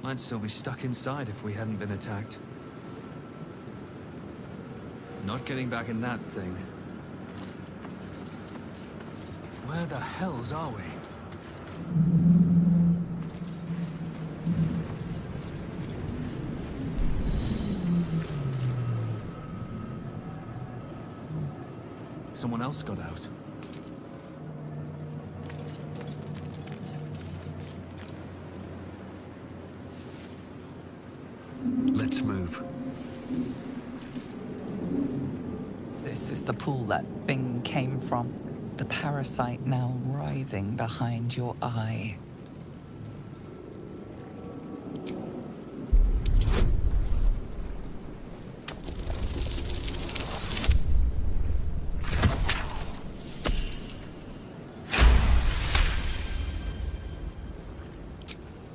I'd still be stuck inside if we hadn't been attacked. Not getting back in that thing. Where the hells are we? Someone else got out. Let's move. This is the pool that thing came from. The parasite now writhing behind your eye.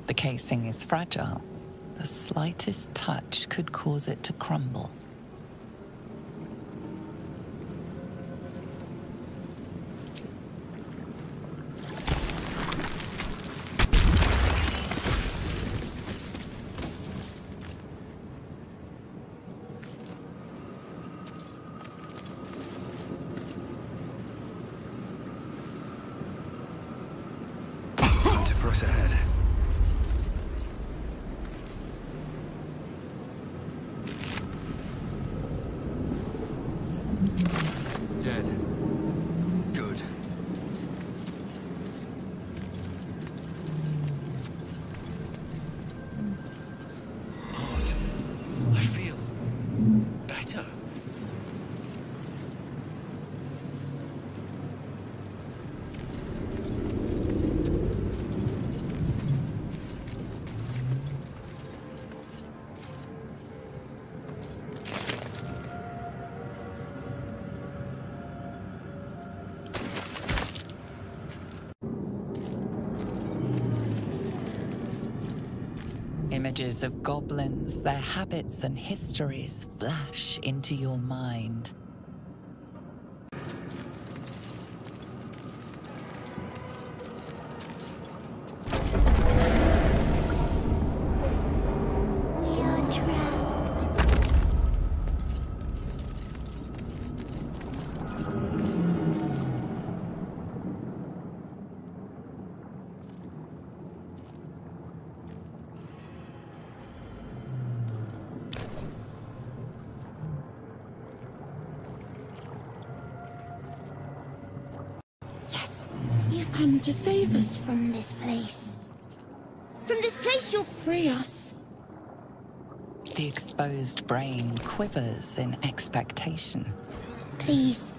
The casing is fragile. The slightest touch could cause it to crumble. Time to press ahead. Dead. Good. Odd. I feel better. Images of goblins, their habits and histories flash into your mind. We are trapped. Yes, you've come to save us from this place. From this place, you'll free us. The exposed brain quivers in expectation. Please.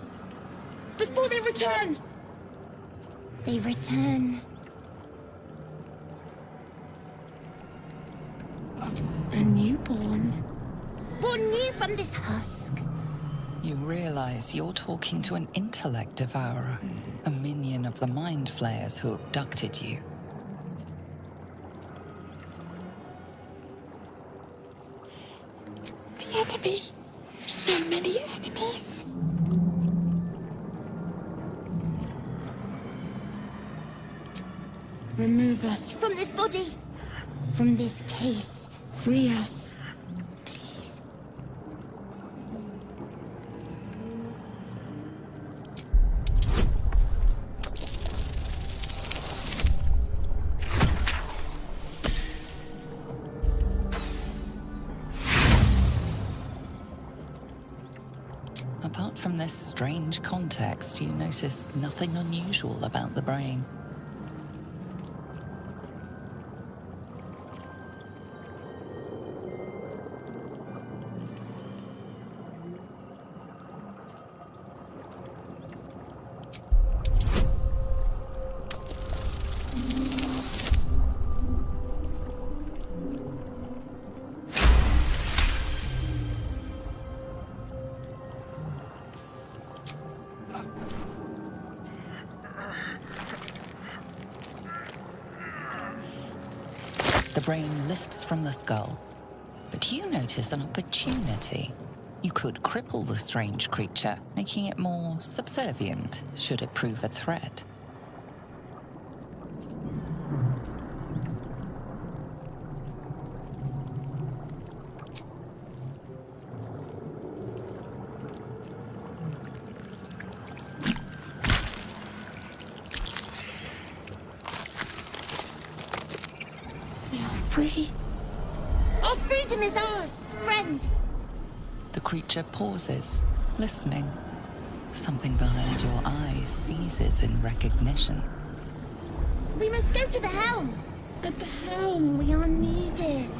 Before they return. They return. A newborn. Born new from this husk. You realize you're talking to an intellect devourer, a minion of the mind flayers who abducted you. The enemy. So many enemies. Remove us from this body. From this case. Free us. Please. Apart from this strange context, you notice nothing unusual about the brain. The brain lifts from the skull, but you notice an opportunity. You could cripple the strange creature, making it more subservient, should it prove a threat. free. Our freedom is ours, friend. The creature pauses, listening. Something behind your eyes seizes in recognition. We must go to the helm. At the helm, we are needed.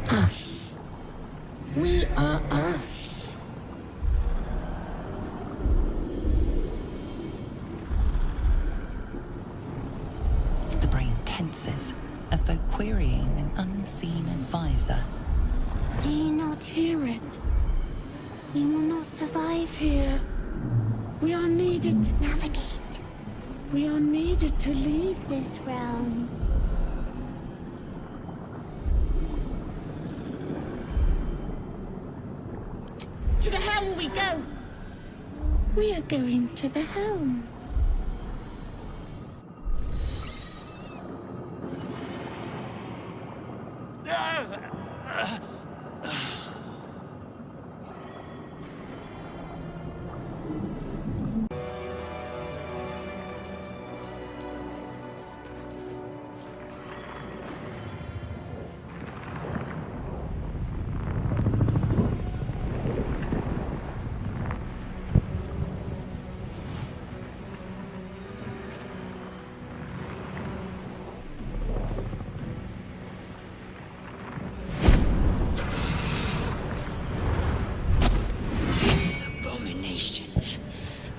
Us. We are us. The brain tenses, as though querying an unseen advisor. Do you not hear it? We will not survive here. We are needed to navigate. We are needed to leave this realm. To the helm we go! We are going to the helm.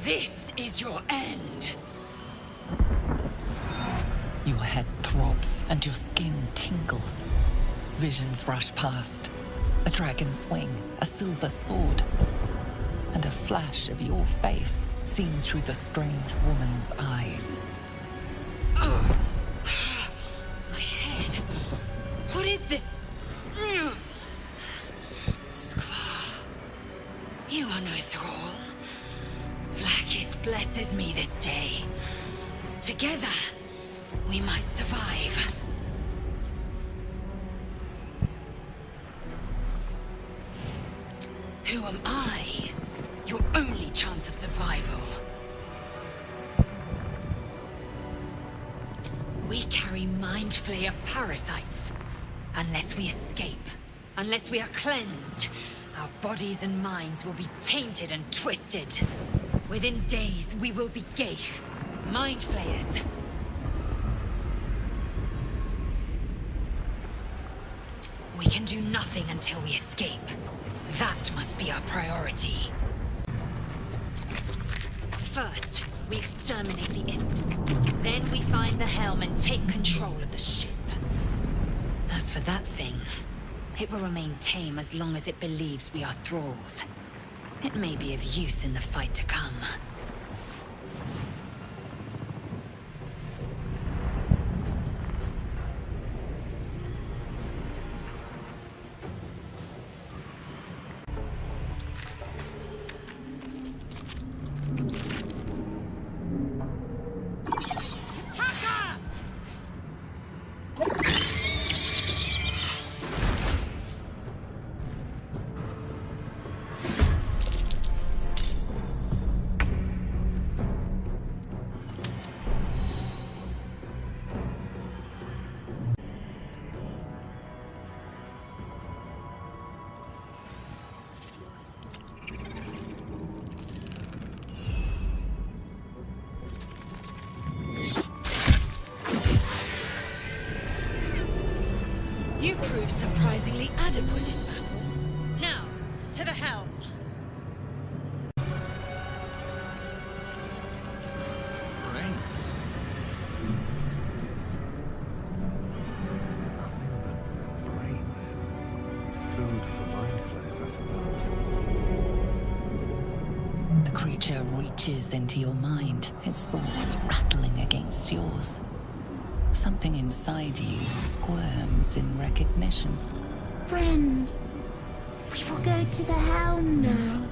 This is your end. Your head throbs and your skin tingles. Visions rush past. A dragon's wing, a silver sword, and a flash of your face seen through the strange woman's eyes. Oh, my head. What is this? Skvar, you are no thrall. Vlaakith blesses me this day. Together, we might survive. Who am I? Your only chance of survival. We carry Mind Flayer parasites. Unless we escape, unless we are cleansed, our bodies and minds will be tainted and twisted. Within days, we will be Geich, Mind Flayers. We can do nothing until we escape. That must be our priority. First, we exterminate the imps. Then we find the helm and take control of the ship. As for that thing, it will remain tame as long as it believes we are thralls. It may be of use in the fight to come. You proved surprisingly adequate in battle. Now, to the helm. Brains. Nothing but brains. Food for mind flayers, I suppose. The creature reaches into your mind, its thoughts rattling against yours. Something inside you squirms in recognition. Friend, we will go to the helm now.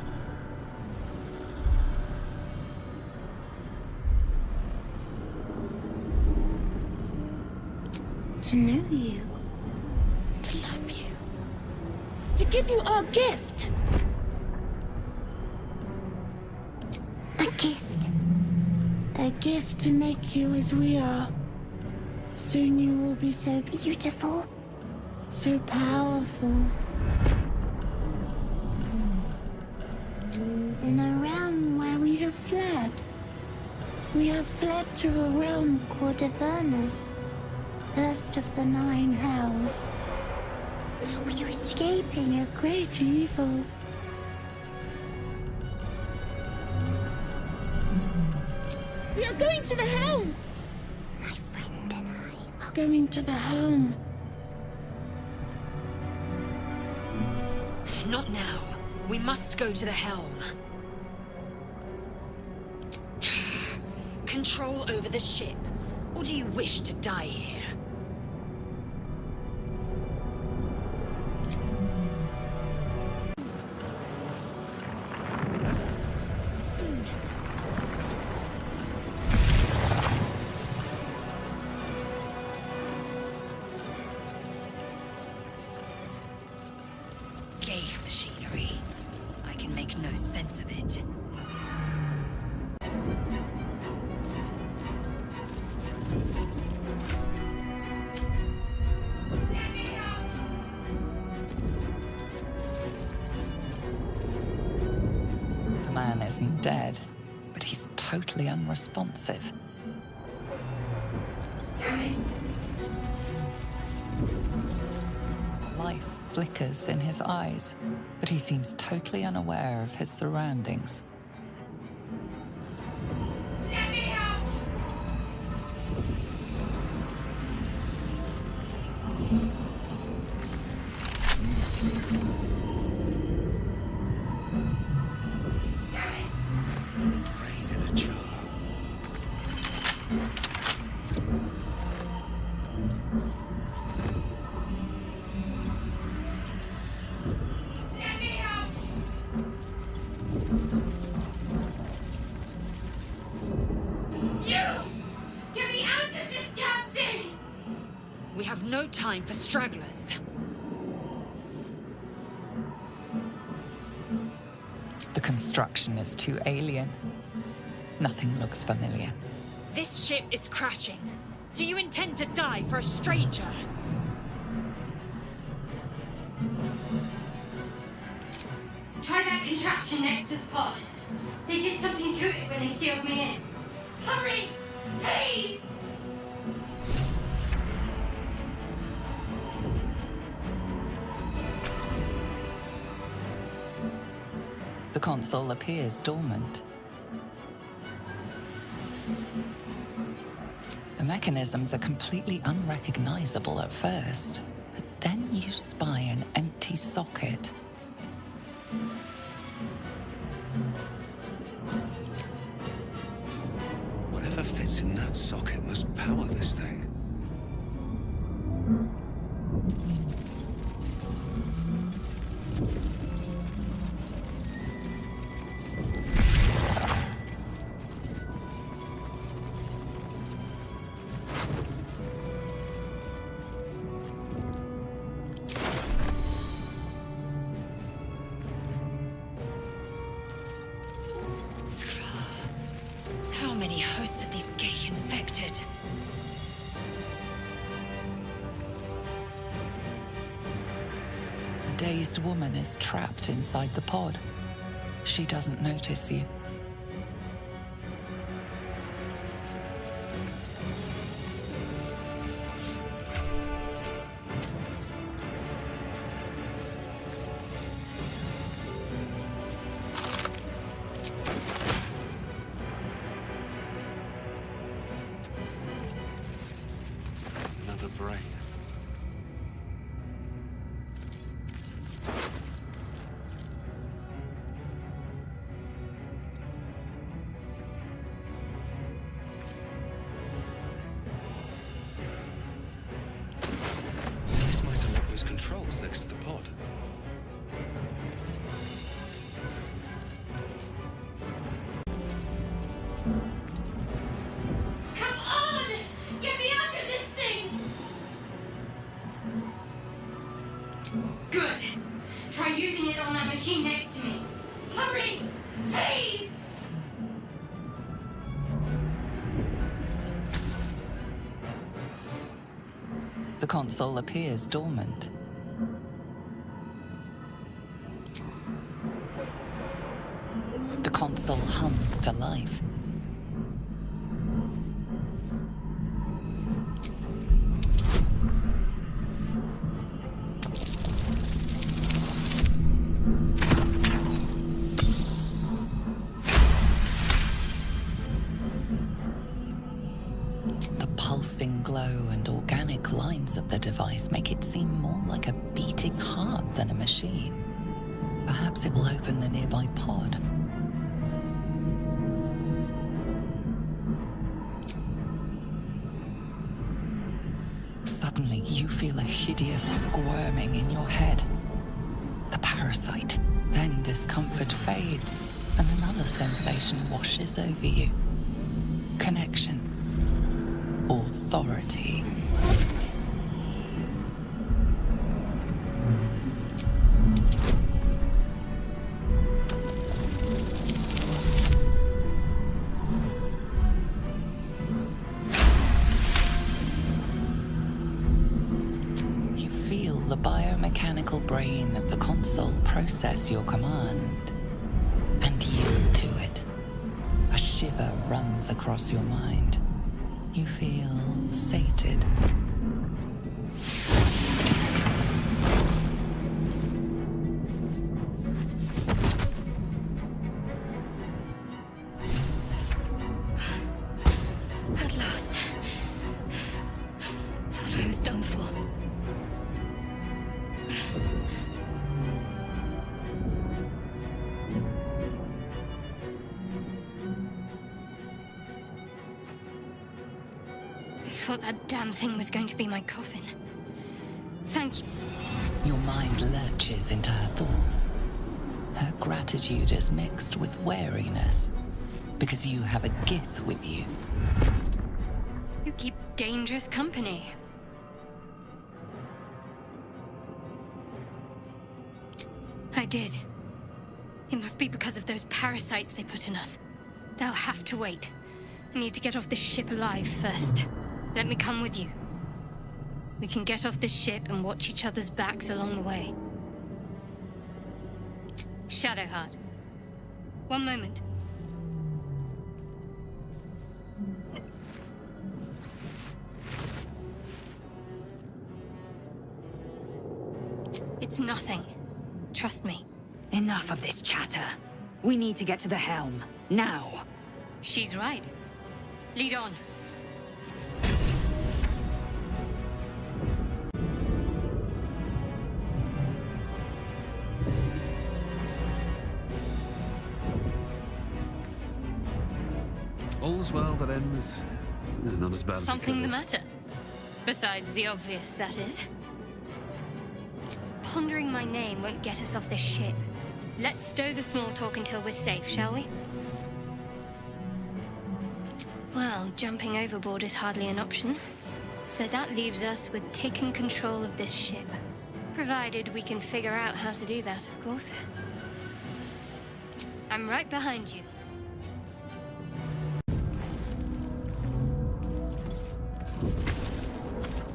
To know you. To love you. To give you our gift. gift. A gift to make you as we are. Soon you will be so beautiful, so powerful. In a realm where we have fled. We have fled to a realm called Avernus, first of the 9 hells. We are escaping a great evil. We are going to the helm! My friend and I are going to the helm. Not now. We must go to the helm. Control over the ship, or do you wish to die here? Gauge machinery. I can make no sense of it. The man isn't dead, but he's totally unresponsive. Life flickers in his eyes, but he seems totally unaware of his surroundings. Let me out! Brain in a jar. Let me out! You! Get me out of this damn thing! We have no time for stragglers. The construction is too alien. Nothing looks familiar. This ship is crashing. Do you intend to die for a stranger? Try that contraption next to the pod. They did something to it when they sealed me in. Hurry! Please! The console appears dormant. The mechanisms are completely unrecognizable at first, but then you spy an empty socket. Whatever fits in that socket must power this thing. How many hosts of these gay infected? A dazed woman is trapped inside the pod. She doesn't notice you. Another brain. This might unlock those controls next to the pod. Come on! Get me out of this thing! Good. Try using it on that machine next to me. Hurry! Please! The console appears dormant. The console hums to life. The pulsing glow and organic lines of the device make it seem more like a beating heart than a machine. Perhaps it will open the nearby pod. Suddenly, you feel a hideous squirming in your head. The parasite. Then discomfort fades, and another sensation washes over you. Connection. Authority. You feel the biomechanical brain of the console process your command and yield to it. A shiver runs across your mind. You feel sated. At last. Thought I was done for. I thought that damn thing was going to be my coffin. Thank you. Your mind lurches into her thoughts. Her gratitude is mixed with wariness, because you have a gift with you. You keep dangerous company. I did. It must be because of those parasites they put in us. They'll have to wait. I need to get off this ship alive first. Let me come with you. We can get off this ship and watch each other's backs along the way. Shadowheart. One moment. It's nothing. Trust me. Enough of this chatter. We need to get to the helm. Now. She's right. Lead on. All's well that ends. Not as bad as it Something could the have. matter? Besides the obvious, that is. Pondering my name won't get us off this ship. Let's stow the small talk until we're safe, shall we? Well, jumping overboard is hardly an option. So that leaves us with taking control of this ship. Provided we can figure out how to do that, of course. I'm right behind you.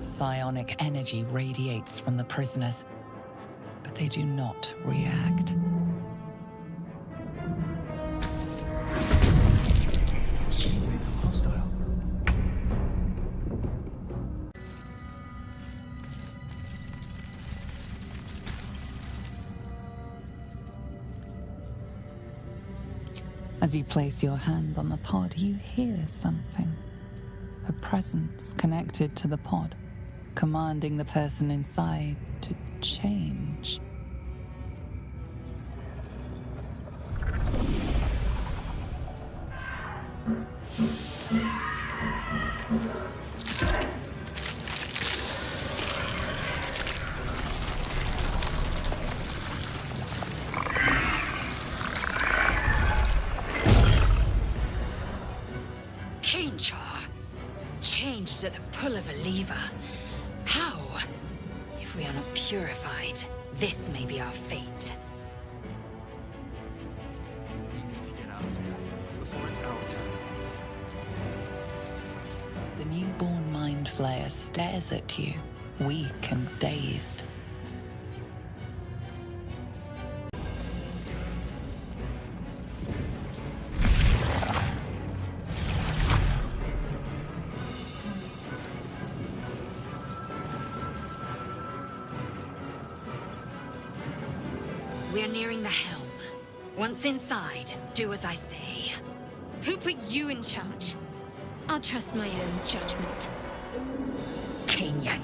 Psionic energy radiates from the prisoners, but they do not react. Hostile. As you place your hand on the pod, you hear something. A presence connected to the pod, commanding the person inside to change. Changed at the pull of a lever. How? If we are not purified, this may be our fate. We need to get out of here before it's our turn. The newborn mind flayer stares at you, weak and dazed. We're nearing the helm. Once inside, do as I say. Who put you in charge? I'll trust my own judgment. Yank.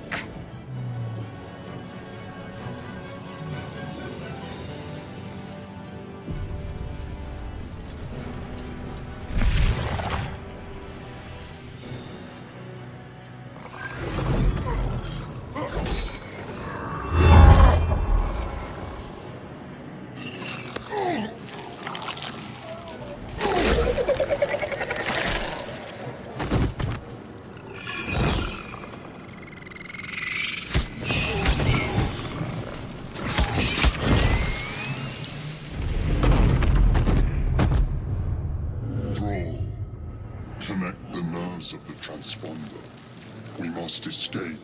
Connect the nerves of the transponder. We must escape.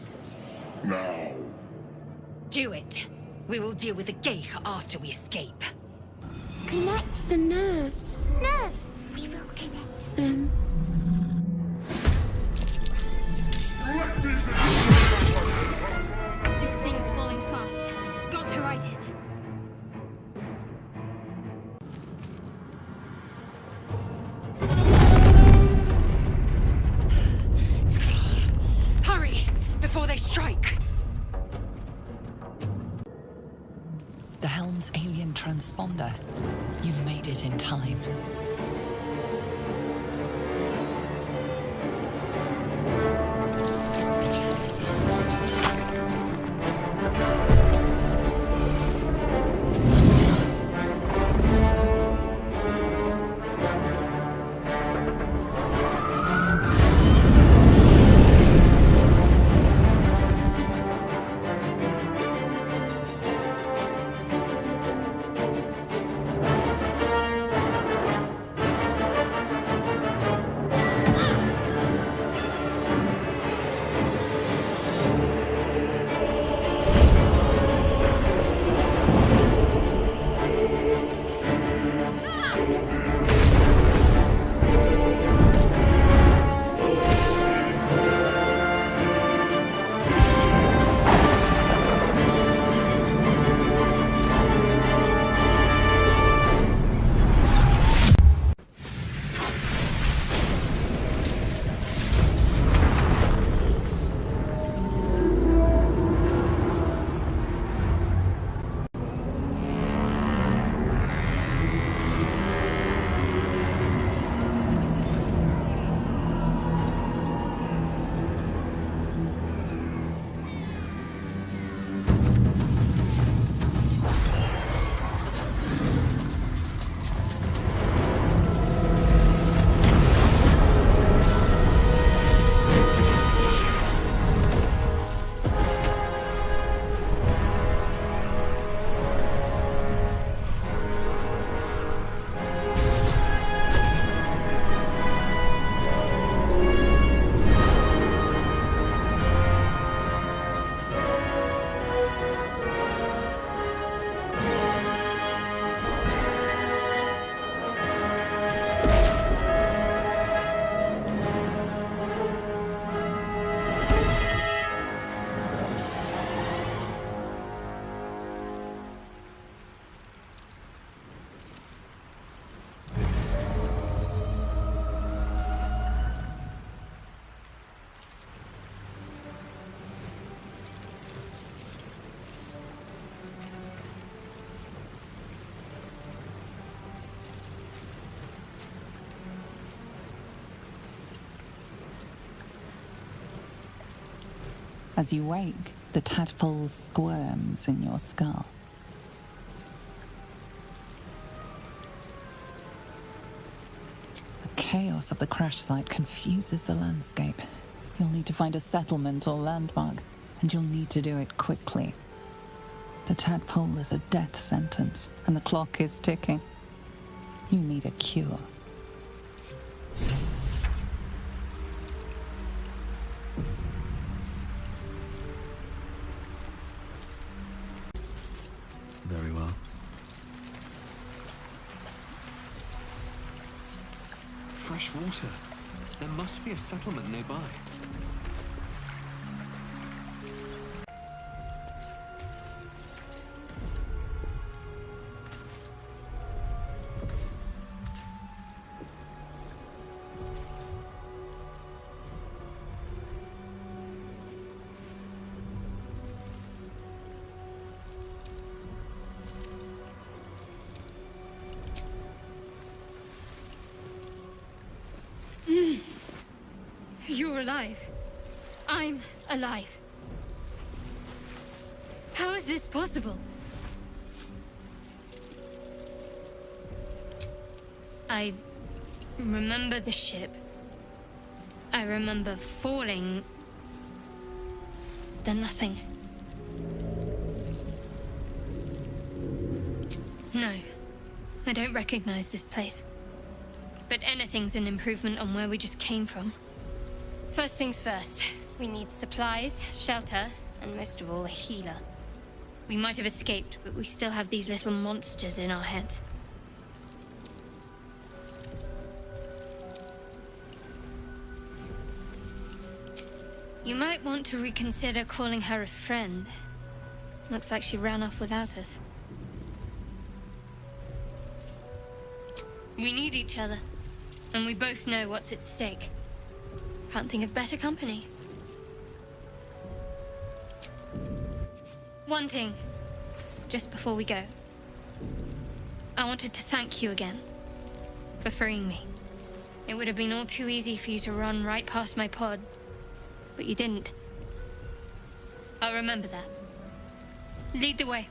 Now. Do it. We will deal with the Geich after we escape. Connect the nerves. Nerves! We will connect them. This thing's falling fast. Got to right it. It's clear. Hurry, before they strike. The helm's alien transponder. You've made it in time. As you wake, the tadpole squirms in your skull. The chaos of the crash site confuses the landscape. You'll need to find a settlement or landmark, and you'll need to do it quickly. The tadpole is a death sentence, and the clock is ticking. You need a cure. fresh water. There must be a settlement nearby. You're alive. I'm alive. How is this possible? I remember the ship. I remember falling. Then nothing. No, I don't recognize this place. But anything's an improvement on where we just came from. First things first, we need supplies, shelter, and most of all, a healer. We might have escaped, but we still have these little monsters in our heads. You might want to reconsider calling her a friend. Looks like she ran off without us. We need each other, and we both know what's at stake. Can't think of better company. One thing, just before we go. I wanted to thank you again for freeing me. It would have been all too easy for you to run right past my pod, but you didn't. I'll remember that. Lead the way.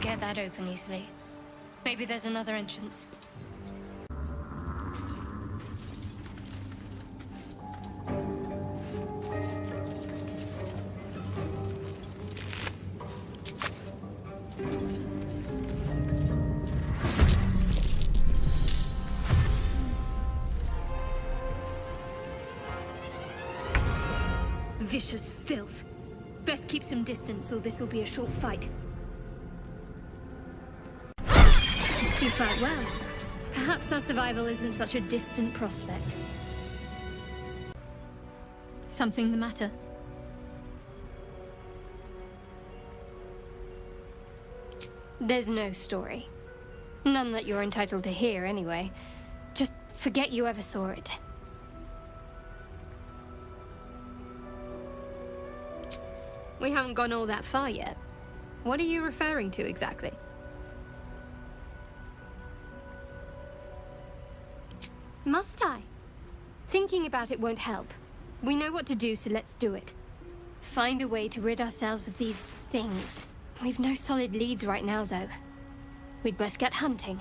Get that open easily. Maybe there's another entrance. Vicious filth. Best keep some distance, or this will be a short fight. You fight well. Perhaps our survival isn't such a distant prospect. Something the matter? There's no story. None that you're entitled to hear, anyway. Just forget you ever saw it. We haven't gone all that far yet. What are you referring to exactly? Must I? Thinking about it won't help. We know what to do, so let's do it. Find a way to rid ourselves of these things. We've no solid leads right now, though. We'd best get hunting.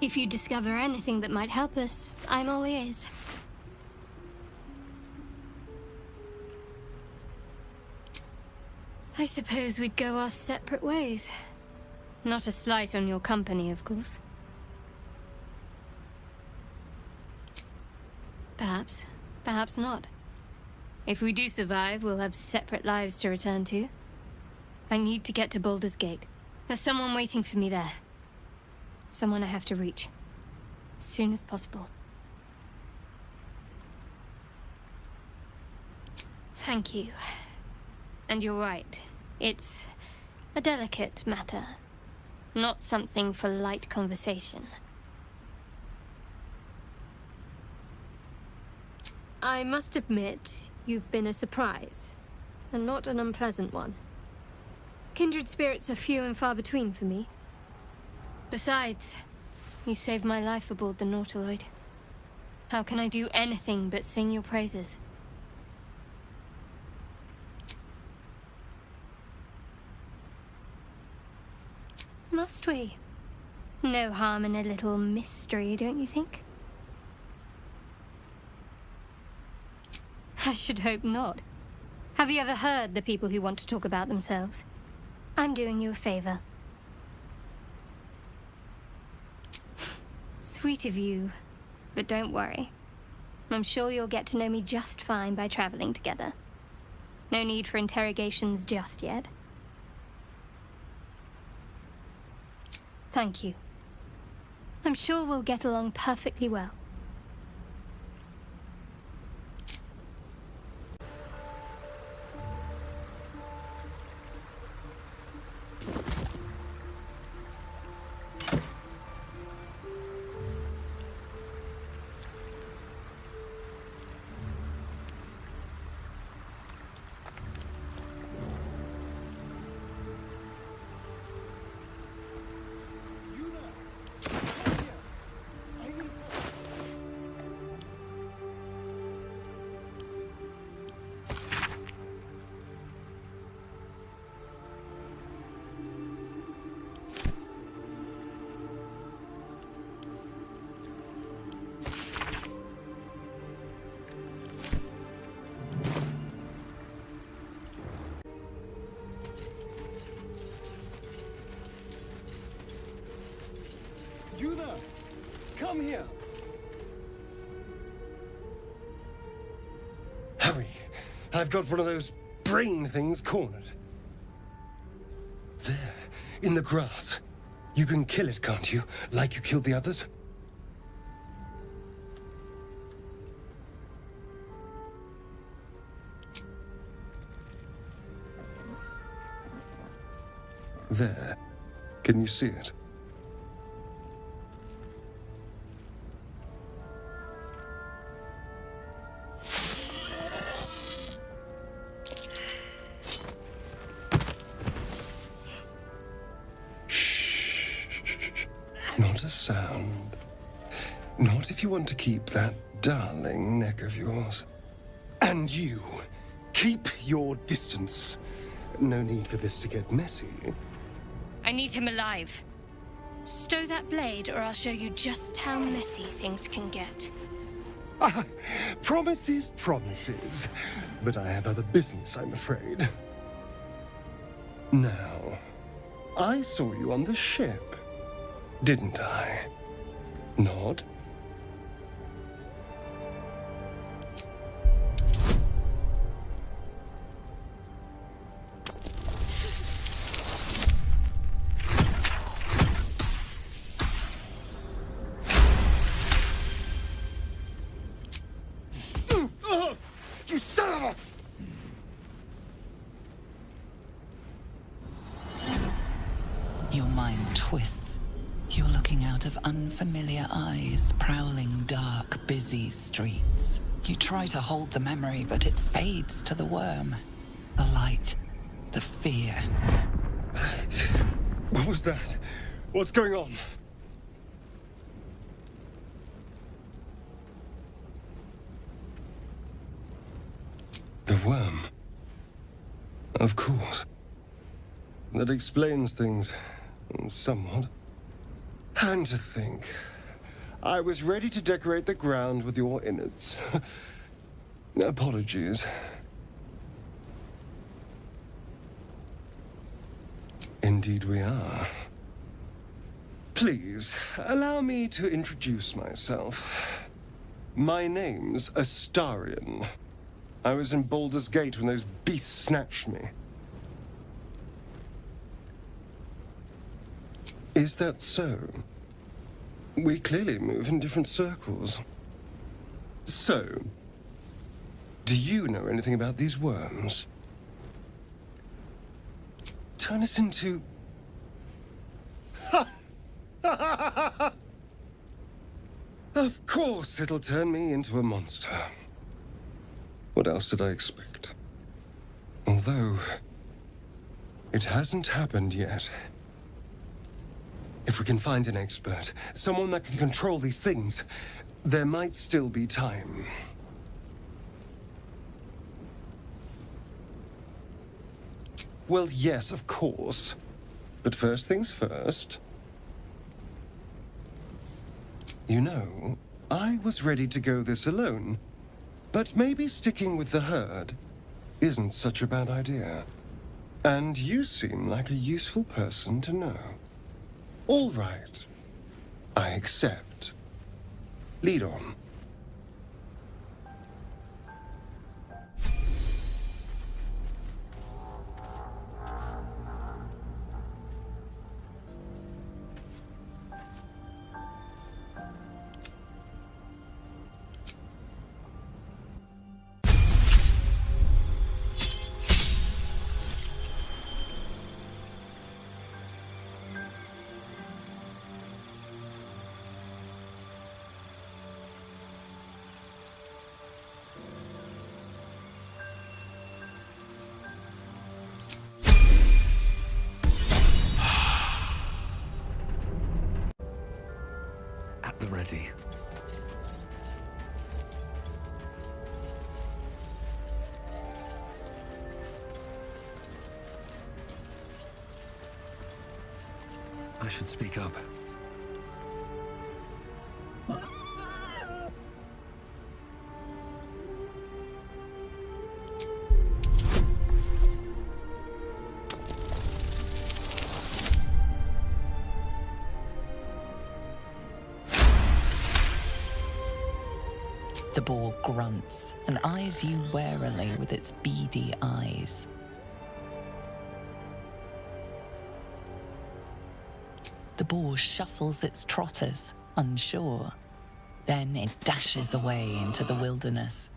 If you discover anything that might help us, I'm all ears. I suppose we'd go our separate ways. Not a slight on your company, of course. Perhaps. Perhaps not. If we do survive, we'll have separate lives to return to. I need to get to Baldur's Gate. There's someone waiting for me there. Someone I have to reach. As soon as possible. Thank you. And you're right. It's a delicate matter. Not something for light conversation. I must admit, you've been a surprise. And not an unpleasant one. Kindred spirits are few and far between for me. Besides, you saved my life aboard the Nautiloid. How can I do anything but sing your praises? Must we? No harm in a little mystery, don't you think? I should hope not. Have you ever heard the people who want to talk about themselves? I'm doing you a favor. Sweet of you, but don't worry. I'm sure you'll get to know me just fine by traveling together. No need for interrogations just yet. Thank you. I'm sure we'll get along perfectly well. You there! Come here! Hurry! I've got one of those brain things cornered. There, in the grass. You can kill it, can't you? Like you killed the others? There. Can you see it? Not a sound. Not if you want to keep that darling neck of yours. And you, keep your distance. No need for this to get messy. I need him alive. Stow that blade, or I'll show you just how messy things can get. Promises, promises. But I have other business, I'm afraid. Now, I saw you on the ship, didn't I? Nod? Your mind twists. You're looking out of unfamiliar eyes, prowling dark, busy streets. You try to hold the memory, but it fades to the worm. The light, the fear. What was that? What's going on? The worm. Of course. That explains things somewhat. And to think, I was ready to decorate the ground with your innards. Apologies. Indeed we are. Please, allow me to introduce myself. My name's Astarion. I was in Baldur's Gate when those beasts snatched me. Is that so? We clearly move in different circles. So, do you know anything about these worms? Turn us into... Of course it'll turn me into a monster. What else did I expect? Although, it hasn't happened yet. If we can find an expert, someone that can control these things, there might still be time. Well, yes, of course. But first things first. You know, I was ready to go this alone. But maybe sticking with the herd isn't such a bad idea. And you seem like a useful person to know. All right. I accept. Lead on. At the ready. I should speak up. The boar grunts and eyes you warily with its beady eyes. The boar shuffles its trotters, unsure. Then it dashes away into the wilderness.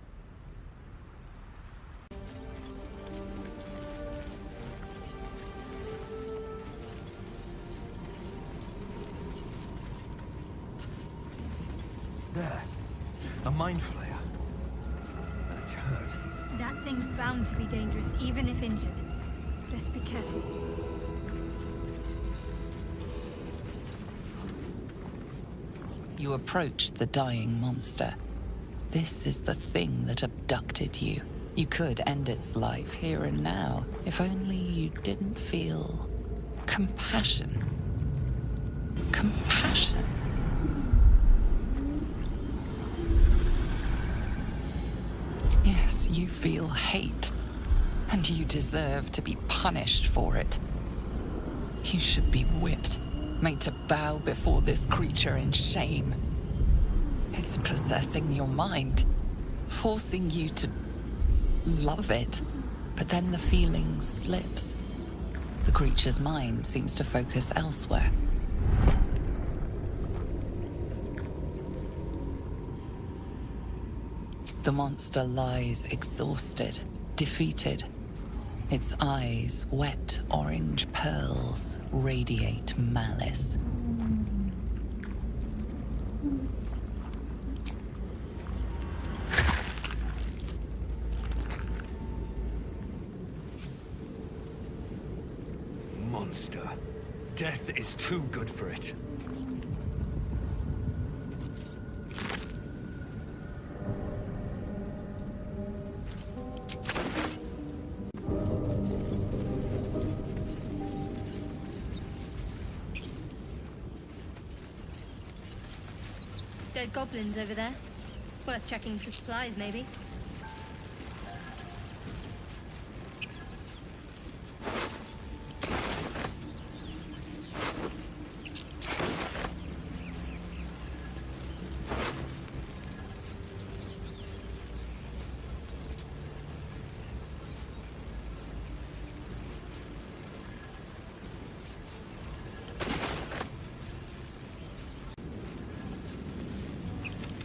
There. A mind flayer. That's hurt. That thing's bound to be dangerous, even if injured. Just be careful. You approach the dying monster. This is the thing that abducted you. You could end its life here and now, if only you didn't feel compassion. Compassion. Yes, you feel hate, and you deserve to be punished for it. You should be whipped, made to bow before this creature in shame. It's possessing your mind, forcing you to love it. But then the feeling slips. The creature's mind seems to focus elsewhere. The monster lies exhausted, defeated. Its eyes, wet orange pearls, radiate malice. Monster. Death is too good for it. Dead goblins over there. Worth checking for supplies, maybe.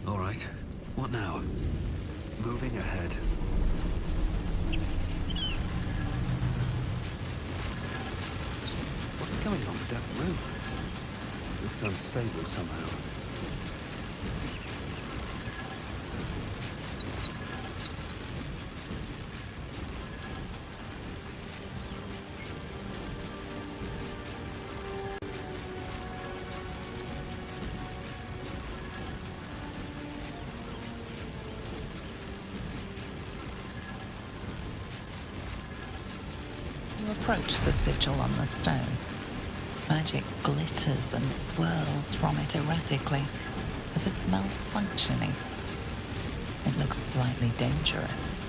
All right. What now? Moving ahead. What's going on with that room? Looks unstable somehow. You approach the sigil on the stone. Magic glitters and swirls from it erratically, as if malfunctioning. It looks slightly dangerous.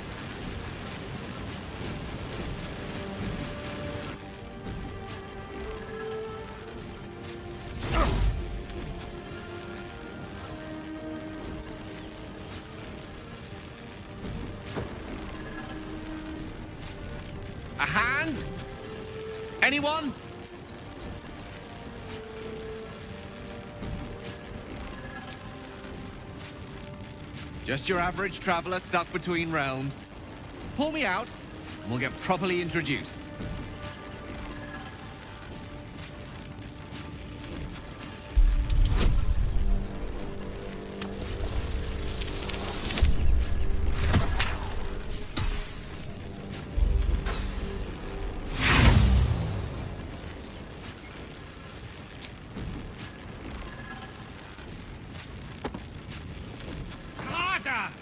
A hand? Anyone? Just your average traveler stuck between realms. Pull me out, and we'll get properly introduced. Harder!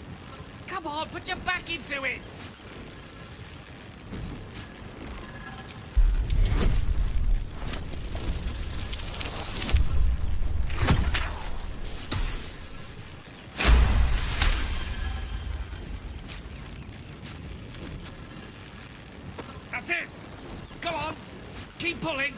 Come on, put your back into it! That's it! Go on! Keep pulling!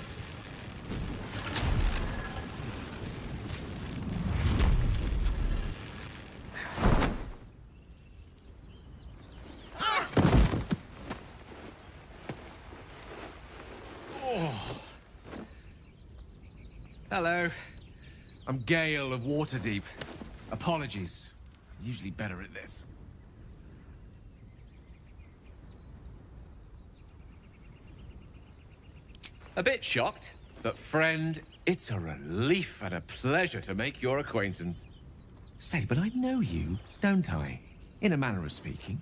Hello. I'm Gale of Waterdeep. Apologies. I'm usually better at this. A bit shocked, but friend, it's a relief and a pleasure to make your acquaintance. Say, but I know you, don't I? In a manner of speaking.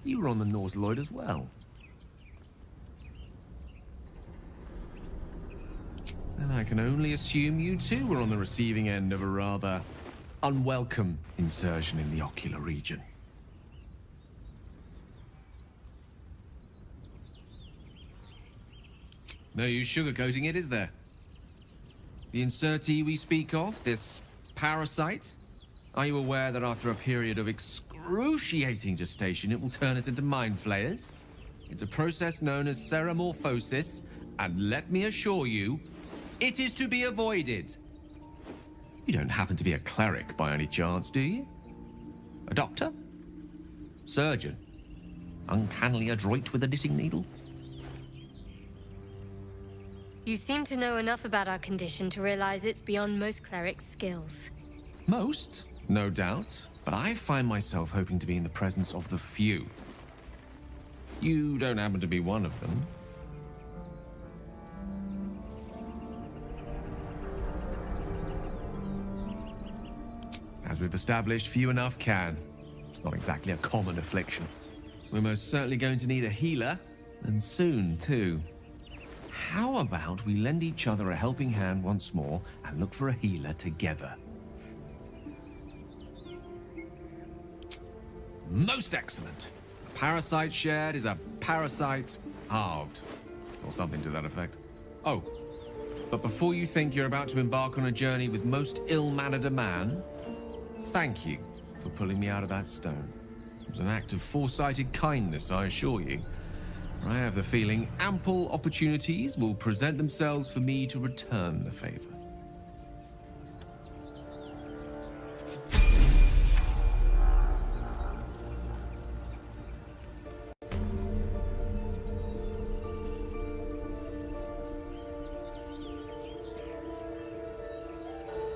You were on the Norse Lloyd as well. And I can only assume you too were on the receiving end of a rather unwelcome insertion in the ocular region. No use sugarcoating it, is there? The insertee we speak of, this parasite, are you aware that after a period of excruciating gestation, it will turn us into mind flayers? It's a process known as ceramorphosis, and let me assure you, it is to be avoided. You don't happen to be a cleric by any chance, do you? A doctor? Surgeon? Uncannily adroit with a knitting needle? You seem to know enough about our condition to realize it's beyond most clerics' skills. Most, no doubt, but I find myself hoping to be in the presence of the few. You don't happen to be one of them. As we've established, few enough can. It's not exactly a common affliction. We're most certainly going to need a healer, and soon, too. How about we lend each other a helping hand once more and look for a healer together? Most excellent. A parasite shared is a parasite halved. Or something to that effect. Oh, but before you think you're about to embark on a journey with most ill-mannered a man, thank you for pulling me out of that stone. It was an act of foresighted kindness, I assure you. For I have the feeling ample opportunities will present themselves for me to return the favor.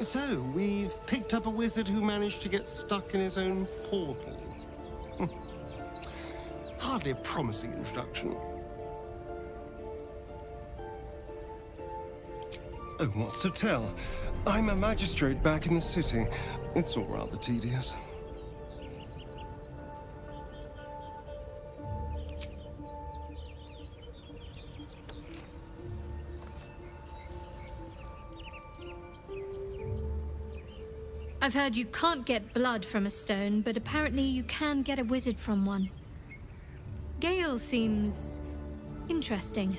So, we've picked up a wizard who managed to get stuck in his own portal. Hardly a promising introduction. Oh, what's to tell? I'm a magistrate back in the city. It's all rather tedious. I've heard you can't get blood from a stone, but apparently you can get a wizard from one. Gale seems interesting.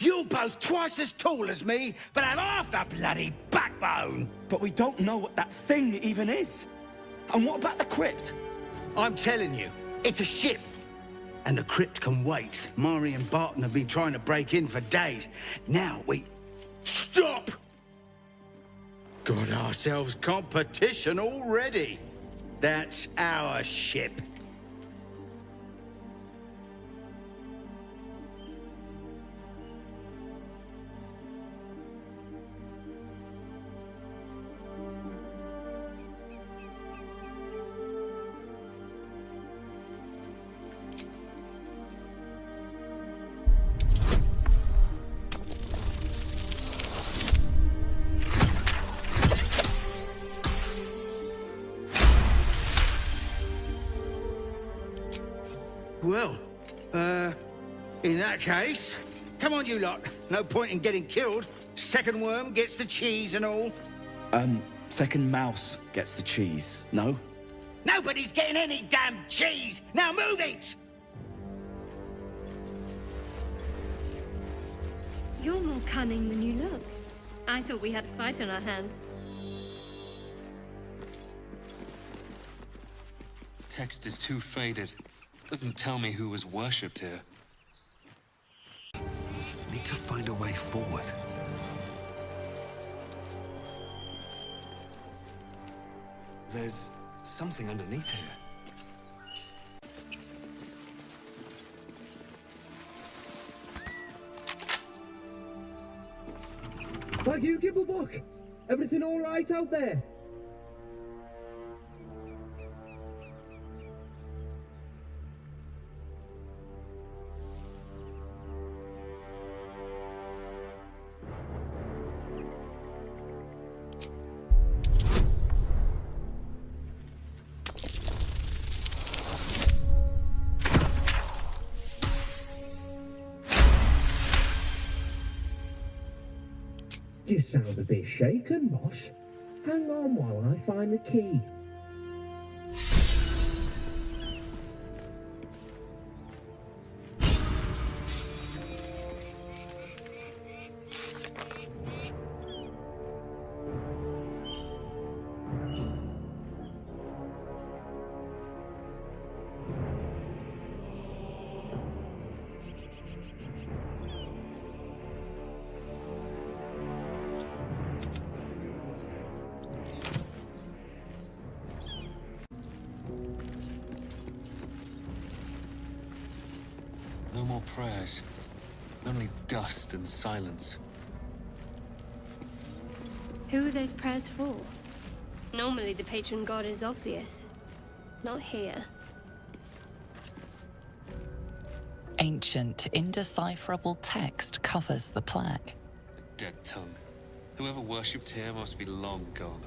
You're both twice as tall as me, but have half the bloody backbone! But we don't know what that thing even is. And what about the crypt? I'm telling you, it's a ship. And the crypt can wait. Mari and Barton have been trying to break in for days. Now we... Stop! Got ourselves competition already. That's our ship. Well, in that case, come on you lot. No point in getting killed. Second worm gets the cheese and all. Second mouse gets the cheese, no? Nobody's getting any damn cheese! Now move it! You're more cunning than you look. I thought we had a fight on our hands. Text is too faded. Doesn't tell me who was worshipped here. Need to find a way forward. There's something underneath here. Thank you, Gibblebuck. Everything all right out there? You sound a bit shaken, Moss. Hang on while I find the key. No more prayers. Only dust and silence. Who are those prayers for? Normally the patron god is obvious. Not here. Ancient, indecipherable text covers the plaque. A dead tongue. Whoever worshipped here must be long gone.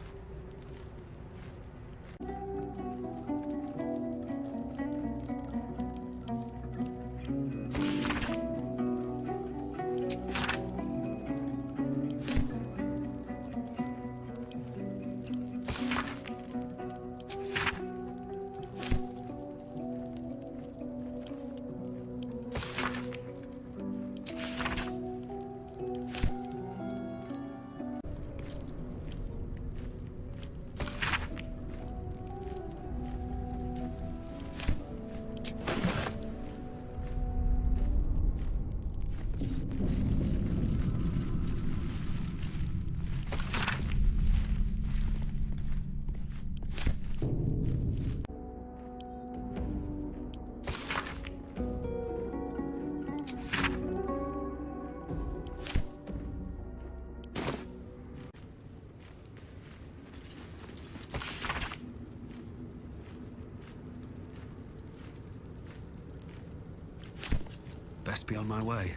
Best be on my way.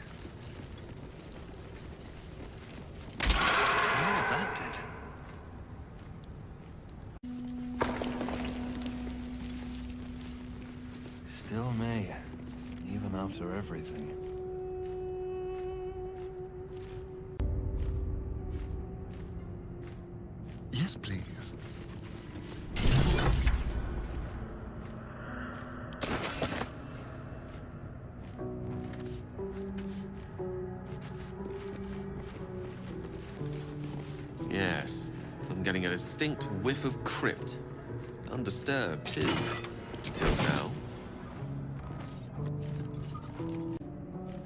I wonder what that did. Still me, even after everything. Yes, please. Yes. I'm getting a distinct whiff of crypt. Undisturbed, too. Until now.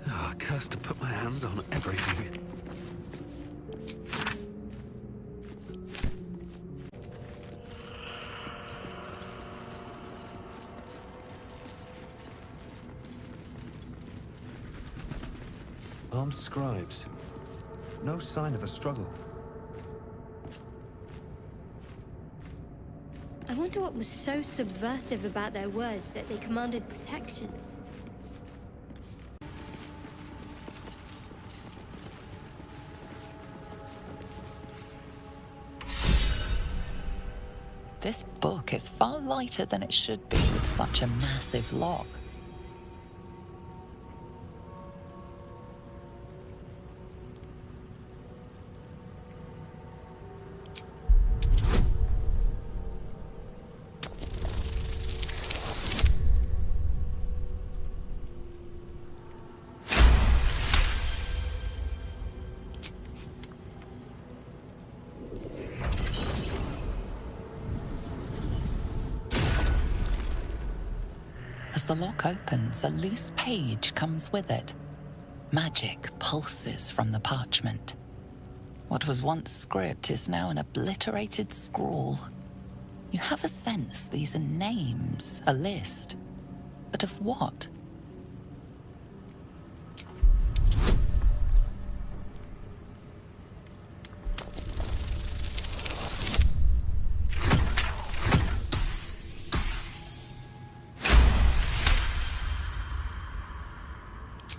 Ah, cursed to put my hands on everything. Armed scribes. No sign of a struggle. I wonder what was so subversive about their words that they commanded protection. This book is far lighter than it should be with such a massive lock. As the lock opens, a loose page comes with it. Magic pulses from the parchment. What was once script is now an obliterated scrawl. You have a sense these are names, a list. But of what?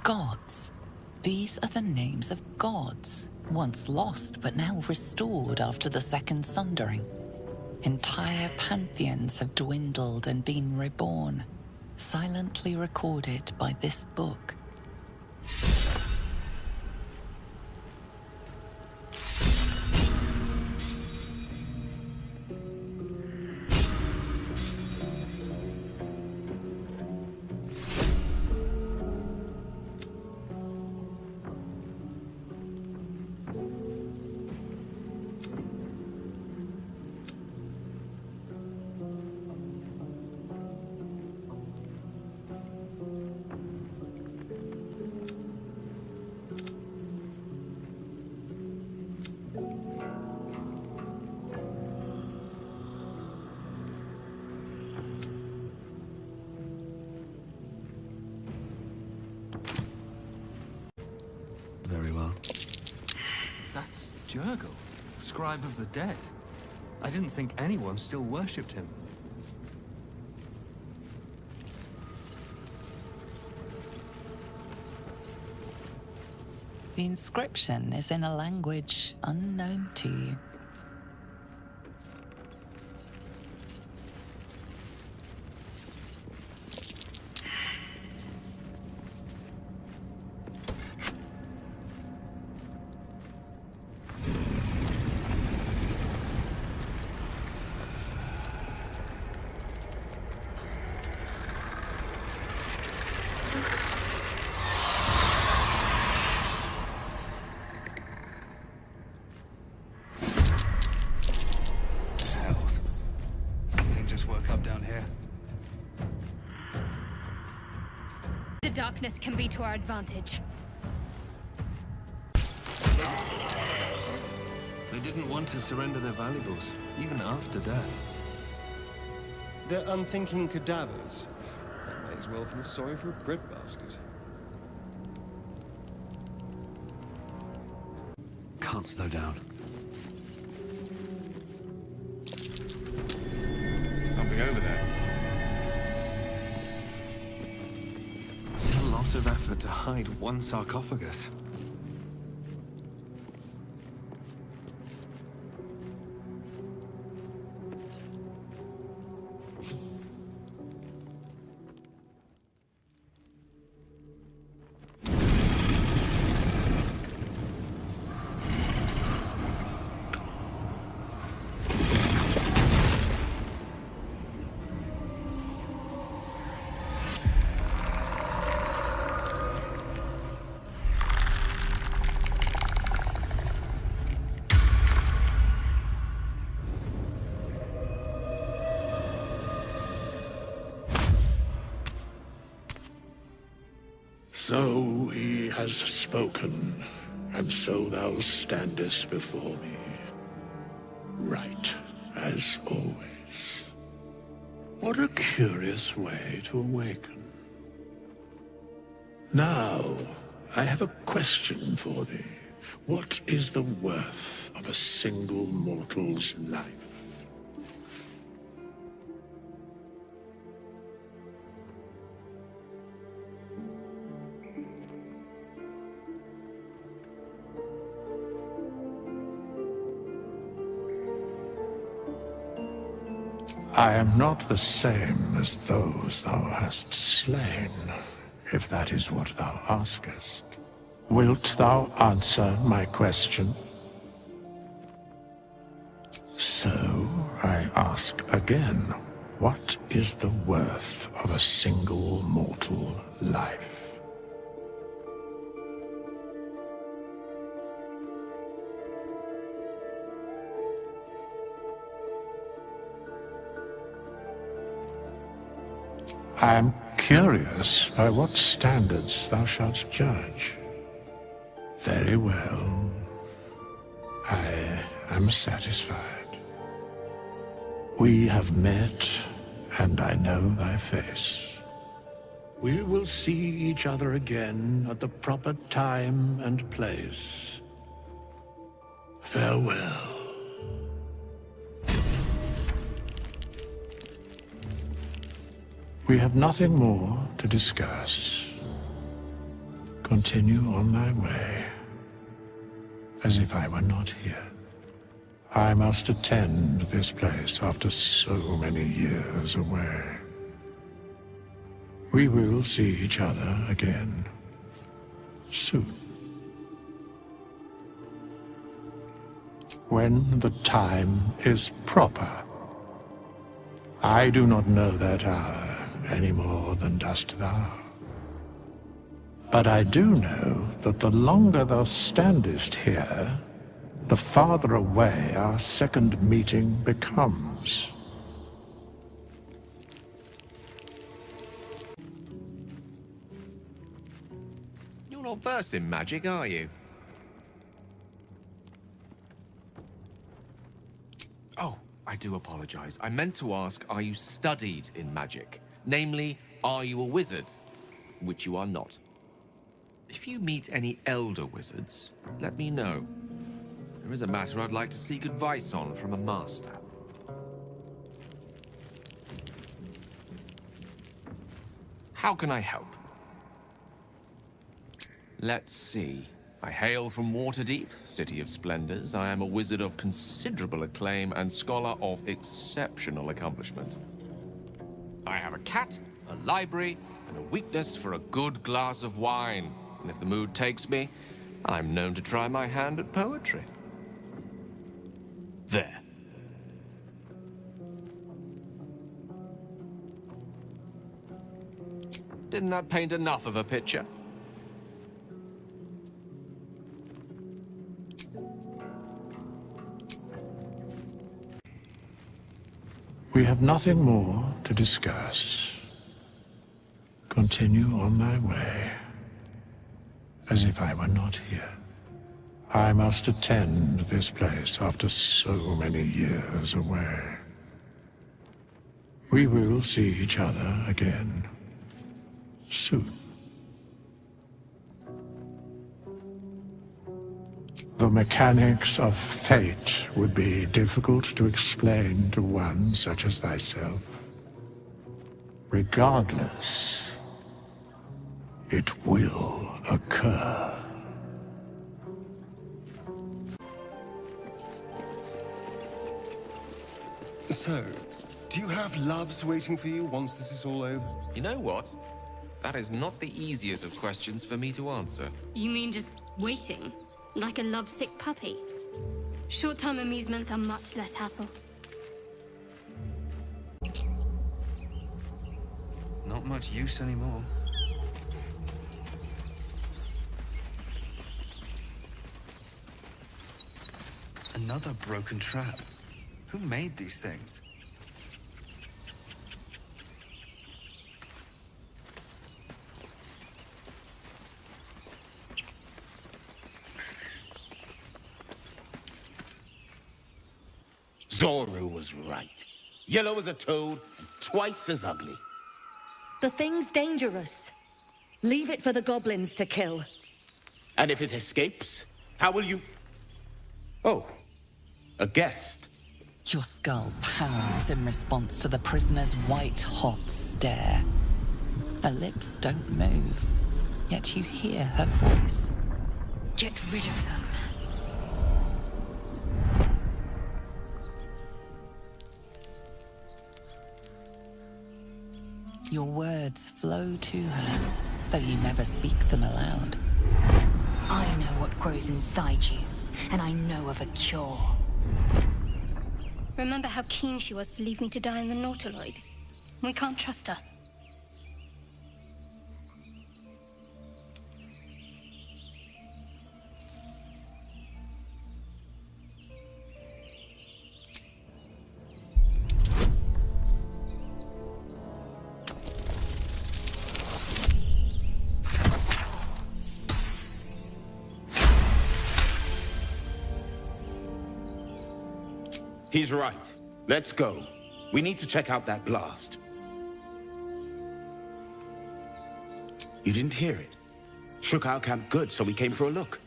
Gods. These are the names of gods, once lost but now restored after the Second Sundering. Entire pantheons have dwindled and been reborn, silently recorded by this book. That's Jurgle, scribe of the dead. I didn't think anyone still worshipped him. The inscription is in a language unknown to you. The darkness can be to our advantage. They didn't want to surrender their valuables, even after death. They're unthinking cadavers. I may as well feel sorry for a breadbasket. Can't slow down. Something over there. A lot of effort to hide one sarcophagus. So he has spoken, and so thou standest before me, right as always. What a curious way to awaken. Now, I have a question for thee. What is the worth of a single mortal's life? I am not the same as those thou hast slain, if that is what thou askest. Wilt thou answer my question? So, I ask again, what is the worth of a single mortal life? I am curious by what standards thou shalt judge. Very well. I am satisfied. We have met, and I know thy face. We will see each other again at the proper time and place. Farewell. We have nothing more to discuss. Continue on thy way, as if I were not here. I must attend this place after so many years away. We will see each other again soon. When the time is proper. I do not know that hour any more than dost thou. But I do know that the longer thou standest here, the farther away our second meeting becomes. You're not versed in magic, are you? Oh, I do apologize. I meant to ask, are you studied in magic? Namely, are you a wizard? Which you are not. If you meet any elder wizards, let me know. There is a matter I'd like to seek advice on from a master. How can I help? Let's see. I hail from Waterdeep, City of Splendors. I am a wizard of considerable acclaim and scholar of exceptional accomplishment. I have a cat, a library, and a weakness for a good glass of wine. And if the mood takes me, I'm known to try my hand at poetry. There. Didn't that paint enough of a picture? We have nothing more to discuss. Continue on my way, as if I were not here. I must attend this place after so many years away. We will see each other again soon. The mechanics of fate would be difficult to explain to one such as thyself. Regardless, it will occur. So, do you have loves waiting for you once this is all over? You know what? That is not the easiest of questions for me to answer. You mean just waiting? Like a lovesick puppy? Short-term amusements are much less hassle. Not much use anymore. Another broken trap. Who made these things? Zoru was right. Yellow as a toad, and twice as ugly. The thing's dangerous. Leave it for the goblins to kill. And if it escapes, how will you... Oh, a guest. Your skull pounds in response to the prisoner's white-hot stare. Her lips don't move, yet you hear her voice. Get rid of them. Your words flow to her, though you never speak them aloud. I know what grows inside you, and I know of a cure. Remember how keen she was to leave me to die in the Nautiloid? We can't trust her. He's right. Let's go. We need to check out that blast. You didn't hear it? Shook our camp good, so we came for a look.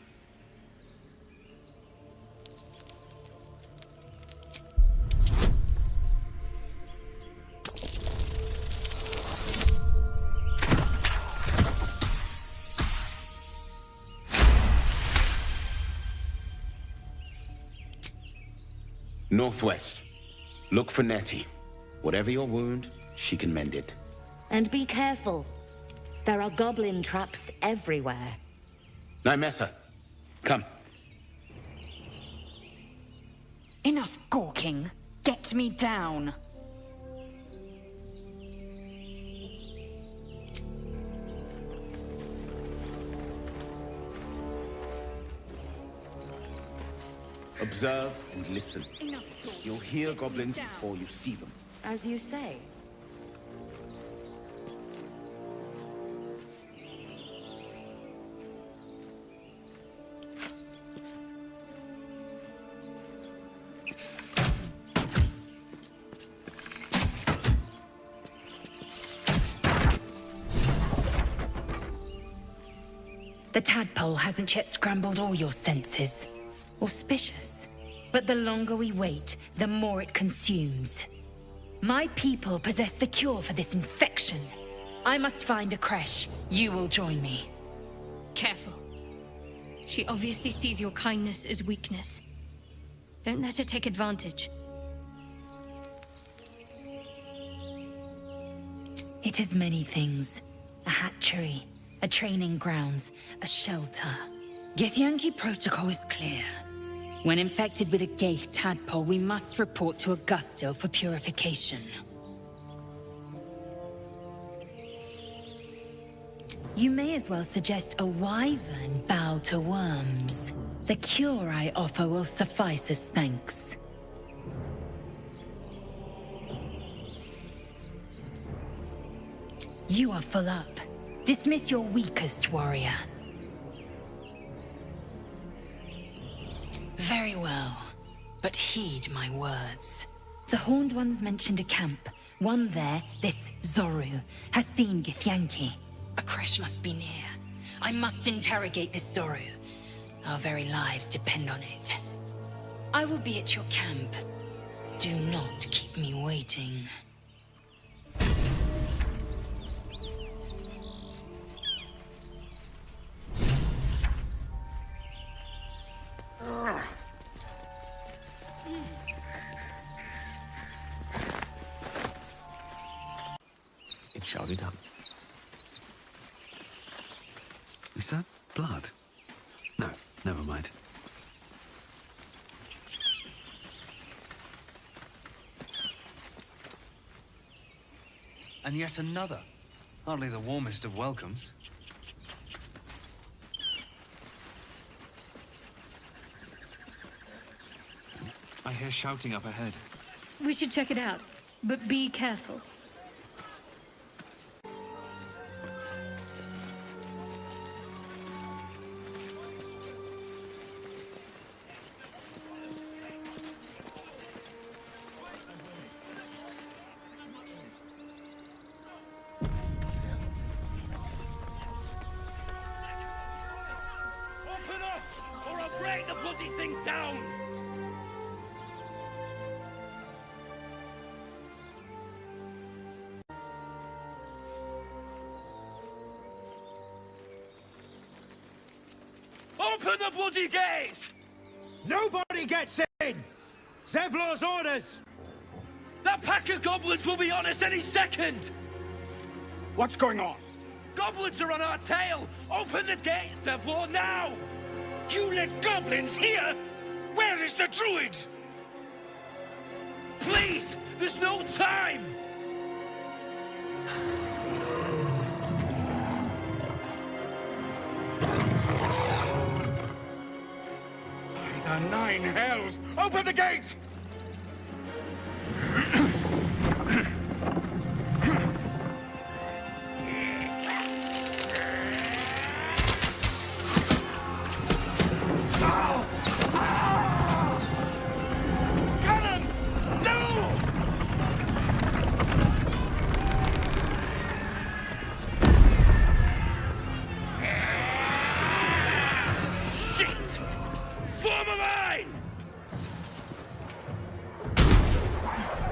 Northwest. Look for Nettie. Whatever your wound, she can mend it. And be careful. There are goblin traps everywhere. Nymessa, come. Enough gawking. Get me down. Observe and listen. You'll hear goblins before you see them. As you say. The tadpole hasn't yet scrambled all your senses. Auspicious. But the longer we wait, the more it consumes. My people possess the cure for this infection. I must find a creche. You will join me. Careful. She obviously sees your kindness as weakness. Don't let her take advantage. It is many things. A hatchery, a training grounds, a shelter. Githyanki protocol is clear. When infected with a Gaith tadpole, we must report to Augustil for purification. You may as well suggest a wyvern bow to worms. The cure I offer will suffice as thanks. You are full up. Dismiss your weakest warrior. Very well, but heed my words. The Horned Ones mentioned a camp. One there, this Zoru, has seen Githyanki. A creche must be near. I must interrogate this Zoru. Our very lives depend on it. I will be at your camp. Do not keep me waiting. It shall be done. Is that blood? No, never mind. And yet another. Hardly the warmest of welcomes. I hear shouting up ahead. We should check it out, but be careful. Open up, or I'll break the bloody thing down! Open the bloody gate! Nobody gets in! Zevlor's orders! That pack of goblins will be on us any second! What's going on? Goblins are on our tail! Open the gate, Zevlor, now! You let goblins here? Where is the druid? Please! There's no time! By the 9 hells! Open the gate! Cannon! No! Shit! Form a line!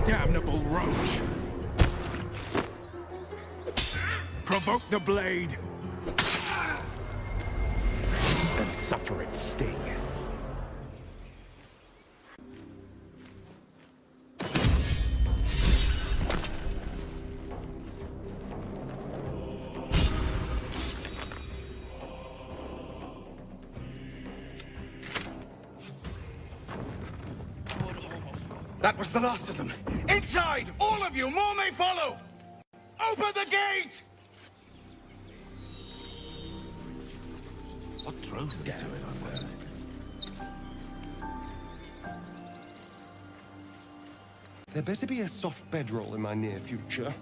Damnable roach! Provoke the blade! And suffer its sting. That was the last of them. Inside! All of you! More may follow! Open the gate! What drove them to it, I wonder? There better be a soft bedroll in my near future.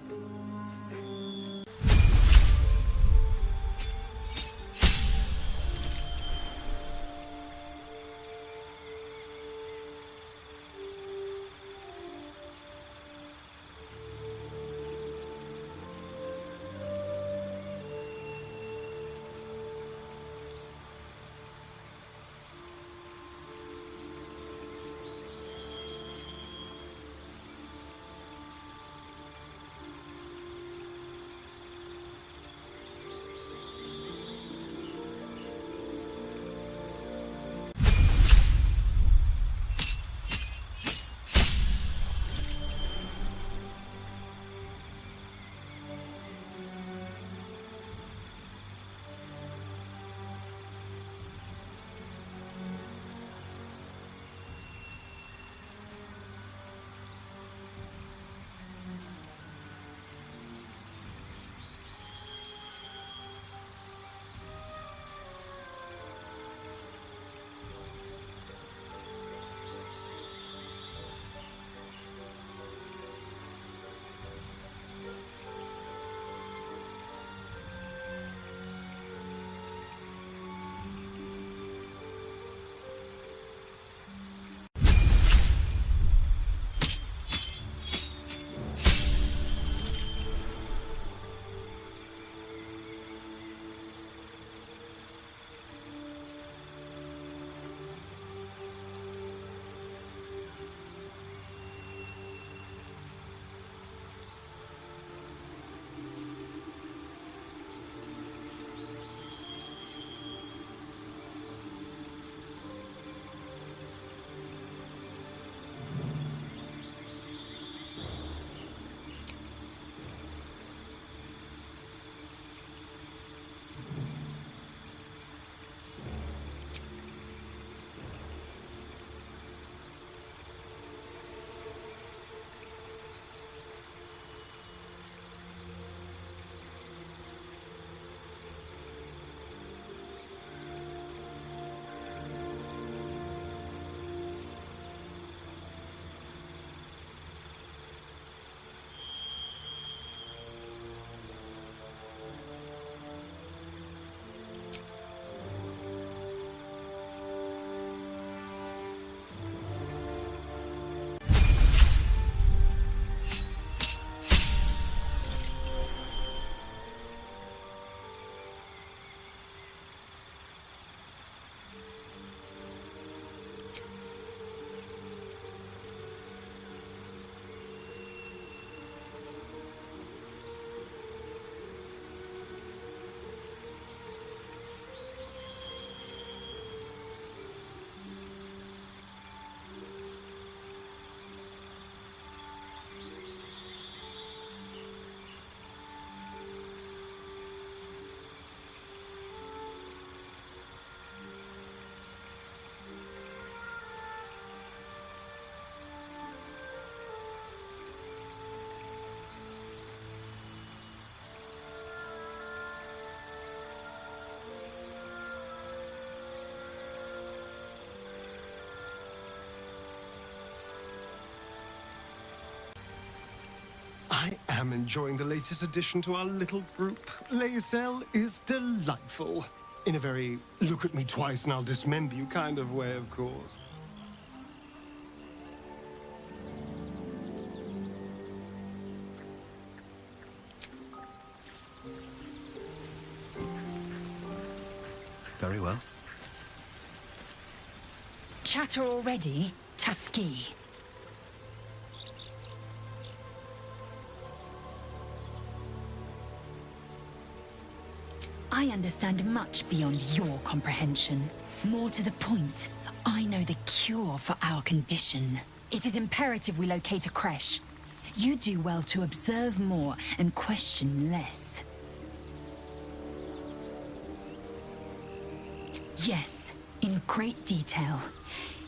am enjoying the latest addition to our little group. Lae'zel is delightful. In a very look at me twice and I'll dismember you kind of way, of course. Very well. Chatter already, Tuskee. I understand much beyond your comprehension. More to the point, I know the cure for our condition. It is imperative we locate a creche. You do well to observe more and question less. Yes, in great detail.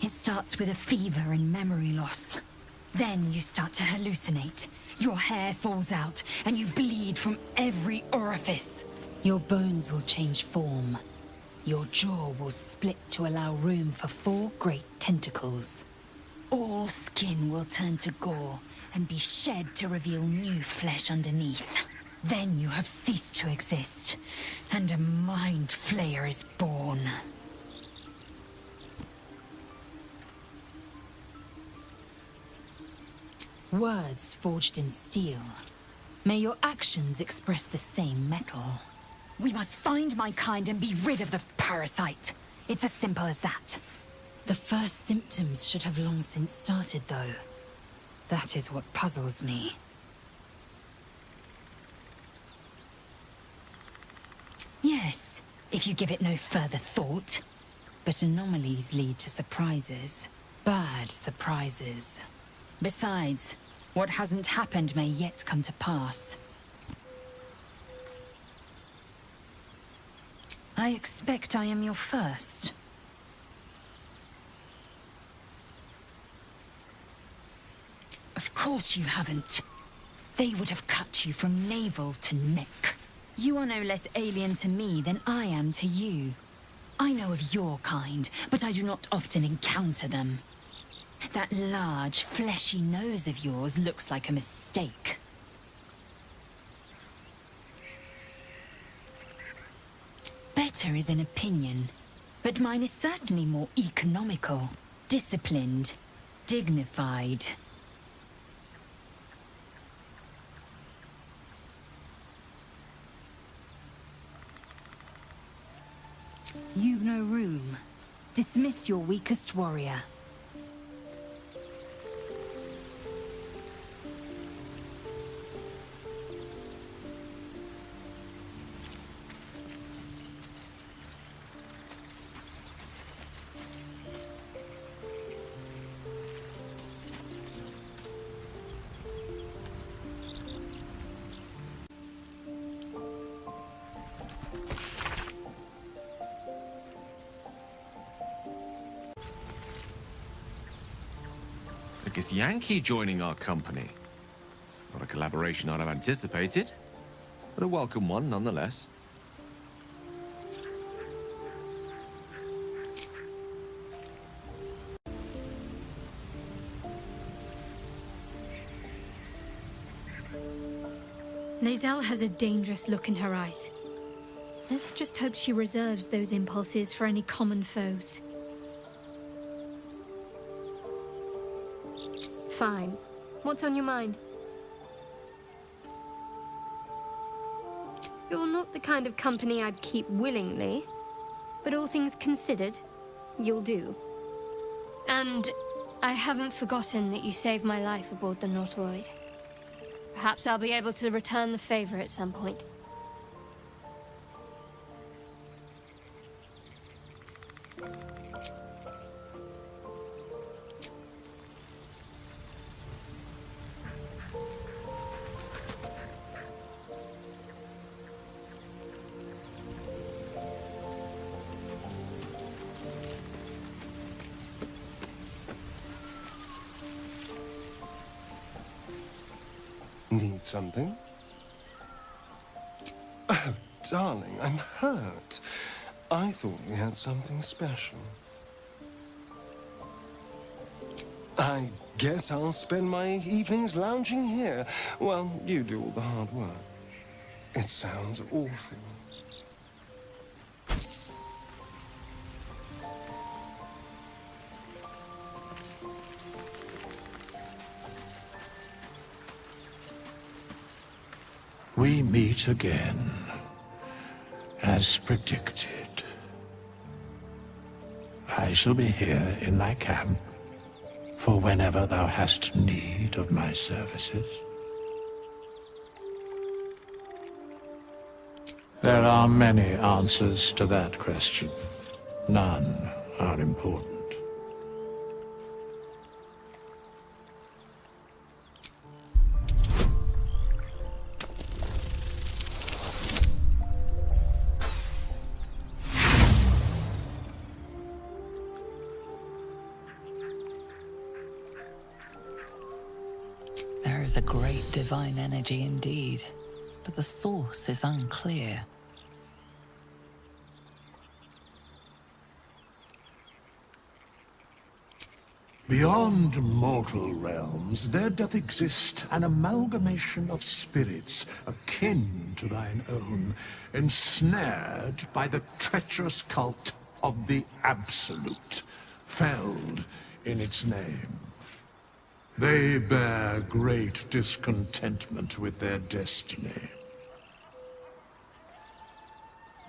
It starts with a fever and memory loss. Then you start to hallucinate. Your hair falls out, and you bleed from every orifice. Your bones will change form. Your jaw will split to allow room for 4 great tentacles. All skin will turn to gore and be shed to reveal new flesh underneath. Then you have ceased to exist, and a mind flayer is born. Words forged in steel. May your actions express the same metal. We must find my kind and be rid of the parasite. It's as simple as that. The first symptoms should have long since started, though. That is what puzzles me. Yes, if you give it no further thought. But anomalies lead to surprises. Bad surprises. Besides, what hasn't happened may yet come to pass. I expect I am your first. Of course you haven't. They would have cut you from navel to neck. You are no less alien to me than I am to you. I know of your kind, but I do not often encounter them. That large, fleshy nose of yours looks like a mistake. Better is an opinion, but mine is certainly more economical, disciplined, dignified. You've no room. Dismiss your weakest warrior. A Githyanki joining our company. Not a collaboration I'd have anticipated, but a welcome one nonetheless. Lae'zel has a dangerous look in her eyes. Let's just hope she reserves those impulses for any common foes. Fine. What's on your mind? You're not the kind of company I'd keep willingly, but all things considered, you'll do. And I haven't forgotten that you saved my life aboard the Nautiloid. Perhaps I'll be able to return the favor at some point. Need something? Oh, darling, I'm hurt. I thought we had something special. I guess I'll spend my evenings lounging here while you do all the hard work. It sounds awful. We meet again, as predicted. I shall be here in thy camp, for whenever thou hast need of my services. There are many answers to that question. None are important. There is a great divine energy indeed, but the source is unclear. Beyond mortal realms, there doth exist an amalgamation of spirits akin to thine own, ensnared by the treacherous cult of the Absolute, felled in its name. They bear great discontentment with their destiny.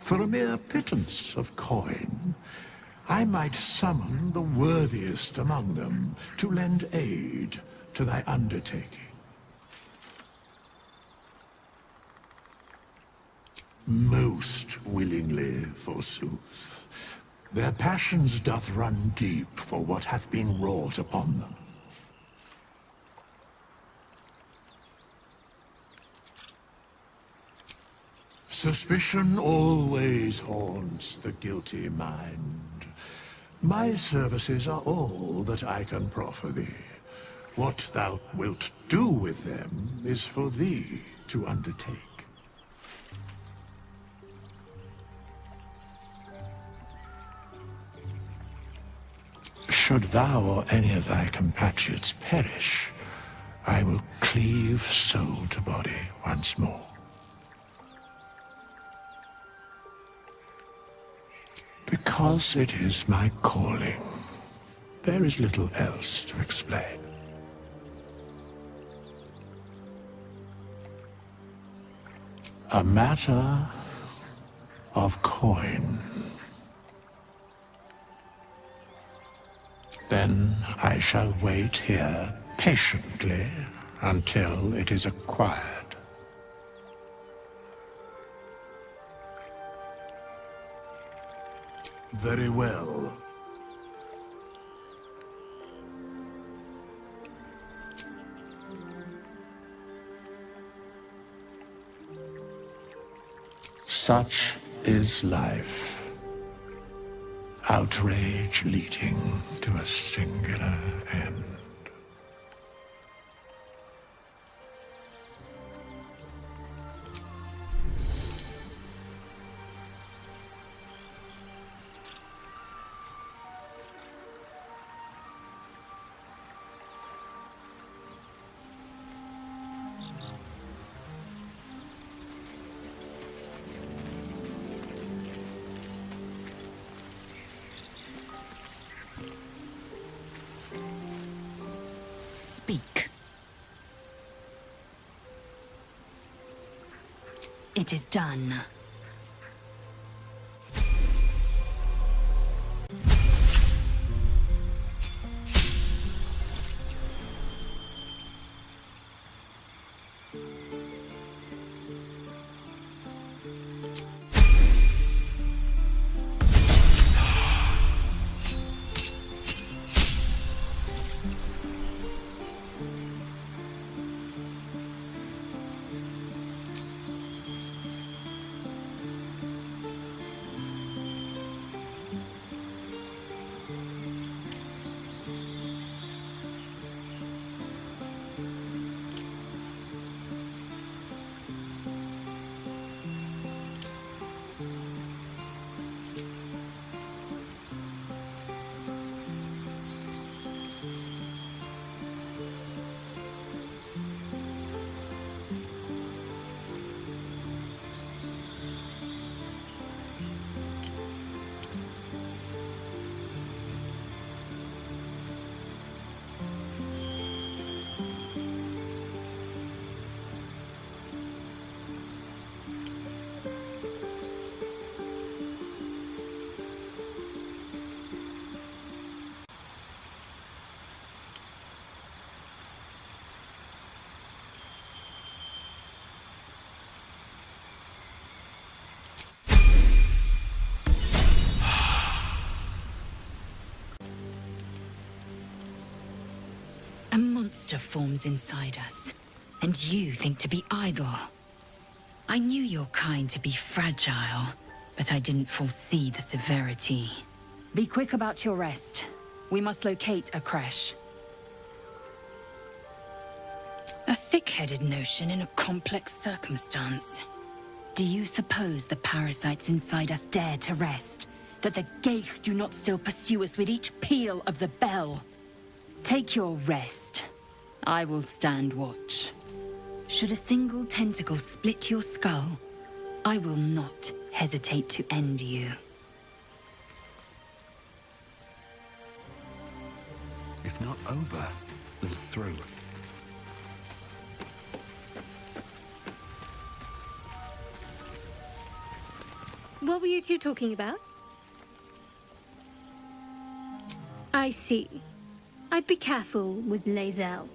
For a mere pittance of coin, I might summon the worthiest among them to lend aid to thy undertaking. Most willingly, forsooth. Their passions doth run deep for what hath been wrought upon them. Suspicion always haunts the guilty mind. My services are all that I can proffer thee. What thou wilt do with them is for thee to undertake. Should thou or any of thy compatriots perish, I will cleave soul to body once more. Because it is my calling, there is little else to explain. A matter of coin. Then I shall wait here patiently until it is acquired. Very well. Such is life. Outrage leading to a singular end. Speak. It is done. monster forms inside us, and you think to be idle. I knew your kind to be fragile, but I didn't foresee the severity. Be quick about your rest. We must locate a crash. A thick-headed notion in a complex circumstance. Do you suppose the parasites inside us dare to rest? That the Geich do not still pursue us with each peal of the bell? Take your rest. I will stand watch. Should a single tentacle split your skull, I will not hesitate to end you. If not over, then through. What were you two talking about? I see. I'd be careful with Lae'zel.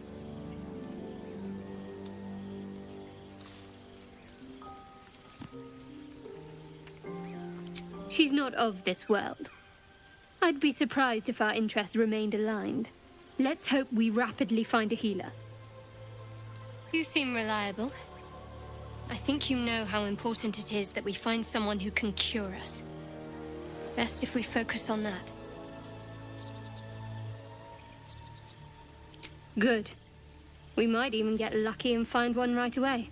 She's not of this world. I'd be surprised if our interests remained aligned. Let's hope we rapidly find a healer. You seem reliable. I think you know how important it is that we find someone who can cure us. Best if we focus on that. Good. We might even get lucky and find one right away.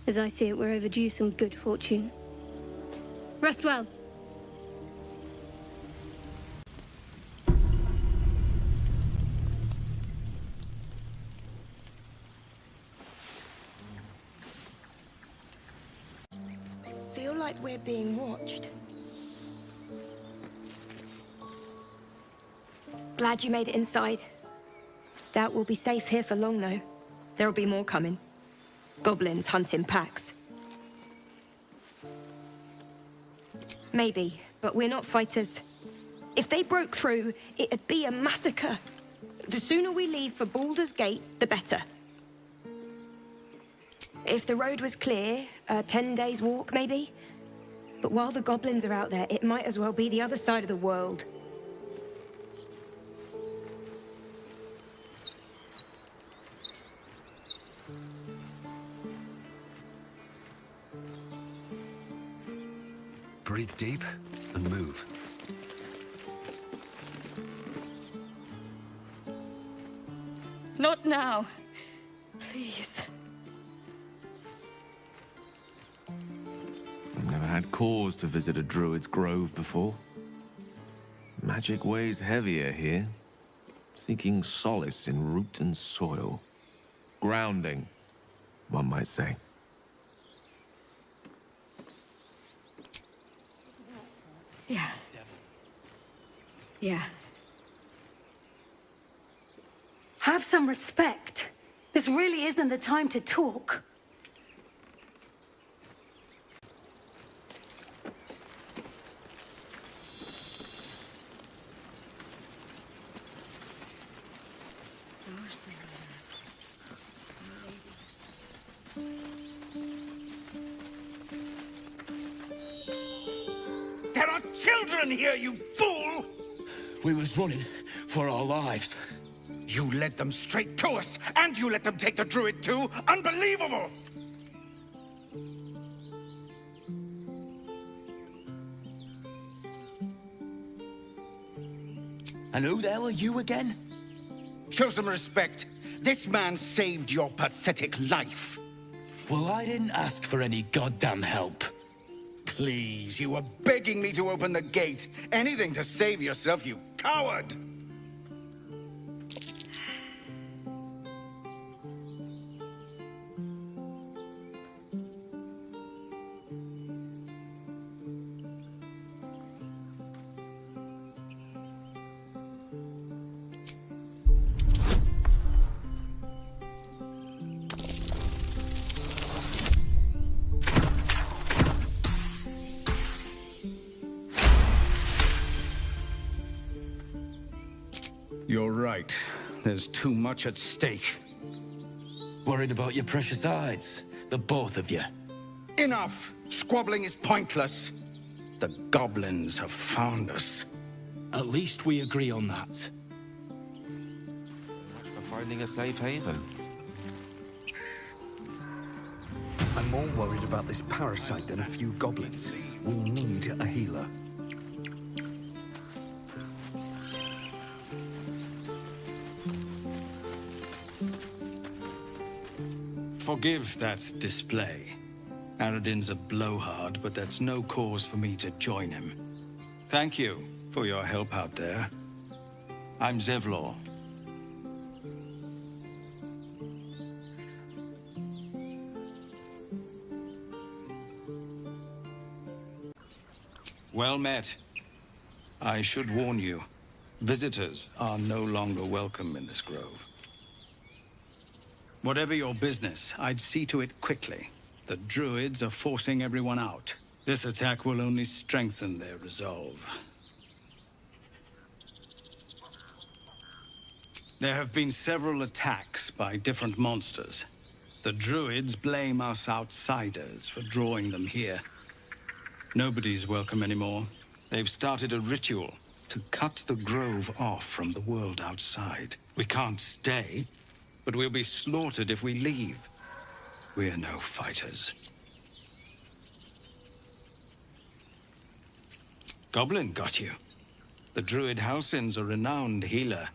As I see it, we're overdue some good fortune. Rest well. Feel like we're being watched. Glad you made it inside. Doubt we'll be safe here for long, though. There'll be more coming. Goblins hunt in packs. Maybe, but we're not fighters. If they broke through, it'd be a massacre. The sooner we leave for Baldur's Gate, the better. If the road was clear, a 10 days walk, maybe? But while the goblins are out there, it might as well be the other side of the world. Breathe deep and move. Not now. Please. I've never had cause to visit a druid's grove before. Magic weighs heavier here, seeking solace in root and soil. Grounding, one might say. Yeah. Yeah. Have some respect. This really isn't the time to talk. There are children here, you fool! We was running for our lives. You led them straight to us, and you let them take the druid too? Unbelievable! And who the hell are you again? Show some respect. This man saved your pathetic life. Well, I didn't ask for any goddamn help. Please, you were begging me to open the gate. Anything to save yourself, you coward! You're right. There's too much at stake. Worried about your precious hides, the both of you. Enough! Squabbling is pointless. The goblins have found us. At least we agree on that. finding a safe haven. I'm more worried about this parasite than a few goblins. We need a healer. Forgive that display. Aradin's a blowhard, but that's no cause for me to join him. Thank you for your help out there. I'm Zevlor. Well met. I should warn you, visitors are no longer welcome in this grove. Whatever your business, I'd see to it quickly. The druids are forcing everyone out. This attack will only strengthen their resolve. There have been several attacks by different monsters. The druids blame us outsiders for drawing them here. Nobody's welcome anymore. They've started a ritual to cut the grove off from the world outside. We can't stay, but we'll be slaughtered if we leave. We're no fighters. Goblin got you. The druid Halsin's a renowned healer,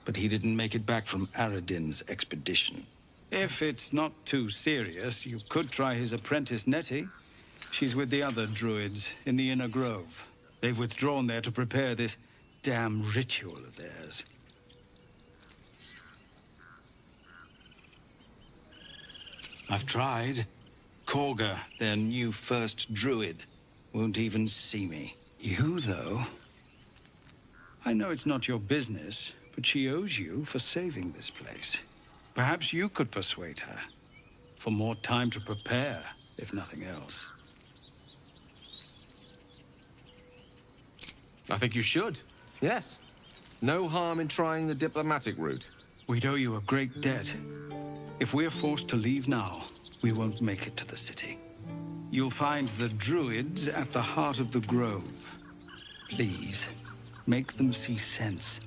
but he didn't make it back from Aradin's expedition. If it's not too serious, you could try his apprentice Nettie. She's with the other druids in the inner grove. They've withdrawn there to prepare this damn ritual of theirs. I've tried. Korga, their new first druid, won't even see me. You, though? I know it's not your business, but she owes you for saving this place. Perhaps you could persuade her. For more time to prepare, if nothing else. I think you should. Yes. No harm in trying the diplomatic route. We'd owe you a great debt. If we're forced to leave now, we won't make it to the city. You'll find the druids at the heart of the grove. Please, make them see sense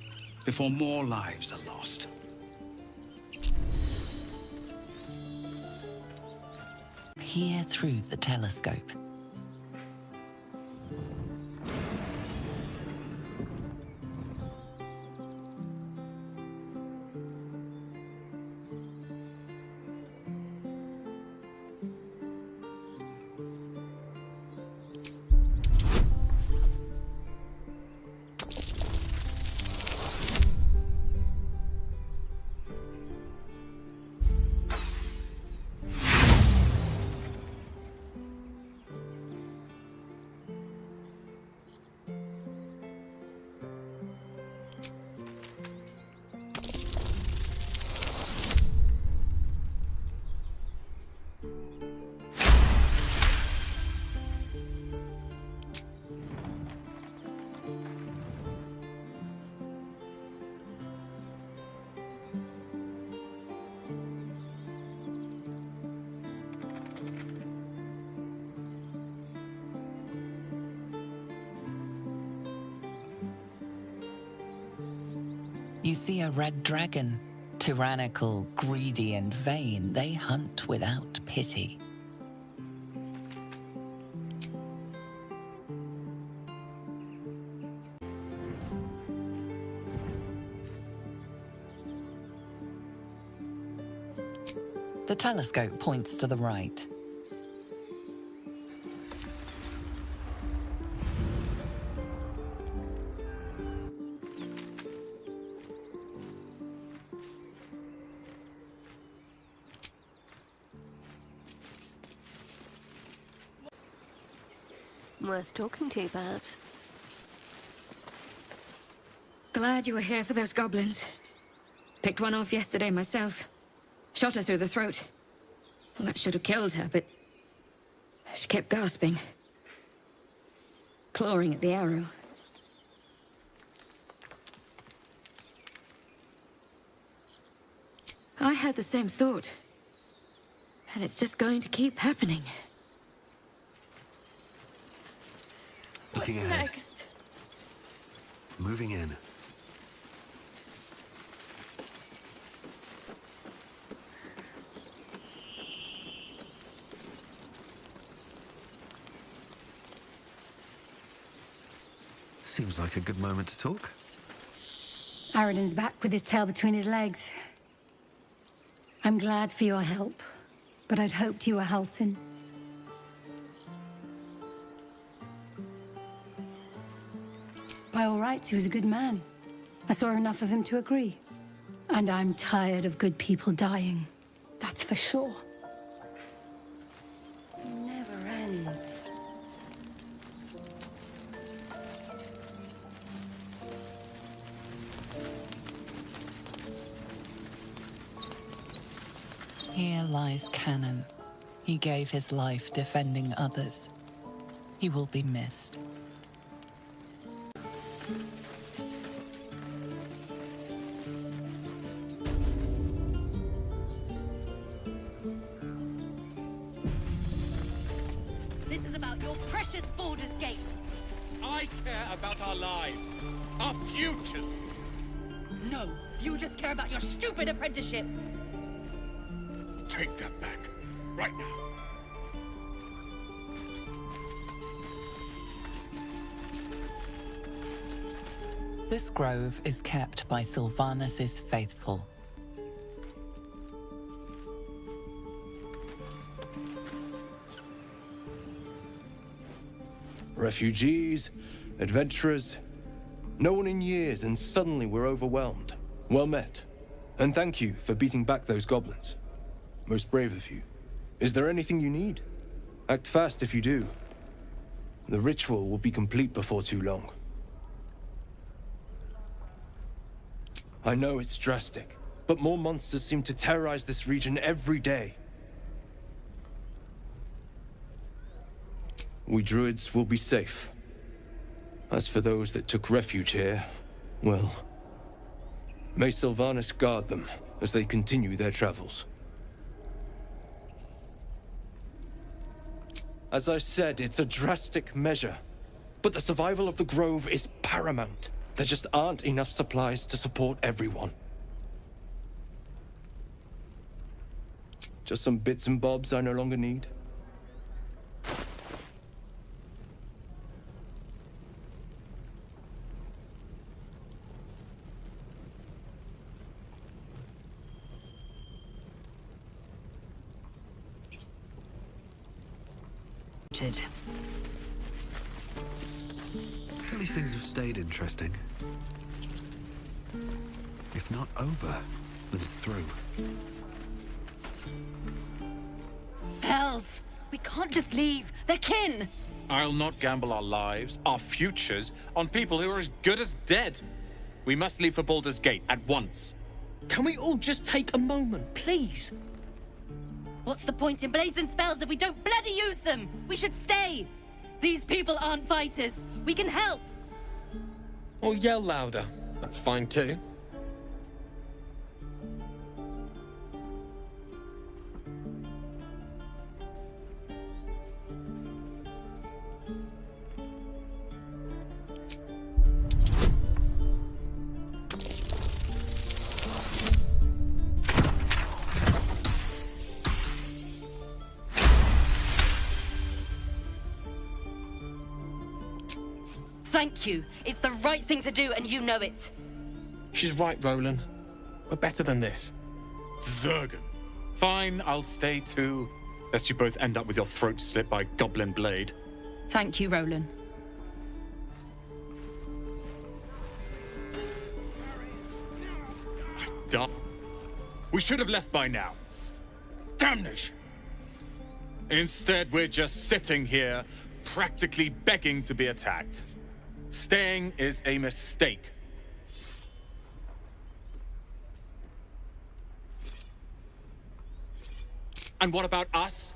before more lives are lost. Peer through the telescope. You see a red dragon. Tyrannical, greedy, and vain, they hunt without pity. The telescope points to the right. Worth talking to, perhaps. Glad you were here for those goblins. Picked one off yesterday myself. Shot her through the throat. Well, that should have killed her, but she kept gasping. Clawing at the arrow. I had the same thought. And it's just going to keep happening. Looking What's ahead. next? Moving in. Seems like a good moment to talk. Aradin's back with his tail between his legs. I'm glad for your help, but I'd hoped you were Halsin. By all rights, he was a good man. I saw enough of him to agree. And I'm tired of good people dying. That's for sure. It never ends. Here lies Cannon. He gave his life defending others. He will be missed. This is about your precious Baldur's Gate. I care about our lives, our futures. No, you just care about your stupid apprenticeship. Take that back, right now. This grove is kept by Sylvanus' faithful. Refugees, adventurers, no one in years, and suddenly we're overwhelmed. Well met. And thank you for beating back those goblins. Most brave of you. Is there anything you need? Act fast if you do. The ritual will be complete before too long. I know it's drastic, but more monsters seem to terrorize this region every day. We druids will be safe. As for those that took refuge here, well, may Sylvanus guard them as they continue their travels. As I said, it's a drastic measure, but the survival of the grove is paramount. There just aren't enough supplies to support everyone. Just some bits and bobs I no longer need. At least things have stayed interesting. If not over, then through. Hells! We can't just leave. They're kin! I'll not gamble our lives, our futures, on people who are as good as dead. We must leave for Baldur's Gate at once. Can we all just take a moment, please? What's the point in blazing spells if we don't bloody use them? We should stay! These people aren't fighters. We can help! Or yell louder. That's fine too. Thank you. It's the right thing to do, and you know it. She's right, Roland. We're better than this. Zergan. Fine, I'll stay too. Lest you both end up with your throat slit by goblin blade. Thank you, Roland. Duh. We should have left by now. Damnation! Instead, we're just sitting here, practically begging to be attacked. Staying is a mistake. And what about us?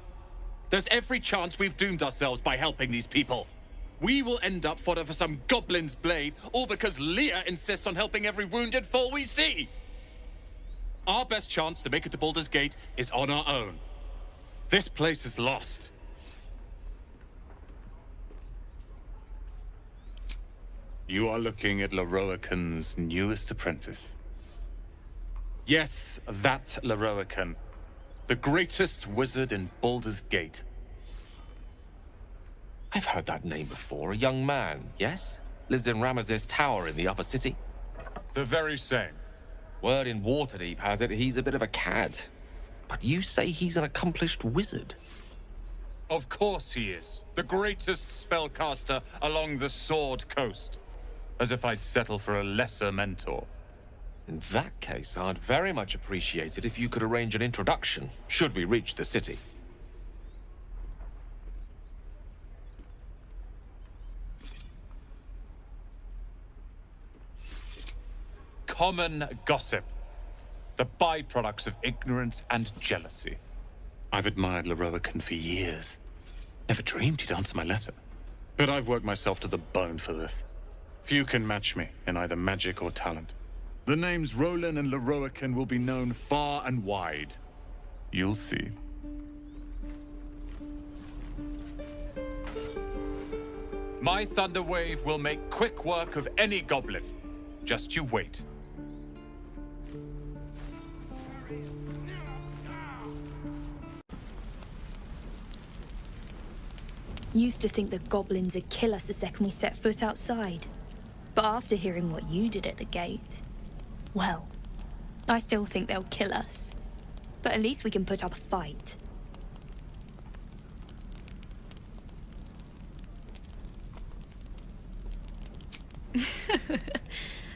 There's every chance we've doomed ourselves by helping these people. We will end up fodder for some goblin's blade, all because Leah insists on helping every wounded foe we see. Our best chance to make it to Baldur's Gate is on our own. This place is lost. You are looking at Leroican's newest apprentice. Yes, that Leroican. The greatest wizard in Baldur's Gate. I've heard that name before. A young man, yes? Lives in Ramesses Tower in the upper city. The very same. Word in Waterdeep has it he's a bit of a cad. But you say he's an accomplished wizard. Of course he is. The greatest spellcaster along the Sword Coast. As if I'd settle for a lesser mentor. In that case, I'd very much appreciate it if you could arrange an introduction, should we reach the city. Common gossip. The byproducts of ignorance and jealousy. I've admired Leroican for years. Never dreamed he'd answer my letter. But I've worked myself to the bone for this. Few can match me in either magic or talent. The names Roland and Leroican will be known far and wide. You'll see. My Thunder Wave will make quick work of any goblin. Just you wait. Used to think the goblins would kill us the second we set foot outside. But after hearing what you did at the gate, well, I still think they'll kill us. But at least we can put up a fight.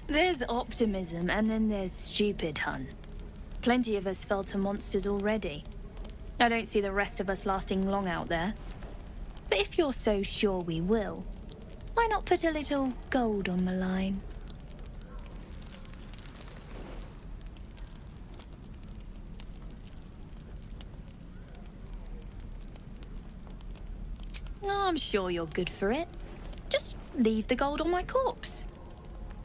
There's optimism, and then there's stupid, hun. Plenty of us fell to monsters already. I don't see the rest of us lasting long out there. But if you're so sure we will, why not put a little gold on the line? I'm sure you're good for it. Just leave the gold on my corpse.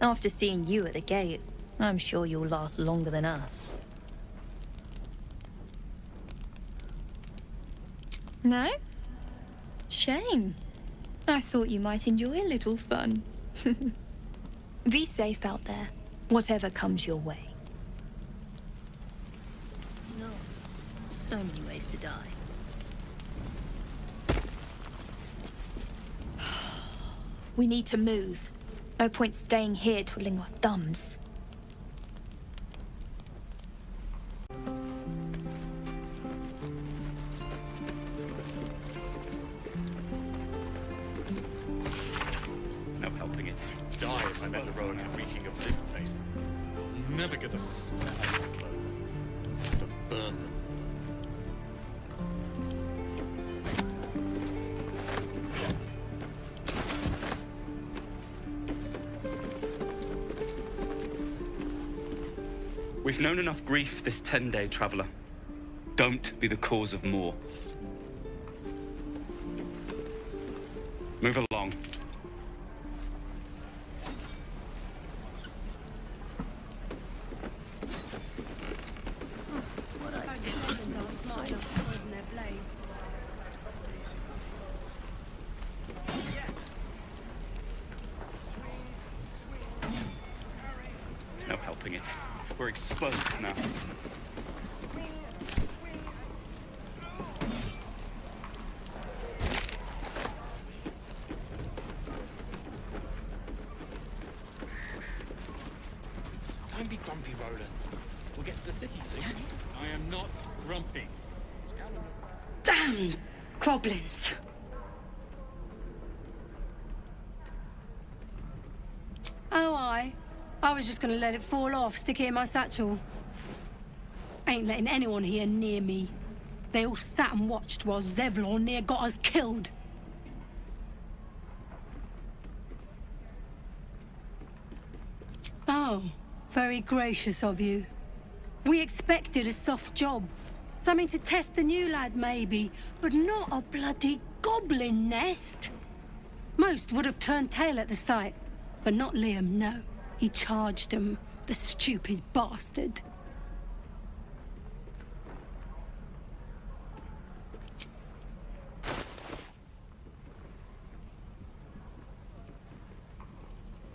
After seeing you at the gate, I'm sure you'll last longer than us. No? Shame. I thought you might enjoy a little fun. Be safe out there, whatever comes your way. No, so many ways to die. We need to move. No point staying here twiddling our thumbs. No helping it. Die if I met Leroican reeking of this place. I'll never get the smell of my clothes. Have to burn them. We've known enough grief this 10-day traveler. Don't be the cause of more. Move along. No helping it. We're exposed now. Don't be grumpy, Roland. We'll get to the city soon. I am not grumpy. Damn goblins! Oh, I was just gonna let it fall off, stick it in my satchel. Ain't letting anyone here near me. They all sat and watched while Zevlor near got us killed. Oh, very gracious of you. We expected a soft job. Something to test the new lad, maybe, but not a bloody goblin nest. Most would have turned tail at the sight, but not Liam, no. He charged him, the stupid bastard.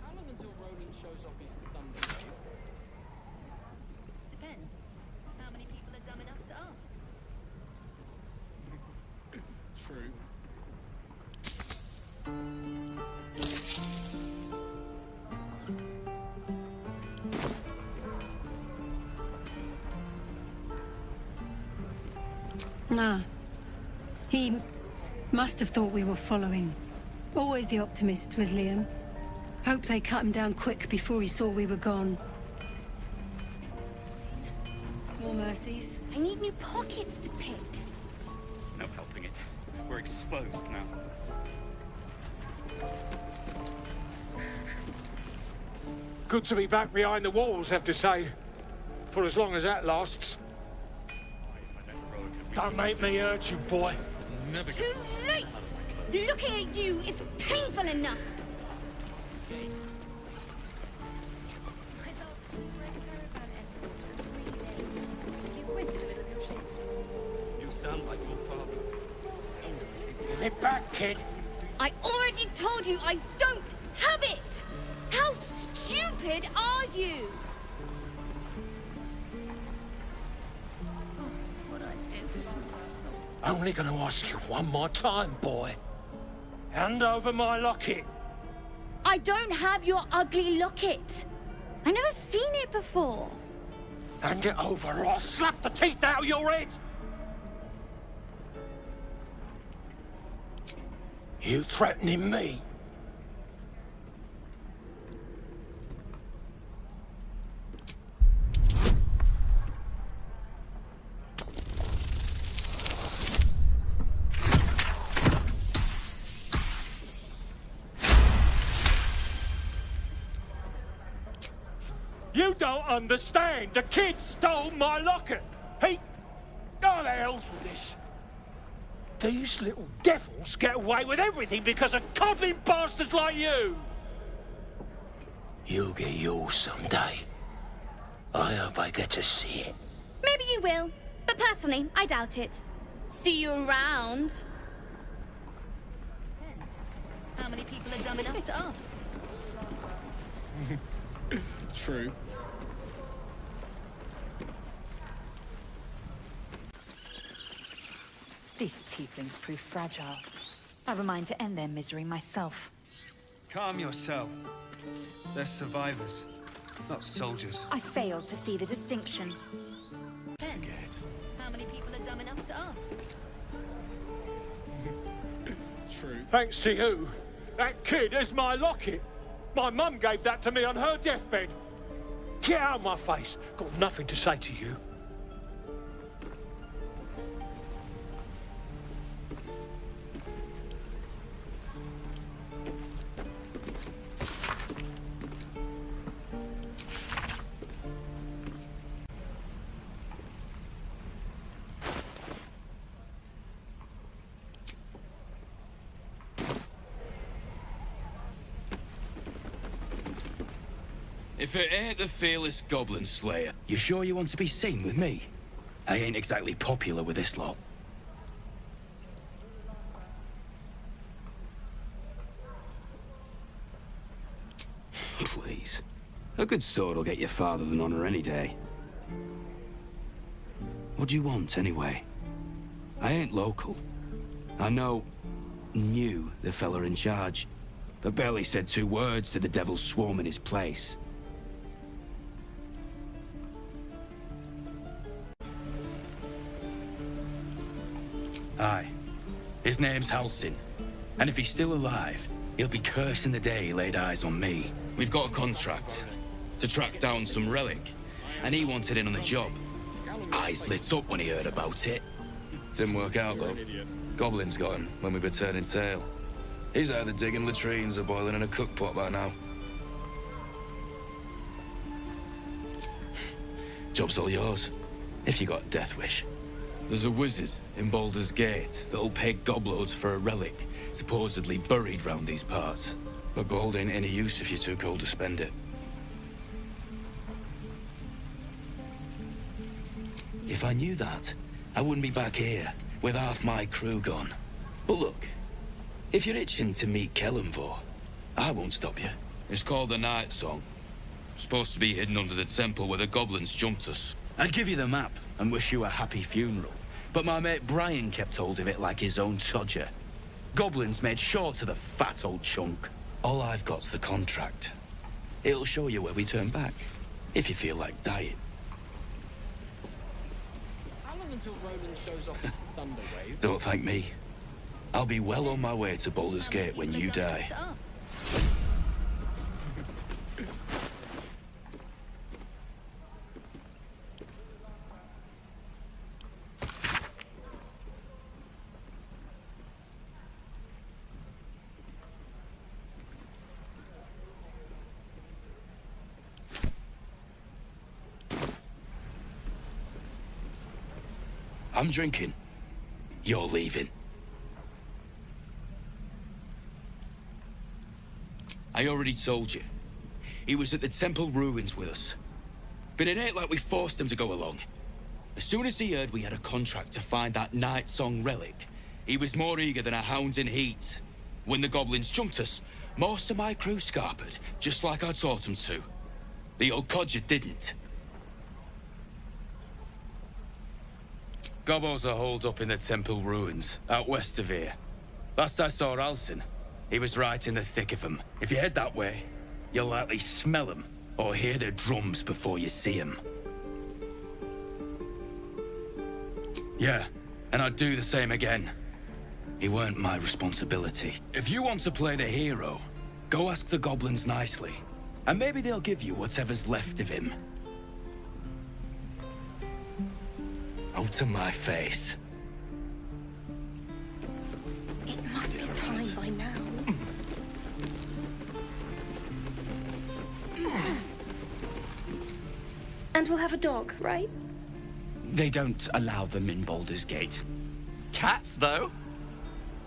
How long until Roland shows off his thunder? Depends. How many people are dumb enough to ask? True. Nah. He must have thought we were following. Always the optimist was Liam. Hope they cut him down quick before he saw we were gone. Small mercies. I need new pockets to pick. No helping it. We're exposed now. Good to be back behind the walls, have to say. For as long as that lasts. Don't make me hurt you, boy. Too late! Looking at you is painful enough! You sound like your father. Give it back, kid. I already told you I don't have it! How stupid are you? Only gonna ask you one more time, boy. Hand over my locket. I don't have your ugly locket. I've never seen it before. Hand it over or I'll slap the teeth out of your head. You threatening me? You don't understand. The kid stole my locket. He... Oh, the hell's with this? These little devils get away with everything because of coddling bastards like you. You'll get yours someday. I hope I get to see it. Maybe you will, but personally, I doubt it. See you around. How many people are dumb enough to ask? True. These tieflings prove fragile. I have a mind to end their misery myself. Calm yourself. They're survivors, not soldiers. I failed to see the distinction. How many people are dumb enough to ask? True. Thanks to you, that kid is my locket. My mum gave that to me on her deathbed. Get out of my face. Got nothing to say to you. If it ain't the fearless Goblin Slayer. You sure you want to be seen with me? I ain't exactly popular with this lot. Please. A good sword will get you farther than honor any day. What do you want, anyway? I ain't local. I knew the fella in charge, but barely said 2 words to the devil's swarm in his place. Aye. His name's Halsin. And if he's still alive, he'll be cursing the day he laid eyes on me. We've got a contract to track down some relic, and he wanted in on the job. Eyes lit up when he heard about it. Didn't work out, though. Goblins got him when we were turning tail. He's either digging latrines or boiling in a cookpot by now. Job's all yours, if you got a death wish. There's a wizard in Baldur's Gate that'll pay gobloads for a relic supposedly buried round these parts. But gold ain't any use if you're too cold to spend it. If I knew that, I wouldn't be back here with half my crew gone. But look, if you're itching to meet Kellenvor, I won't stop you. It's called the Night Song. Supposed to be hidden under the temple where the goblins jumped us. I'd give you the map and wish you a happy funeral, but my mate Brian kept hold of it like his own todger. Goblins made sure to the fat old chunk. All I've got's the contract. It'll show you where we turn back, if you feel like dying. How long until Roland shows off his thunder wave. Don't thank me. I'll be well on my way to Baldur's Gate when you die. I'm drinking. You're leaving. I already told you. He was at the temple ruins with us. But it ain't like we forced him to go along. As soon as he heard we had a contract to find that Night Song relic, he was more eager than a hound in heat. When the goblins jumped us, most of my crew scarpered, just like I taught them to. The old codger didn't. Gobbo's are holed up in the temple ruins, out west of here. Last I saw Alcin, he was right in the thick of them. If you head that way, you'll likely smell them, or hear their drums before you see them. Yeah, and I'd do the same again. He weren't my responsibility. If you want to play the hero, go ask the goblins nicely, and maybe they'll give you whatever's left of him. Out to my face. It must be time by now. And we'll have a dog, right? They don't allow them in Baldur's Gate. Cats, though?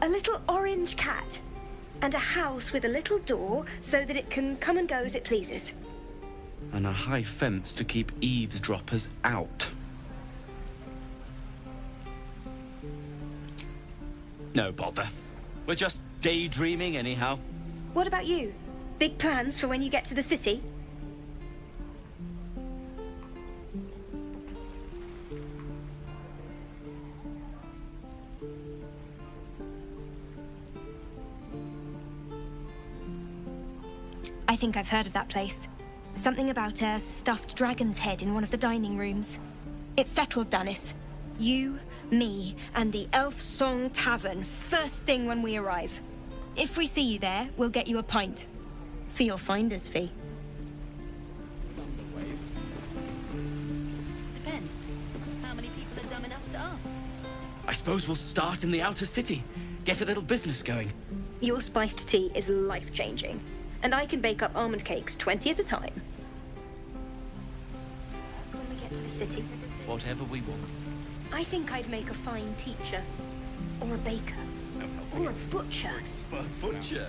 A little orange cat. And a house with a little door so that it can come and go as it pleases. And a high fence to keep eavesdroppers out. No bother. We're just daydreaming anyhow. What about you? Big plans for when you get to the city? I think I've heard of that place. Something about a stuffed dragon's head in one of the dining rooms. It's settled, Dennis. You, me, and the Elf Song Tavern first thing when we arrive. If we see you there, we'll get you a pint. For your finder's fee. Depends. How many people are dumb enough to ask? I suppose we'll start in the outer city. Get a little business going. Your spiced tea is life-changing. And I can bake up almond cakes 20 at a time. When we get to the city, Whatever we want. I think I'd make a fine teacher. Or a baker. Or a butcher. A butcher?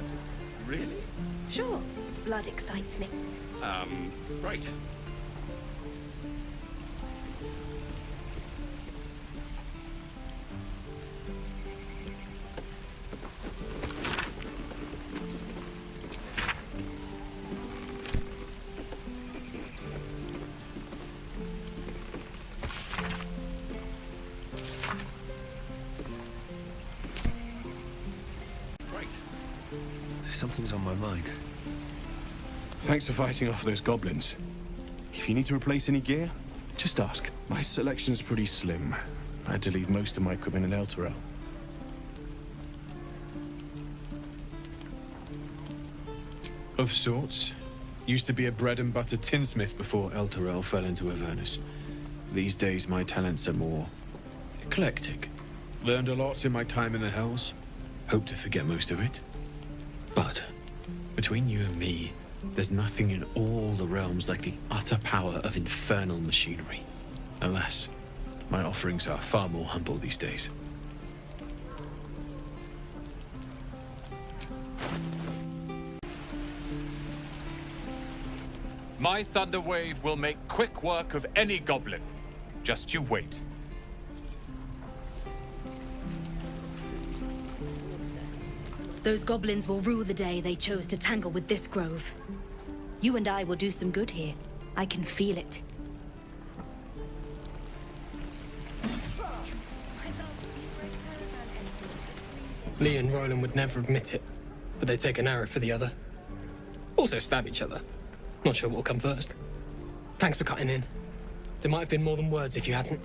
Really? Sure. Blood excites me. Right. Something's on my mind. Thanks for fighting off those goblins. If you need to replace any gear, just ask. My selection's pretty slim. I had to leave most of my equipment in Elturel. Of sorts. Used to be a bread and butter tinsmith before Elturel fell into Avernus. These days my talents are more eclectic. Learned a lot in my time in the Hells. Hope to forget most of it. But between you and me, there's nothing in all the realms like the utter power of infernal machinery. Alas, my offerings are far more humble these days. My thunder wave will make quick work of any goblin. Just you wait. Those goblins will rue the day they chose to tangle with this grove. You and I will do some good here. I can feel it. Lee and Roland would never admit it, but they take an arrow for the other. Also stab each other. Not sure what will come first. Thanks for cutting in. There might have been more than words if you hadn't.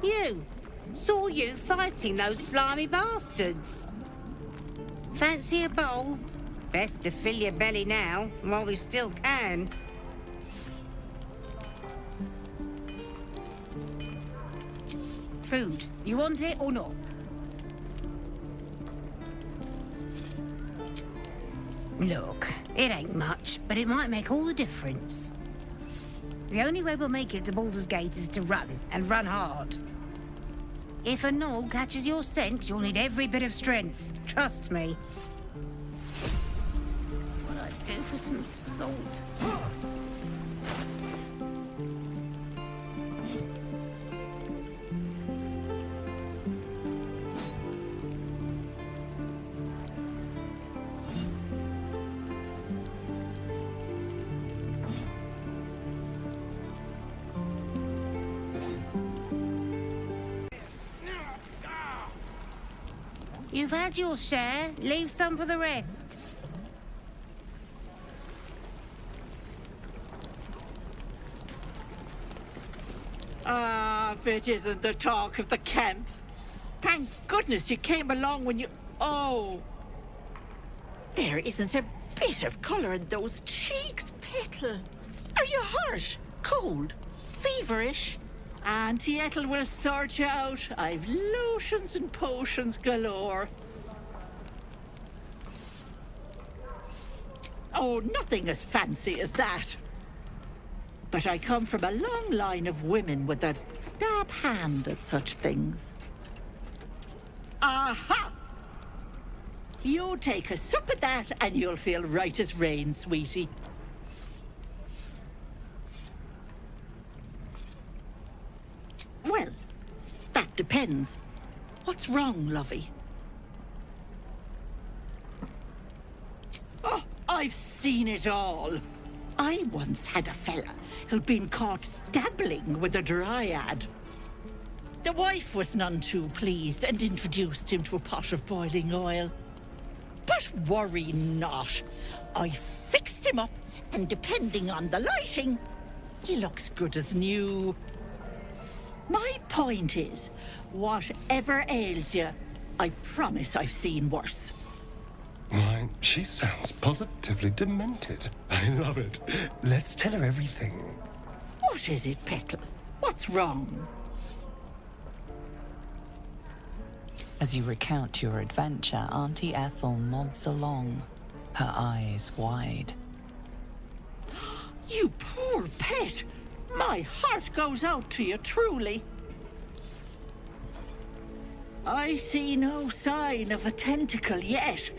You. Saw you fighting those slimy bastards. Fancy a bowl? Best to fill your belly now, while we still can. Food. You want it or not? Look, it ain't much, but it might make all the difference. The only way we'll make it to Baldur's Gate is to run, and run hard. If a gnoll catches your scent, you'll need every bit of strength. Trust me. What I'd do for some salt. You've had your share. Leave some for the rest. Ah, if it isn't the talk of the camp. Thank goodness you came along when you... Oh! There isn't a bit of colour in those cheeks, Petal. Are you hurt? Cold? Feverish? Auntie Ethel will sort you out. I've lotions and potions galore. Oh, nothing as fancy as that. But I come from a long line of women with a dab hand at such things. Aha! You take a sup of that and you'll feel right as rain, sweetie. Well, that depends. What's wrong, lovey? Oh, I've seen it all. I once had a fella who'd been caught dabbling with a dryad. The wife was none too pleased and introduced him to a pot of boiling oil. But worry not. I fixed him up, and depending on the lighting, he looks good as new. My point is, whatever ails you, I promise I've seen worse. Why, she sounds positively demented. I love it. Let's tell her everything. What is it, Petal? What's wrong? As you recount your adventure, Auntie Ethel nods along, her eyes wide. You poor pet! My heart goes out to you, truly. I see no sign of a tentacle yet,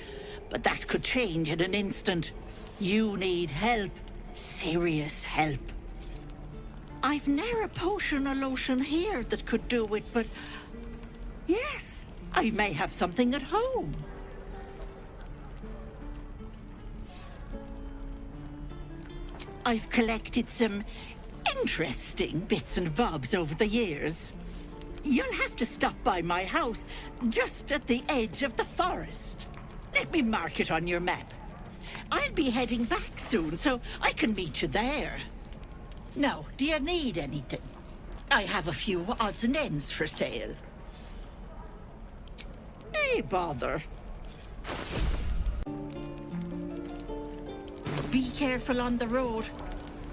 but that could change in an instant. You need help. Serious help. I've ne'er a potion or lotion here that could do it, but... yes, I may have something at home. I've collected some interesting bits and bobs over the years. You'll have to stop by my house, just at the edge of the forest. Let me mark it on your map. I'll be heading back soon, so I can meet you there. Now, do you need anything? I have a few odds and ends for sale. Nay, bother. Be careful on the road.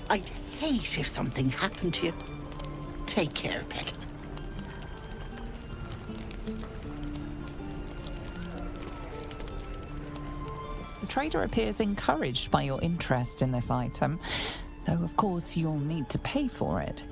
I'd hate if something happened to you. Take care, Petal. The trader appears encouraged by your interest in this item, though of course you'll need to pay for it.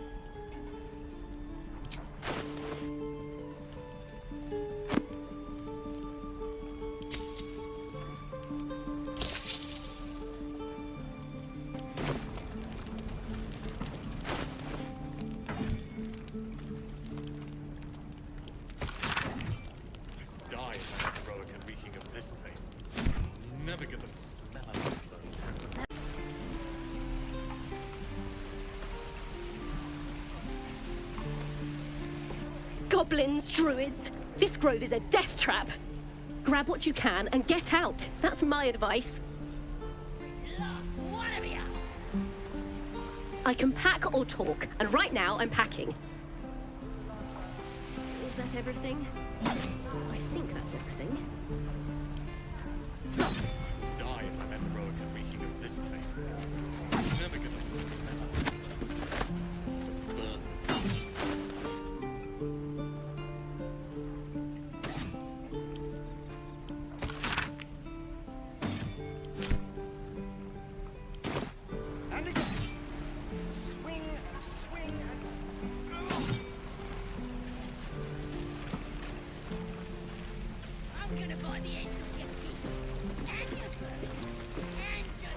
Goblins, druids, this grove is a death trap. Grab what you can and get out. That's my advice. I can pack or talk, and right now I'm packing. that everything? I think that's everything. Die if I'm ever rogue at reeking of this place. I'm never gonna smell. And again. Swing and swing and... I'm gonna find the end of your feet. And your toes. And your...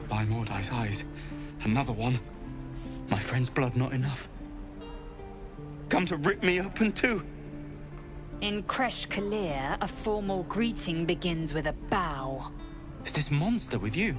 By Mordai's eyes. Another one. My friend's blood not enough. Come to rip me open too. In Kresh Kalir, a formal greeting begins with a bow. Is this monster with you?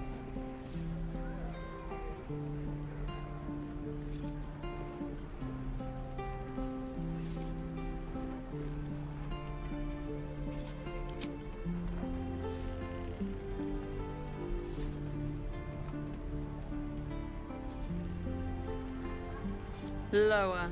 Lower.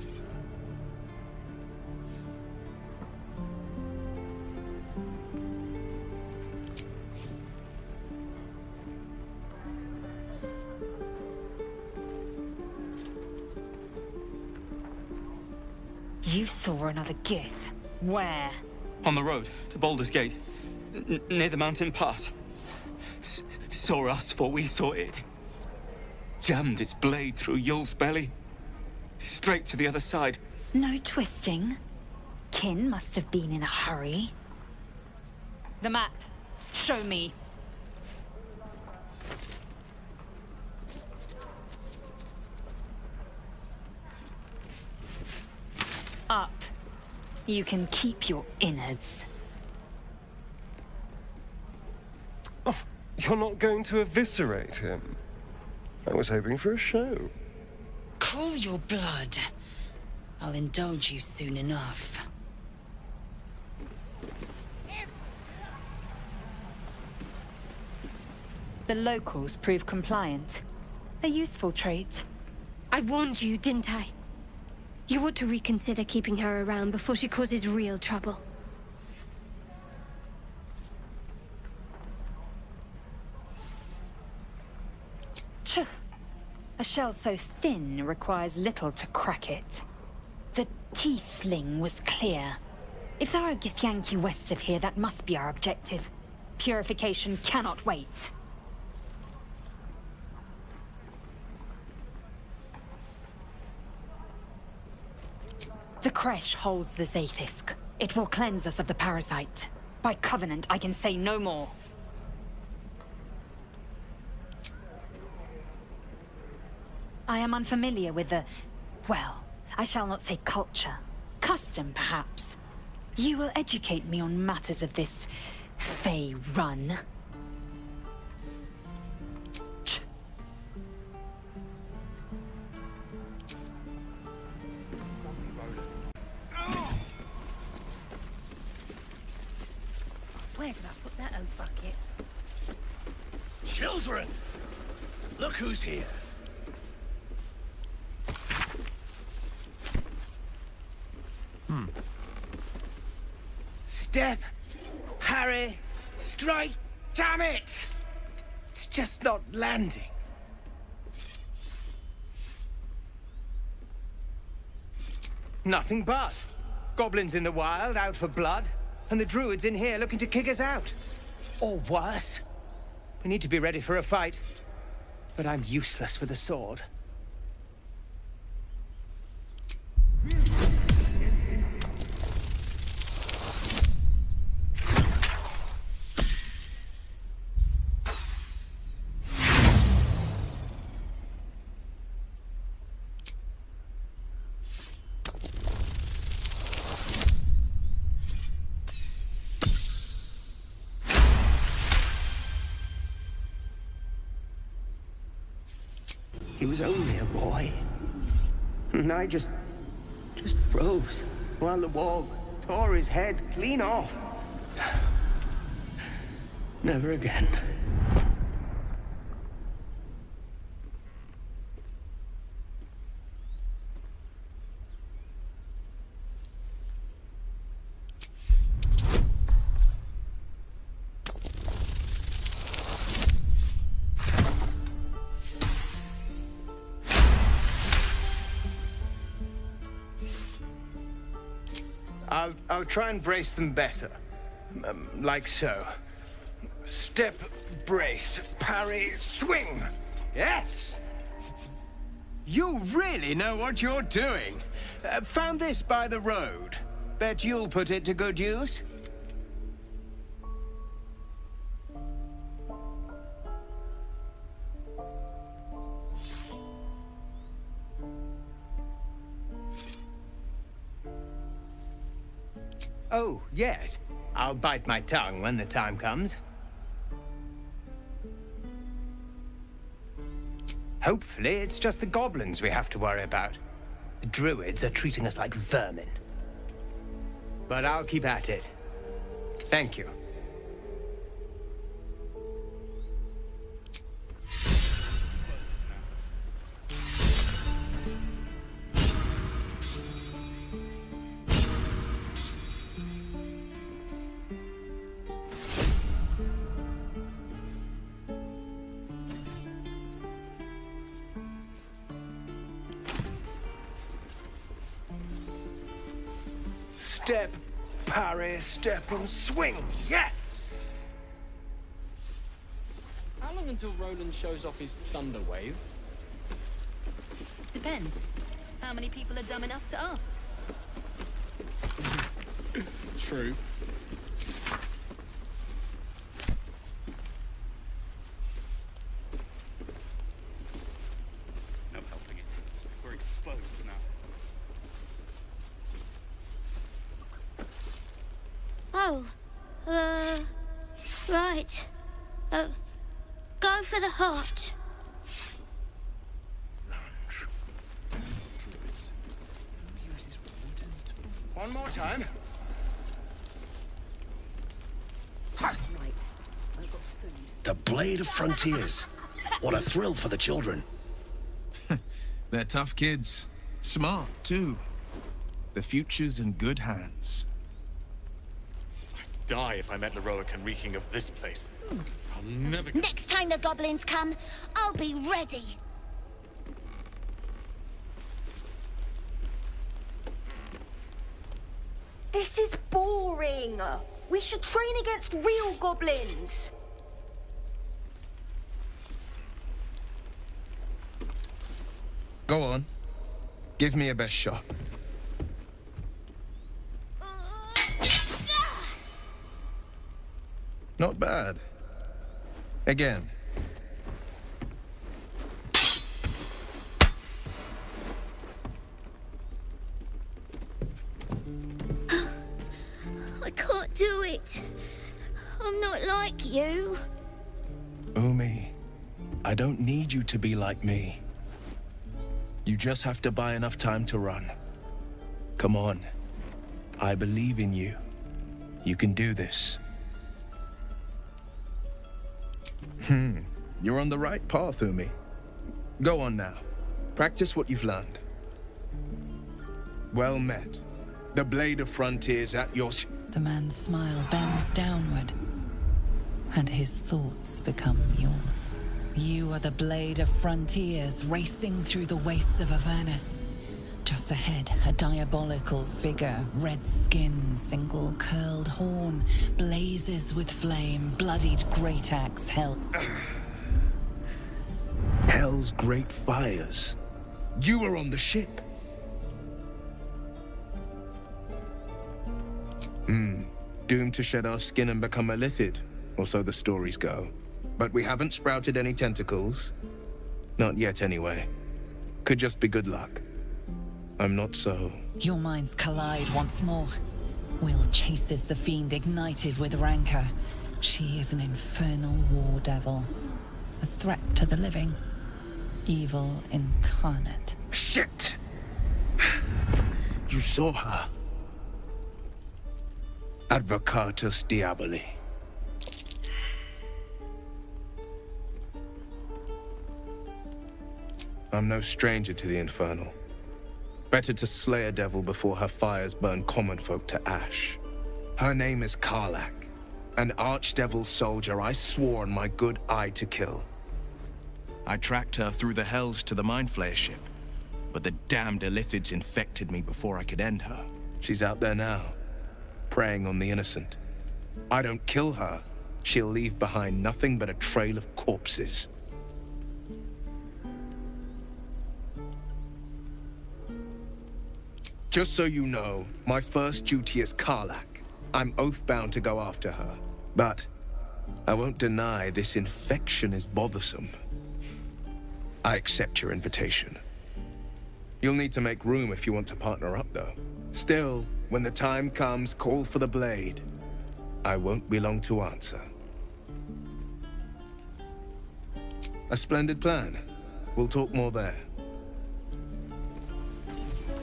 You saw another gith. Where? On the road to Baldur's Gate, near the mountain pass. Saw us for we saw it. Jammed its blade through Yul's belly. Straight to the other side. No twisting. Kin must have been in a hurry. The map. Show me. Up. You can keep your innards. Oh, you're not going to eviscerate him? I was hoping for a show. Cool your blood. I'll indulge you soon enough. The locals prove compliant. A useful trait. I warned you, didn't I? You ought to reconsider keeping her around before she causes real trouble. Tch. A shell so thin requires little to crack it. The tiefling was clear. If there are Githyanki west of here, that must be our objective. Purification cannot wait. The Kresh holds the Zaithisk. It will cleanse us of the parasite. By covenant, I can say no more. I am unfamiliar with the... well, I shall not say culture. Custom, perhaps. You will educate me on matters of this... Fey run. Where did I put that old bucket? Children! Look who's here. Step, Harry, strike, damn it! It's just not landing. Nothing but. Goblins in the wild, out for blood, and the druids in here looking to kick us out. Or worse. We need to be ready for a fight, but I'm useless with a sword. He was only a boy. And I just froze while the wall tore his head clean off. Never again. I'll try and brace them better. Like so. Step, brace, parry, swing! Yes! You really know what you're doing. Found this by the road. Bet you'll put it to good use. Oh, yes. I'll bite my tongue when the time comes. Hopefully, it's just the goblins we have to worry about. The druids are treating us like vermin. But I'll keep at it. Thank you. Step, parry, step, and swing. Yes! How long until Roland shows off his thunder wave? Depends. How many people are dumb enough to ask? True. No helping it. We're exposed now. Oh, right. Go for the heart. One more time. The Blade of Frontiers. What a thrill for the children. They're tough kids. Smart, too. The future's in good hands. Die if I met Leroic and reeking of this place. I'll never... Next time the goblins come, I'll be ready. This is boring. We should train against real goblins. Go on. Give me your best shot. Not bad. Again. I can't do it. I'm not like you. Umi, I don't need you to be like me. You just have to buy enough time to run. Come on. I believe in you. You can do this. You're on the right path, Umi. Go on now. Practice what you've learned. Well met. The Blade of Frontiers at your... The man's smile bends downward, and his thoughts become yours. You are the Blade of Frontiers racing through the wastes of Avernus. Just ahead, a diabolical figure, red skin, single curled horn, blazes with flame, bloodied great axe held. Hell's great fires. You were on the ship. Doomed to shed our skin and become a lithid, or so the stories go. But we haven't sprouted any tentacles. Not yet, anyway. Could just be good luck. I'm not so... Your minds collide once more. Will chases the fiend ignited with rancor. She is an infernal war devil. A threat to the living. Evil incarnate. Shit! You saw her. Advocatus Diaboli. I'm no stranger to the Infernal. Better to slay a devil before her fires burn common folk to ash. Her name is Karlach, an archdevil soldier I swore on my good eye to kill. I tracked her through the hells to the Mind Flayer ship, but the damned Illithids infected me before I could end her. She's out there now, preying on the innocent. I don't kill her, she'll leave behind nothing but a trail of corpses. Just so you know, my first duty is Karlach. I'm oath-bound to go after her. But I won't deny this infection is bothersome. I accept your invitation. You'll need to make room if you want to partner up, though. Still, when the time comes, call for the blade. I won't be long to answer. A splendid plan. We'll talk more there.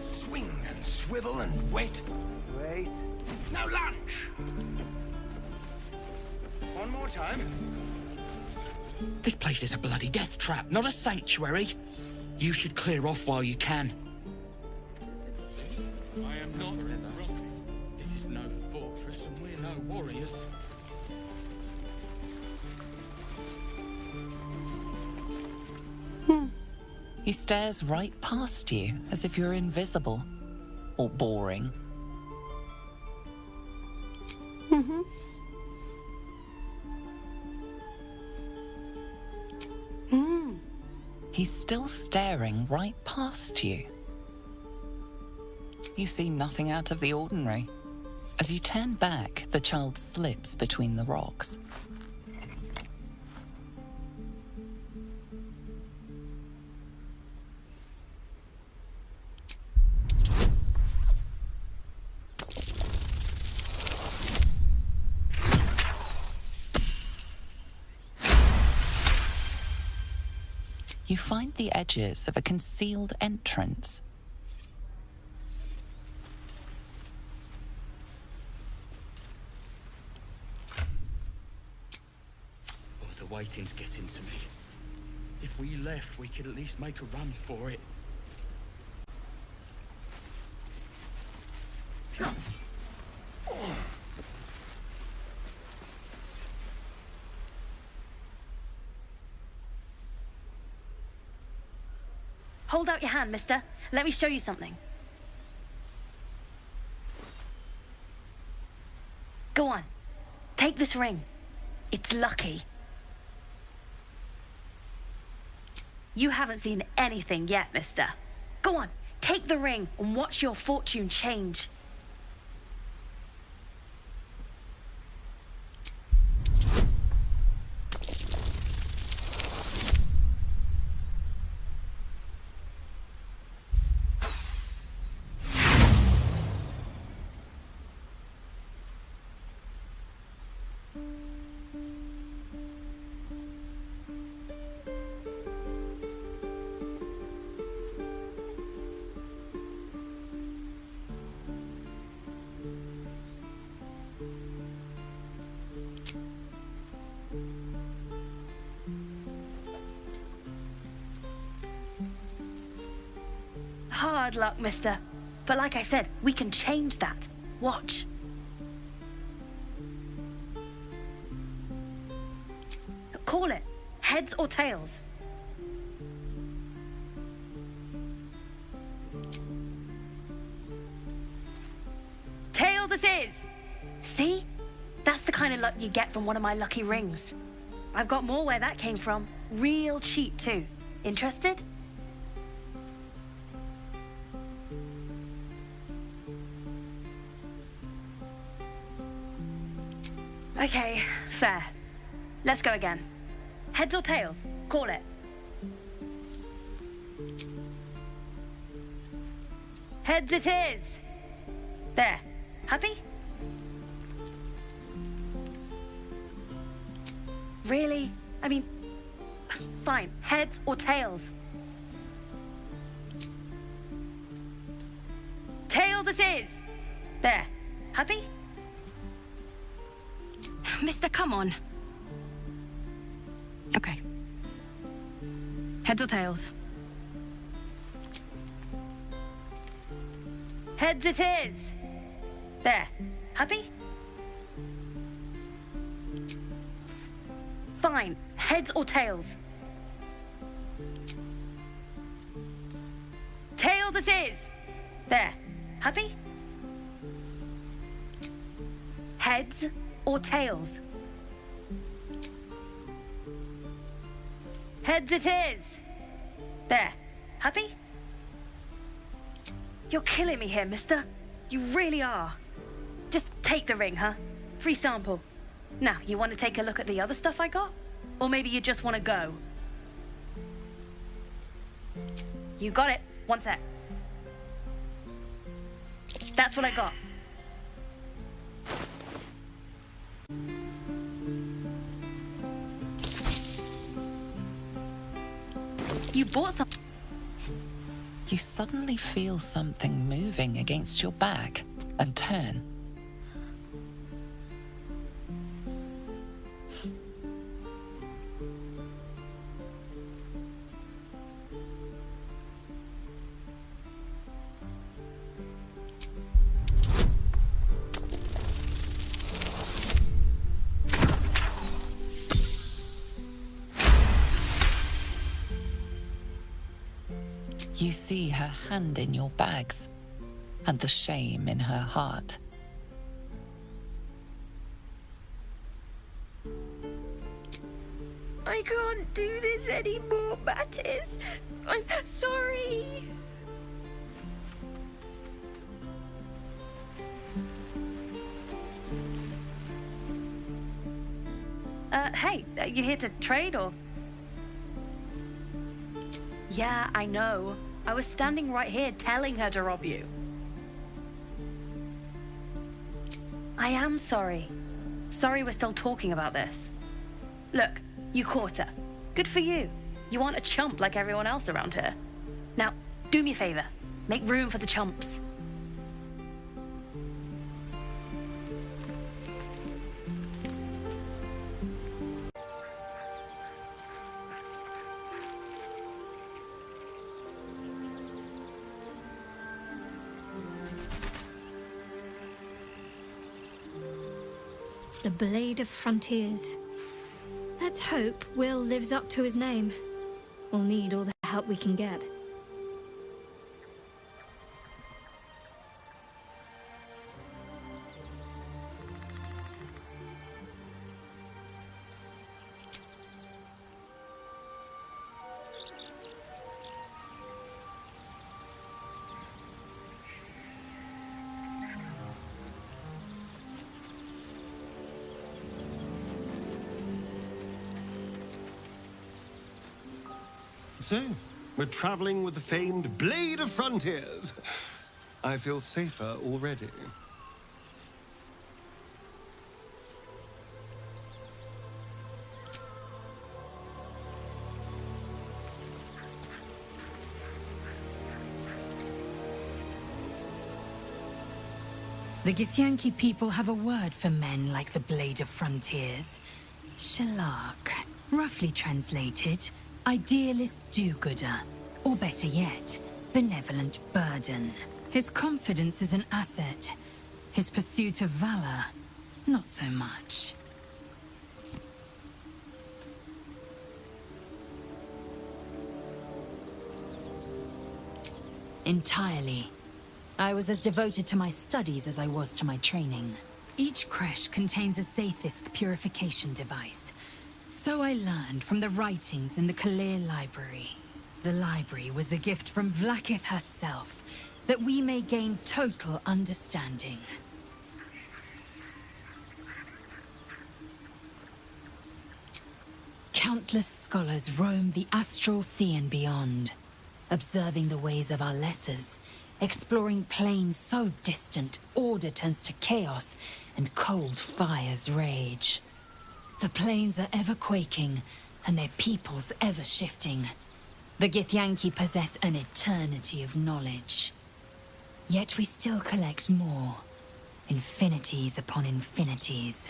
Swing and swivel and wait. Wait. Now lunge! One more time. This place is a bloody death trap, not a sanctuary. You should clear off while you can. I am not grumpy. This is no fortress and we're no warriors. He stares right past you, as if you're invisible. Or boring. Mm-hmm. He's still staring right past you. You see nothing out of the ordinary. As you turn back, the child slips between the rocks. You find the edges of a concealed entrance. Oh, the waiting's getting to me. If we left, we could at least make a run for it. Hold out your hand, mister. Let me show you something. Go on. Take this ring. It's lucky. You haven't seen anything yet, mister. Go on. Take the ring and watch your fortune change. Hard luck, mister. But like I said, we can change that. Watch. Call it. Heads or tails? Tails it is! See? That's the kind of luck you get from one of my lucky rings. I've got more where that came from. Real cheap, too. Interested? Okay, fair. Let's go again. Heads or tails? Call it. Heads it is! There. Happy? Really? I mean, fine. Heads or tails? Tails it is! There. Happy? Mister, come on. Okay. Heads or tails? Heads it is! There. Happy? Fine. Heads or tails? Tails it is! There. Happy? Heads or tails? Heads it is! There. Happy? You're killing me here, mister. You really are. Just take the ring, huh? Free sample. Now, you want to take a look at the other stuff I got? Or maybe you just want to go? You got it. One sec. That's what I got. You bought some... You suddenly feel something moving against your back and turn. You see her hand in your bags and the shame in her heart. I can't do this anymore, Mattis. I'm sorry. Hey, you here to trade or...? Yeah, I know. I was standing right here telling her to rob you. I am sorry. Sorry we're still talking about this. Look, you caught her. Good for you. You aren't a chump like everyone else around here. Now, do me a favor. Make room for the chumps. The Blade of Frontiers. Let's hope Will lives up to his name. We'll need all the help we can get. So, we're traveling with the famed Blade of Frontiers. I feel safer already. The Githyanki people have a word for men like the Blade of Frontiers. Shalak. Roughly translated, idealist do-gooder. Or better yet, benevolent burden. His confidence is an asset. His pursuit of valor, not so much. Entirely. I was as devoted to my studies as I was to my training. Each creche contains a Zaithisk purification device. So I learned from the writings in the Kalir Library. The library was a gift from Vlaakith herself, that we may gain total understanding. Countless scholars roam the astral sea and beyond, observing the ways of our lessers, exploring planes so distant order turns to chaos and cold fires rage. The planes are ever quaking, and their peoples ever shifting. The Githyanki possess an eternity of knowledge. Yet we still collect more. Infinities upon infinities.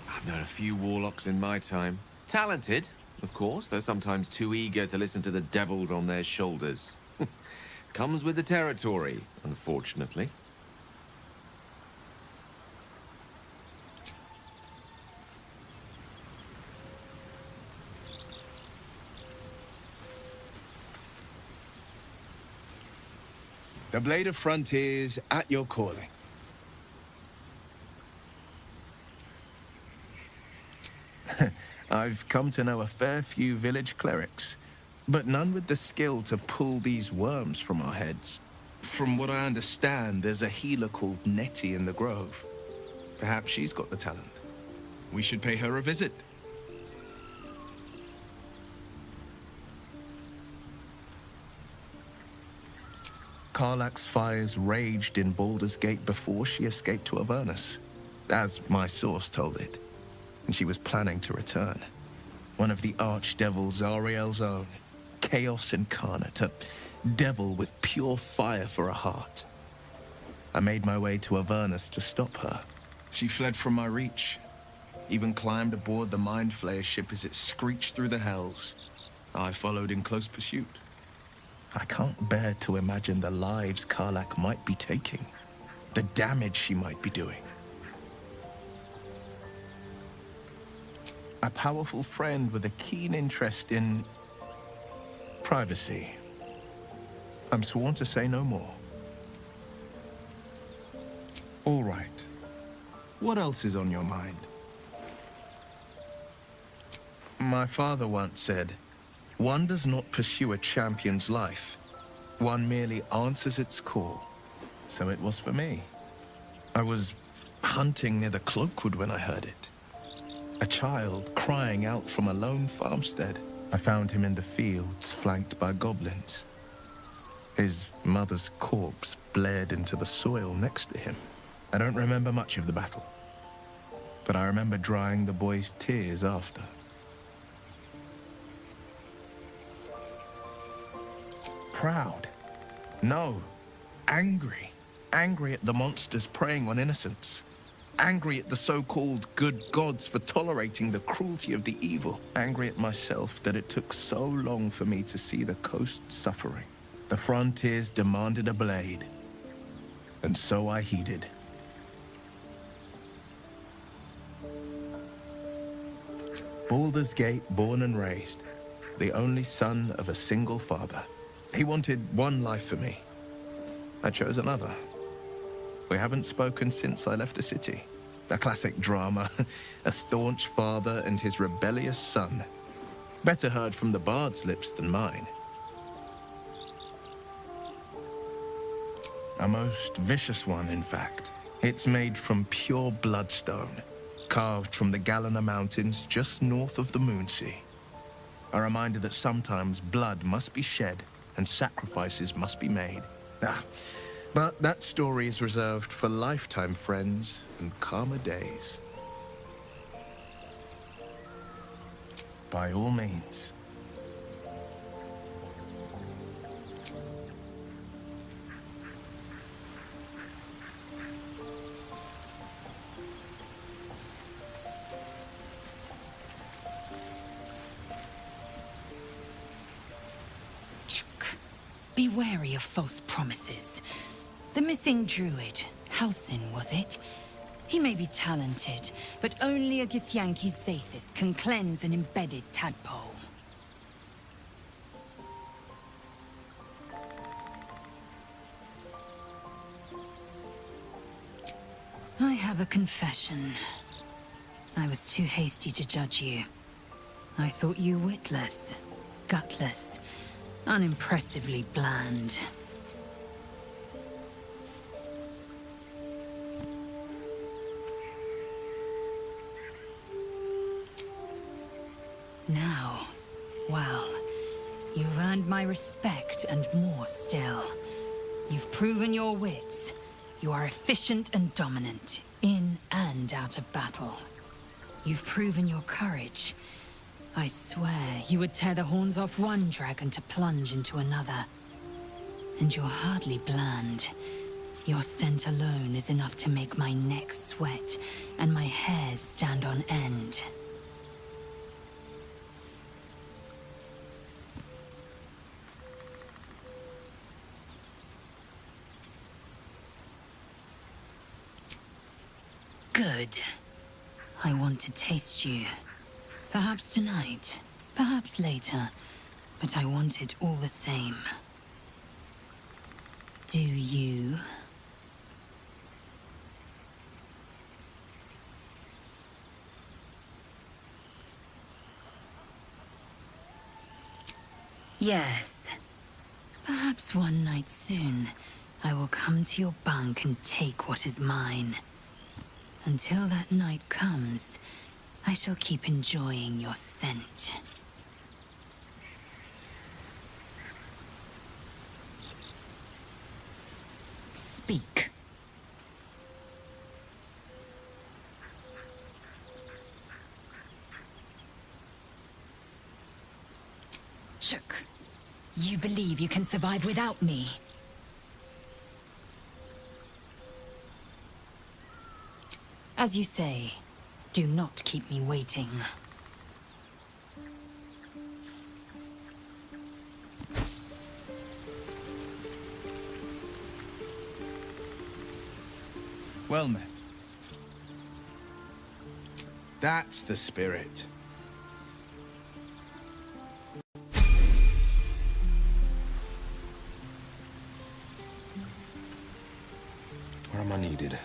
I've known a few warlocks in my time. Talented, of course, though sometimes too eager to listen to the devils on their shoulders. Comes with the territory, unfortunately. The Blade of Frontiers at your calling. I've come to know a fair few village clerics, but none with the skill to pull these worms from our heads. From what I understand, there's a healer called Nettie in the Grove. Perhaps she's got the talent. We should pay her a visit. Karlach's fires raged in Baldur's Gate before she escaped to Avernus, as my source told it, and she was planning to return. One of the archdevils Zariel's own, chaos incarnate, a devil with pure fire for a heart. I made my way to Avernus to stop her. She fled from my reach, even climbed aboard the Mind Flayer ship as it screeched through the hells. I followed in close pursuit. I can't bear to imagine the lives Karlach might be taking, the damage she might be doing. A powerful friend with a keen interest in privacy. I'm sworn to say no more. All right. What else is on your mind? My father once said, one does not pursue a champion's life. One merely answers its call. So it was for me. I was hunting near the Cloakwood when I heard it. A child crying out from a lone farmstead. I found him in the fields, flanked by goblins. His mother's corpse bled into the soil next to him. I don't remember much of the battle, but I remember drying the boy's tears after. Proud? No. Angry. Angry at the monsters preying on innocents. Angry at the so-called good gods for tolerating the cruelty of the evil. Angry at myself that it took so long for me to see the coast suffering. The frontiers demanded a blade, and so I heeded. Baldur's Gate, born and raised, the only son of a single father. He wanted one life for me. I chose another. We haven't spoken since I left the city. A classic drama. A staunch father and his rebellious son. Better heard from the bard's lips than mine. A most vicious one, in fact. It's made from pure bloodstone, carved from the Galena Mountains just north of the Moonsea. A reminder that sometimes blood must be shed and sacrifices must be made. But that story is reserved for lifetime friends and calmer days. By all means. Be wary of false promises. The missing druid, Halsin, was it? He may be talented, but only a Githyanki Zathis can cleanse an embedded tadpole. I have a confession. I was too hasty to judge you. I thought you witless, gutless, unimpressively bland. Now, well, You've earned my respect and more still. You've proven your wits. You are efficient and dominant, in and out of battle. You've proven your courage. I swear you would tear the horns off one dragon to plunge into another. And you're hardly bland. Your scent alone is enough to make my neck sweat and my hairs stand on end. Good. I want to taste you. Perhaps tonight, perhaps later, but I want it all the same. Do you? Yes. Perhaps one night soon, I will come to your bunk and take what is mine. Until that night comes, I shall keep enjoying your scent. Speak. Shook. You believe you can survive without me? As you say, do not keep me waiting. Well met. That's the spirit. Where am I needed?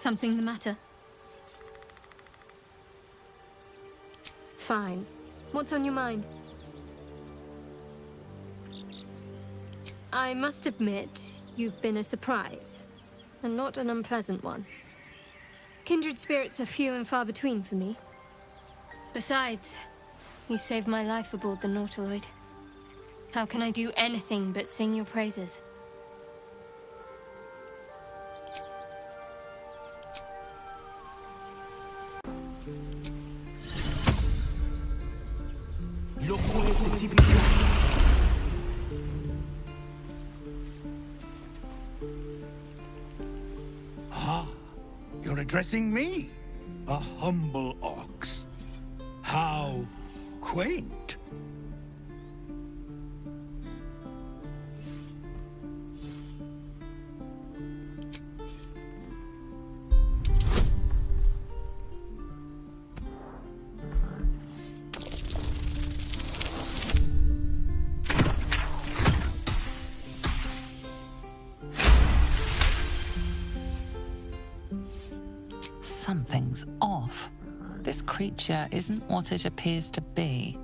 Something the matter? Fine. What's on your mind? I must admit, you've been a surprise, and not an unpleasant one. Kindred spirits are few and far between for me. Besides, you saved my life aboard the Nautiloid. How can I do anything but sing your praises? Ah, you're addressing me, a humble ox. How quaint. Something's off. This creature isn't what it appears to be.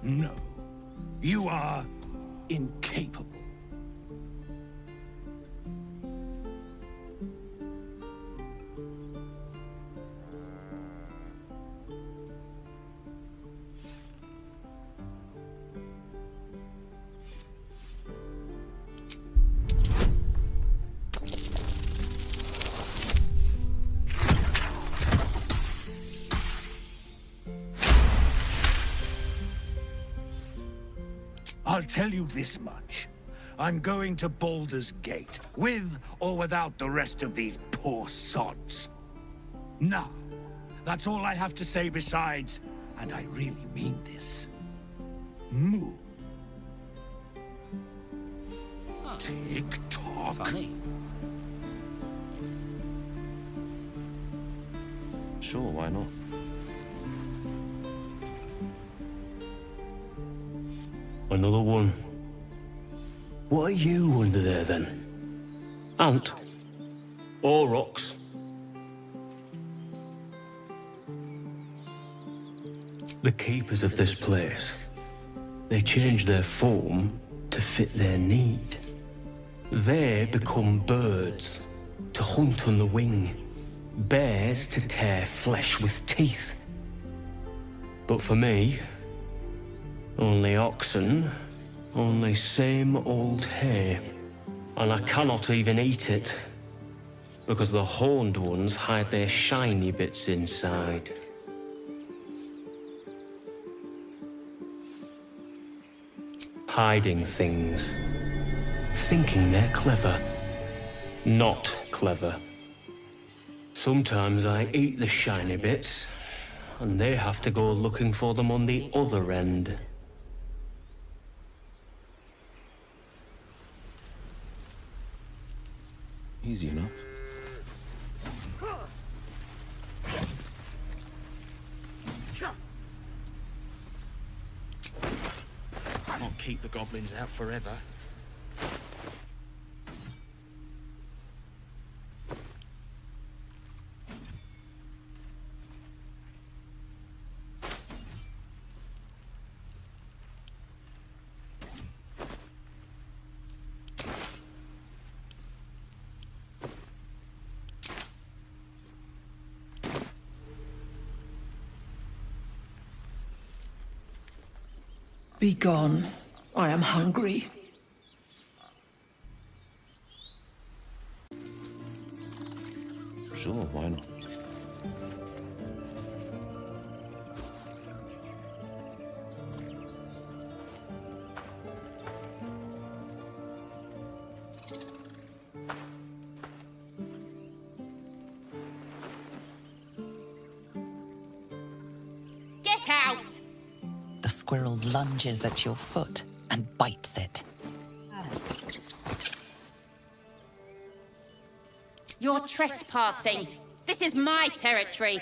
No, you are incapable. I'll tell you this much. I'm going to Baldur's Gate, with or without the rest of these poor sods. Now, that's all I have to say besides, and I really mean this, moo. Tick-tock. Funny. Sure, why not? Another one. What are you under there, then? Ant? Or rocks? The keepers of this place, they change their form to fit their need. They become birds, to hunt on the wing, bears to tear flesh with teeth. But for me, only oxen, only same old hay. And I cannot even eat it, because the horned ones hide their shiny bits inside. Hiding things. Thinking they're clever. Not clever. Sometimes I eat the shiny bits, and they have to go looking for them on the other end. Easy enough. Can't keep the goblins out forever. Be gone. I am hungry. Sure, why not? Get out! The squirrel lunges at your foot and bites it. You're trespassing. This is my territory.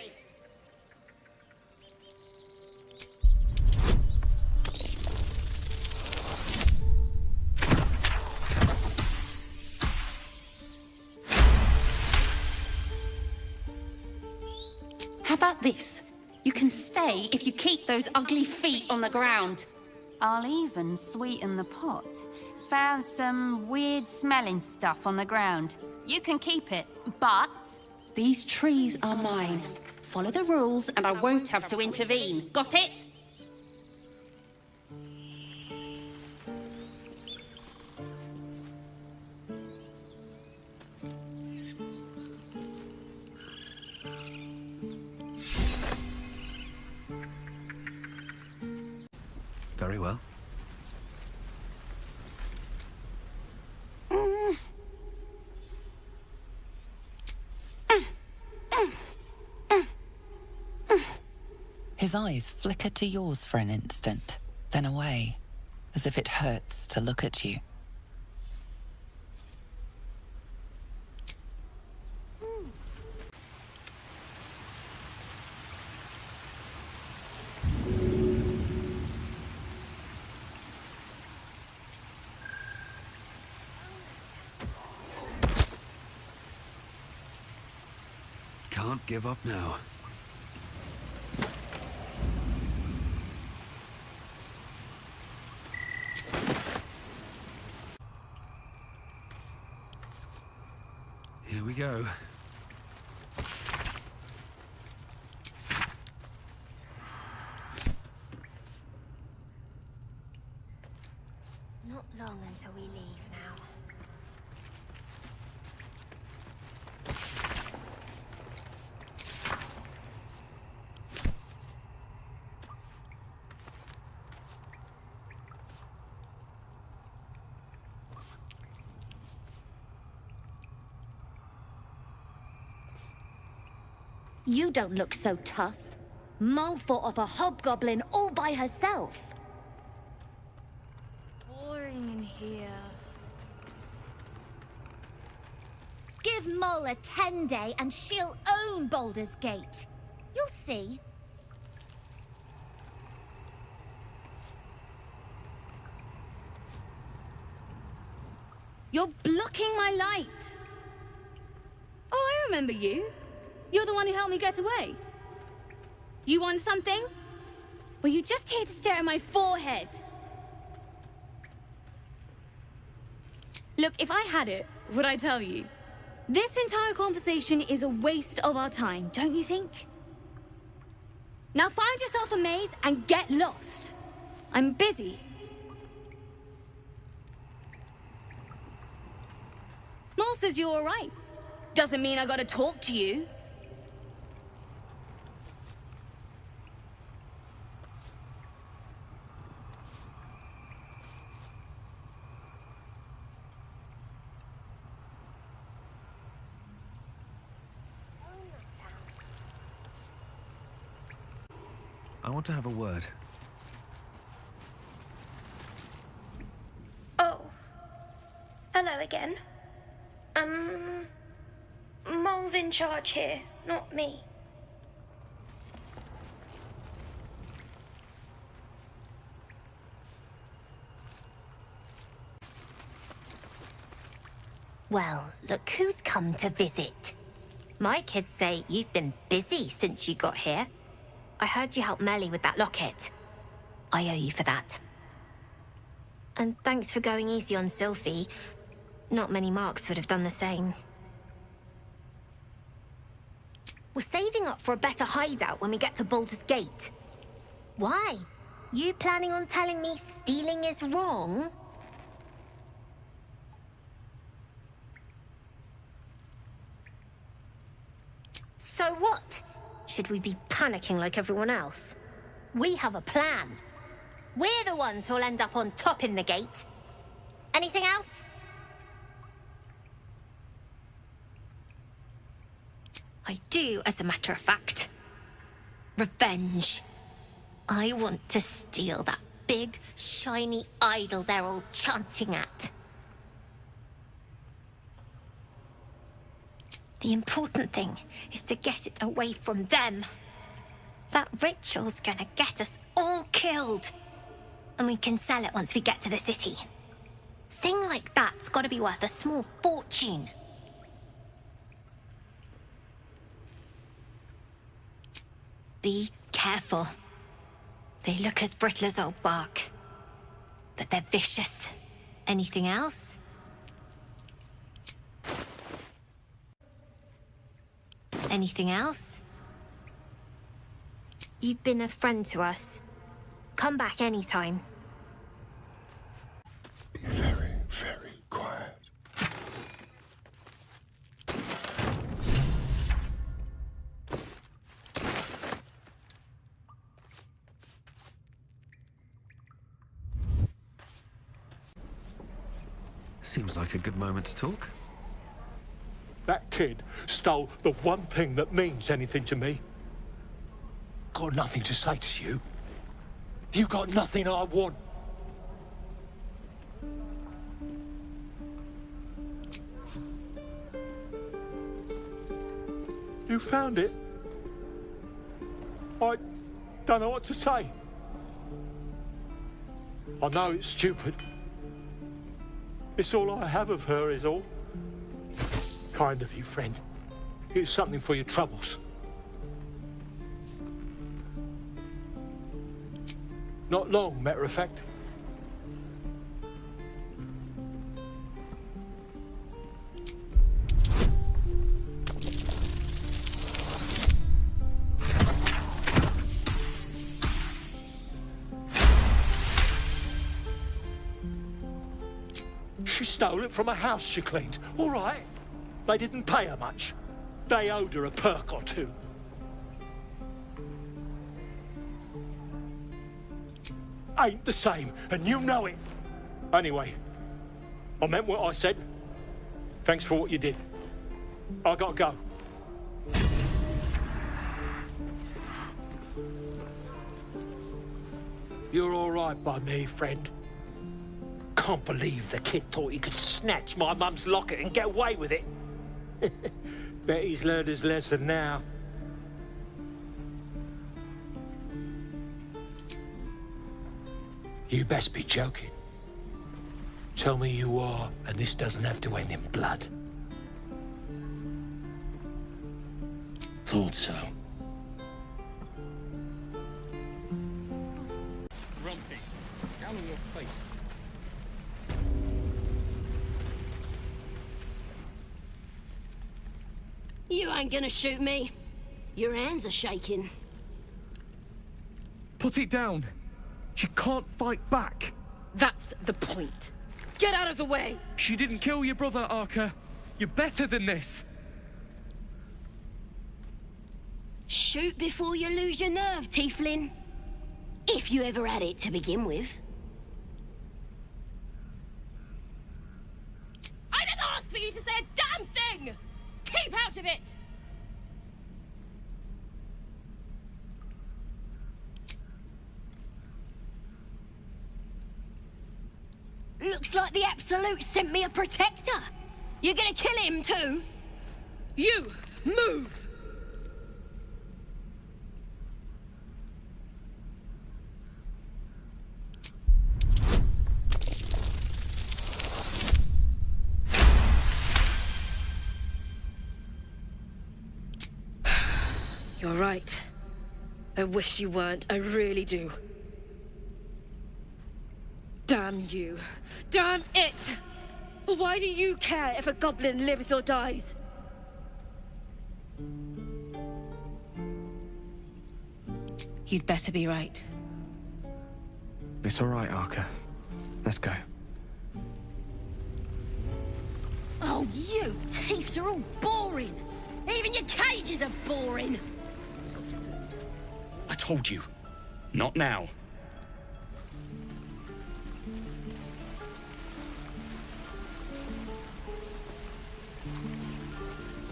How about this? You can stay if you keep those ugly feet on the ground. I'll even sweeten the pot. Found some weird smelling stuff on the ground. You can keep it, but... These trees are mine. Follow the rules and I won't have to intervene. Got it? Very well. His eyes flicker to yours for an instant, then away, as if it hurts to look at you. Can't give up now. Here we go. Not long until we leave now. You don't look so tough. Mull fought off a hobgoblin all by herself. Boring in here. Give Mull a 10-day and she'll own Baldur's Gate. You'll see. You're blocking my light. Oh, I remember you. You're the one who helped me get away. You want something? Were you just here to stare at my forehead? Look, if I had it, would I tell you? This entire conversation is a waste of our time, don't you think? Now find yourself a maze and get lost. I'm busy. Mull says you're all right. Doesn't mean I gotta talk to you. I want to have a word. Oh. Hello again. Mull's in charge here, not me. Well, look who's come to visit. My kids say you've been busy since you got here. I heard you helped Melly with that locket. I owe you for that. And thanks for going easy on Sylphie. Not many marks would have done the same. We're saving up for a better hideout when we get to Baldur's Gate. Why? You planning on telling me stealing is wrong? So what? Should we be panicking like everyone else? We have a plan. We're the ones who'll end up on top in the gate. Anything else? I do, as a matter of fact. Revenge. I want to steal that big, shiny idol they're all chanting at. The important thing is to get it away from them. That ritual's gonna get us all killed. And we can sell it once we get to the city. Thing like that's gotta be worth a small fortune. Be careful. They look as brittle as old bark, but they're vicious. Anything else? Anything else? You've been a friend to us. Come back anytime. Be very, very quiet. Seems like a good moment to talk. That kid stole the one thing that means anything to me. Got nothing to say to you. You got nothing I want. You found it. I don't know what to say. I know it's stupid. It's all I have of her, is all. Kind of you, friend. Here's something for your troubles. Not long, matter of fact. She stole it from a house she cleaned. All right. They didn't pay her much. They owed her a perk or two. Ain't the same, and you know it. Anyway, I meant what I said. Thanks for what you did. I gotta go. You're all right by me, friend. Can't believe the kid thought he could snatch my mum's locket and get away with it. Bet he's learned his lesson now. You best be joking. Tell me you are, and this doesn't have to end in blood. Thought so. Grumpy, down on your face. You ain't gonna shoot me. Your hands are shaking. Put it down. She can't fight back. That's the point. Get out of the way! She didn't kill your brother, Arka. You're better than this. Shoot before you lose your nerve, Tiefling. If you ever had it to begin with. I didn't ask for you to say a damn thing! Keep out of it! Looks like the Absolute sent me a protector. You're gonna kill him too? You, move! You're right. I wish you weren't, I really do. Damn you. Damn it! Why do you care if a goblin lives or dies? You'd better be right. It's all right, Arka. Let's go. Oh, you thieves are all boring. Even your cages are boring. I told you. Not now.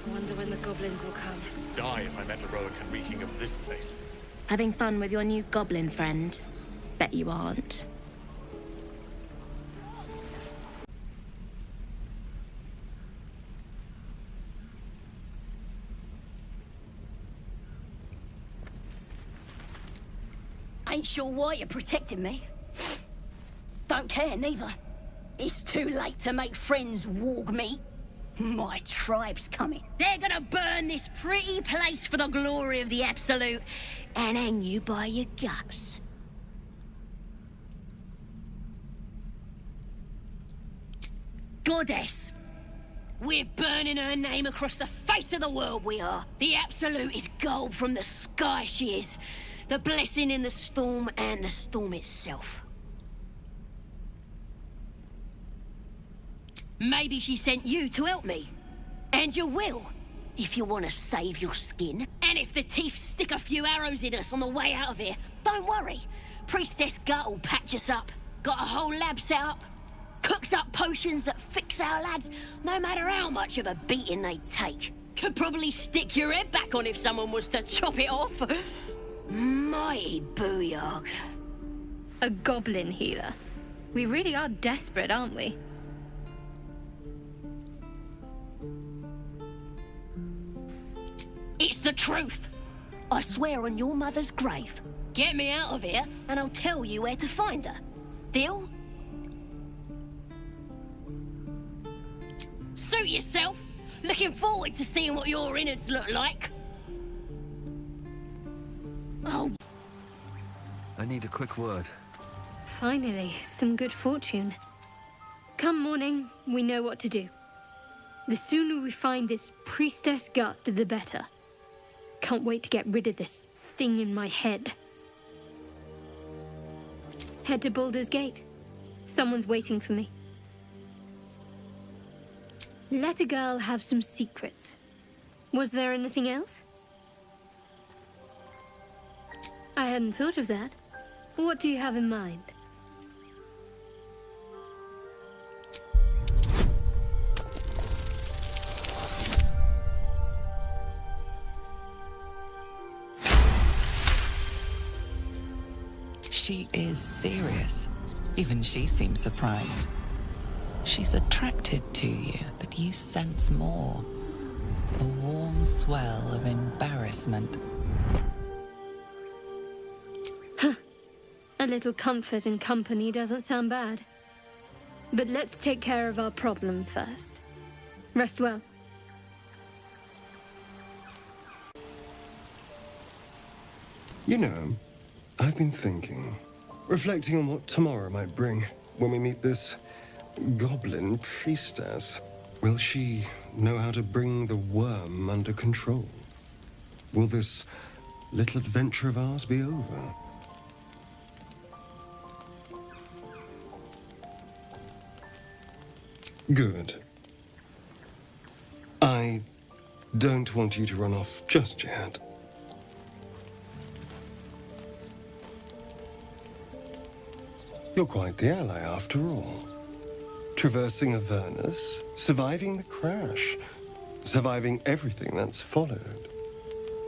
I wonder when the goblins will come. Die if I met a Roakan reeking of this place. Having fun with your new goblin friend? Bet you aren't. Ain't sure why you're protecting me. Don't care, neither. It's too late to make friends, warg meat. My tribe's coming. They're gonna burn this pretty place for the glory of the Absolute and hang you by your guts. Goddess! We're burning her name across the face of the world, we are. The Absolute is gold from the sky, she is. The blessing in the storm and the storm itself. Maybe she sent you to help me. And you will, if you want to save your skin. And if the teeth stick a few arrows in us on the way out of here, don't worry. Priestess Gut will patch us up. Got a whole lab set up. Cooks up potions that fix our lads, no matter how much of a beating they take. Could probably stick your head back on if someone was to chop it off. Mighty booyog. A goblin healer. We really are desperate, aren't we? It's the truth. I swear on your mother's grave. Get me out of here, and I'll tell you where to find her. Deal? Suit yourself. Looking forward to seeing what your innards look like. Oh. I need a quick word. Finally, some good fortune. Come morning, we know what to do. The sooner we find this Priestess Gut, the better. Can't wait to get rid of this thing in my head. Head to Baldur's Gate. Someone's waiting for me. Let a girl have some secrets. Was there anything else? I hadn't thought of that. What do you have in mind? She is serious. Even she seems surprised. She's attracted to you, but you sense more. A warm swell of embarrassment. Huh. A little comfort and company doesn't sound bad. But let's take care of our problem first. Rest well. You know, I've been thinking, reflecting on what tomorrow might bring when we meet this goblin priestess. Will she know how to bring the worm under control? Will this little adventure of ours be over? Good. I don't want you to run off just yet. You're quite the ally, after all. Traversing Avernus, surviving the crash, surviving everything that's followed.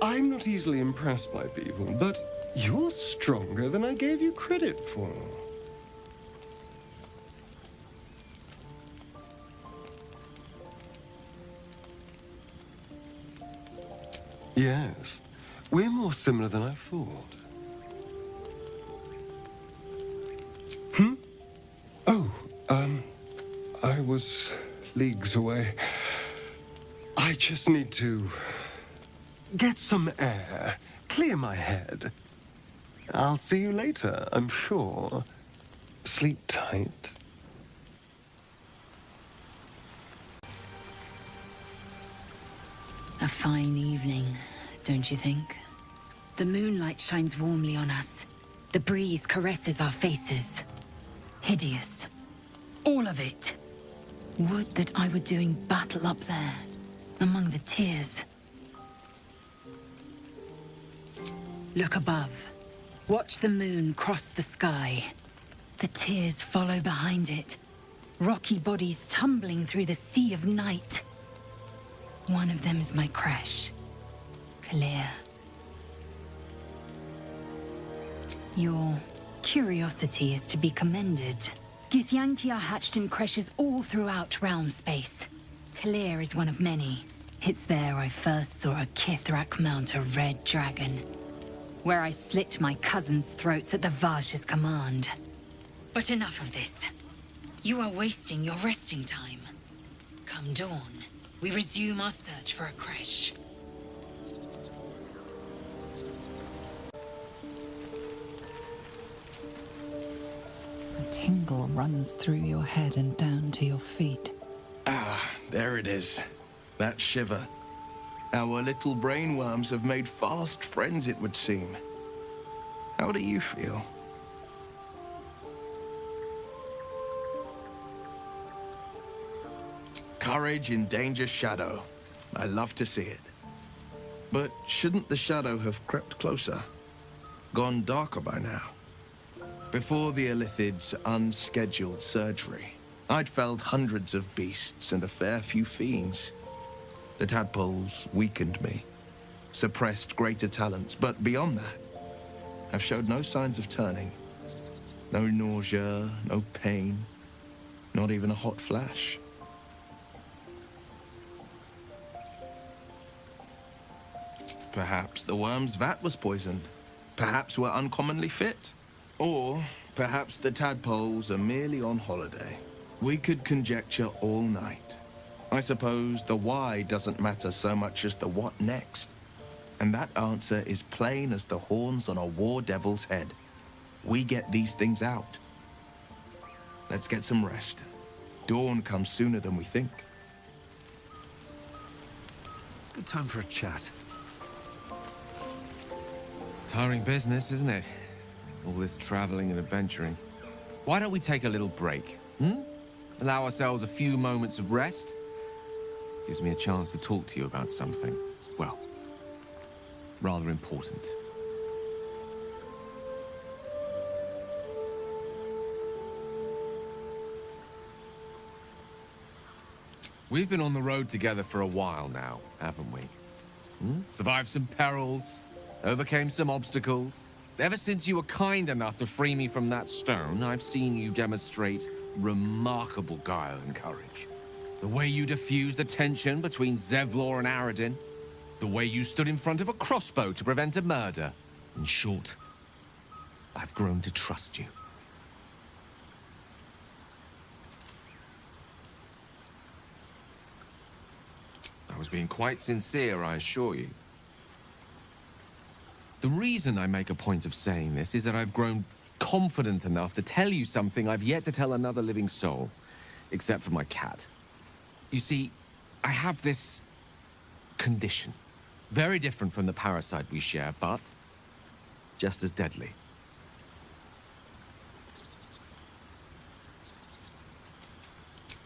I'm not easily impressed by people, but you're stronger than I gave you credit for. Yes, we're more similar than I thought. Oh, I was leagues away. I just need to get some air, clear my head. I'll see you later, I'm sure. Sleep tight. A fine evening, don't you think? The moonlight shines warmly on us. The breeze caresses our faces. Hideous. All of it. Would that I were doing battle up there, among the tears. Look above. Watch the moon cross the sky. The tears follow behind it. Rocky bodies tumbling through the sea of night. One of them is my crash. Clear. Your curiosity is to be commended. Githyanki are hatched in creches all throughout realm space. Clear is one of many. It's there I first saw a Kithrak mount a red dragon. Where I slit my cousins' throats at the Vash's command. But enough of this. You are wasting your resting time. Come dawn, we resume our search for a creche. A tingle runs through your head and down to your feet. Ah, there it is. That shiver. Our little brainworms have made fast friends, it would seem. How do you feel? Courage in danger's shadow. I love to see it. But shouldn't the shadow have crept closer? Gone darker by now? Before the Illithid's unscheduled surgery, I'd felled hundreds of beasts and a fair few fiends. The tadpoles weakened me, suppressed greater talents, but beyond that, I've showed no signs of turning. No nausea, no pain, not even a hot flash. Perhaps the worm's vat was poisoned. Perhaps we're uncommonly fit. Or perhaps the tadpoles are merely on holiday. We could conjecture all night. I suppose the why doesn't matter so much as the what next. And that answer is plain as the horns on a war devil's head. We get these things out. Let's get some rest. Dawn comes sooner than we think. Good time for a chat. Tiring business, isn't it? All this traveling and adventuring. Why don't we take a little break, Allow ourselves a few moments of rest? Gives me a chance to talk to you about something, well, rather important. We've been on the road together for a while now, haven't we? Survived some perils, overcame some obstacles. Ever since you were kind enough to free me from that stone, I've seen you demonstrate remarkable guile and courage. The way you diffused the tension between Zevlor and Aradin. The way you stood in front of a crossbow to prevent a murder. In short, I've grown to trust you. I was being quite sincere, I assure you. The reason I make a point of saying this is that I've grown confident enough to tell you something I've yet to tell another living soul, except for my cat. You see, I have this condition. Very different from the parasite we share, but just as deadly.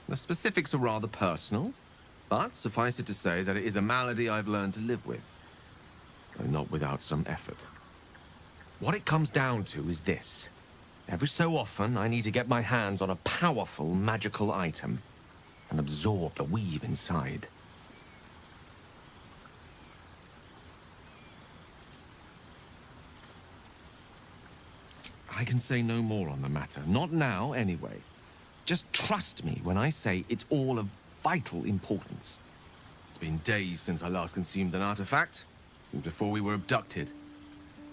The specifics are rather personal, but suffice it to say that it is a malady I've learned to live with. Though not without some effort. What it comes down to is this. Every so often, I need to get my hands on a powerful magical item and absorb the weave inside. I can say no more on the matter. Not now, anyway. Just trust me when I say it's all of vital importance. It's been days since I last consumed an artifact. Since before we were abducted.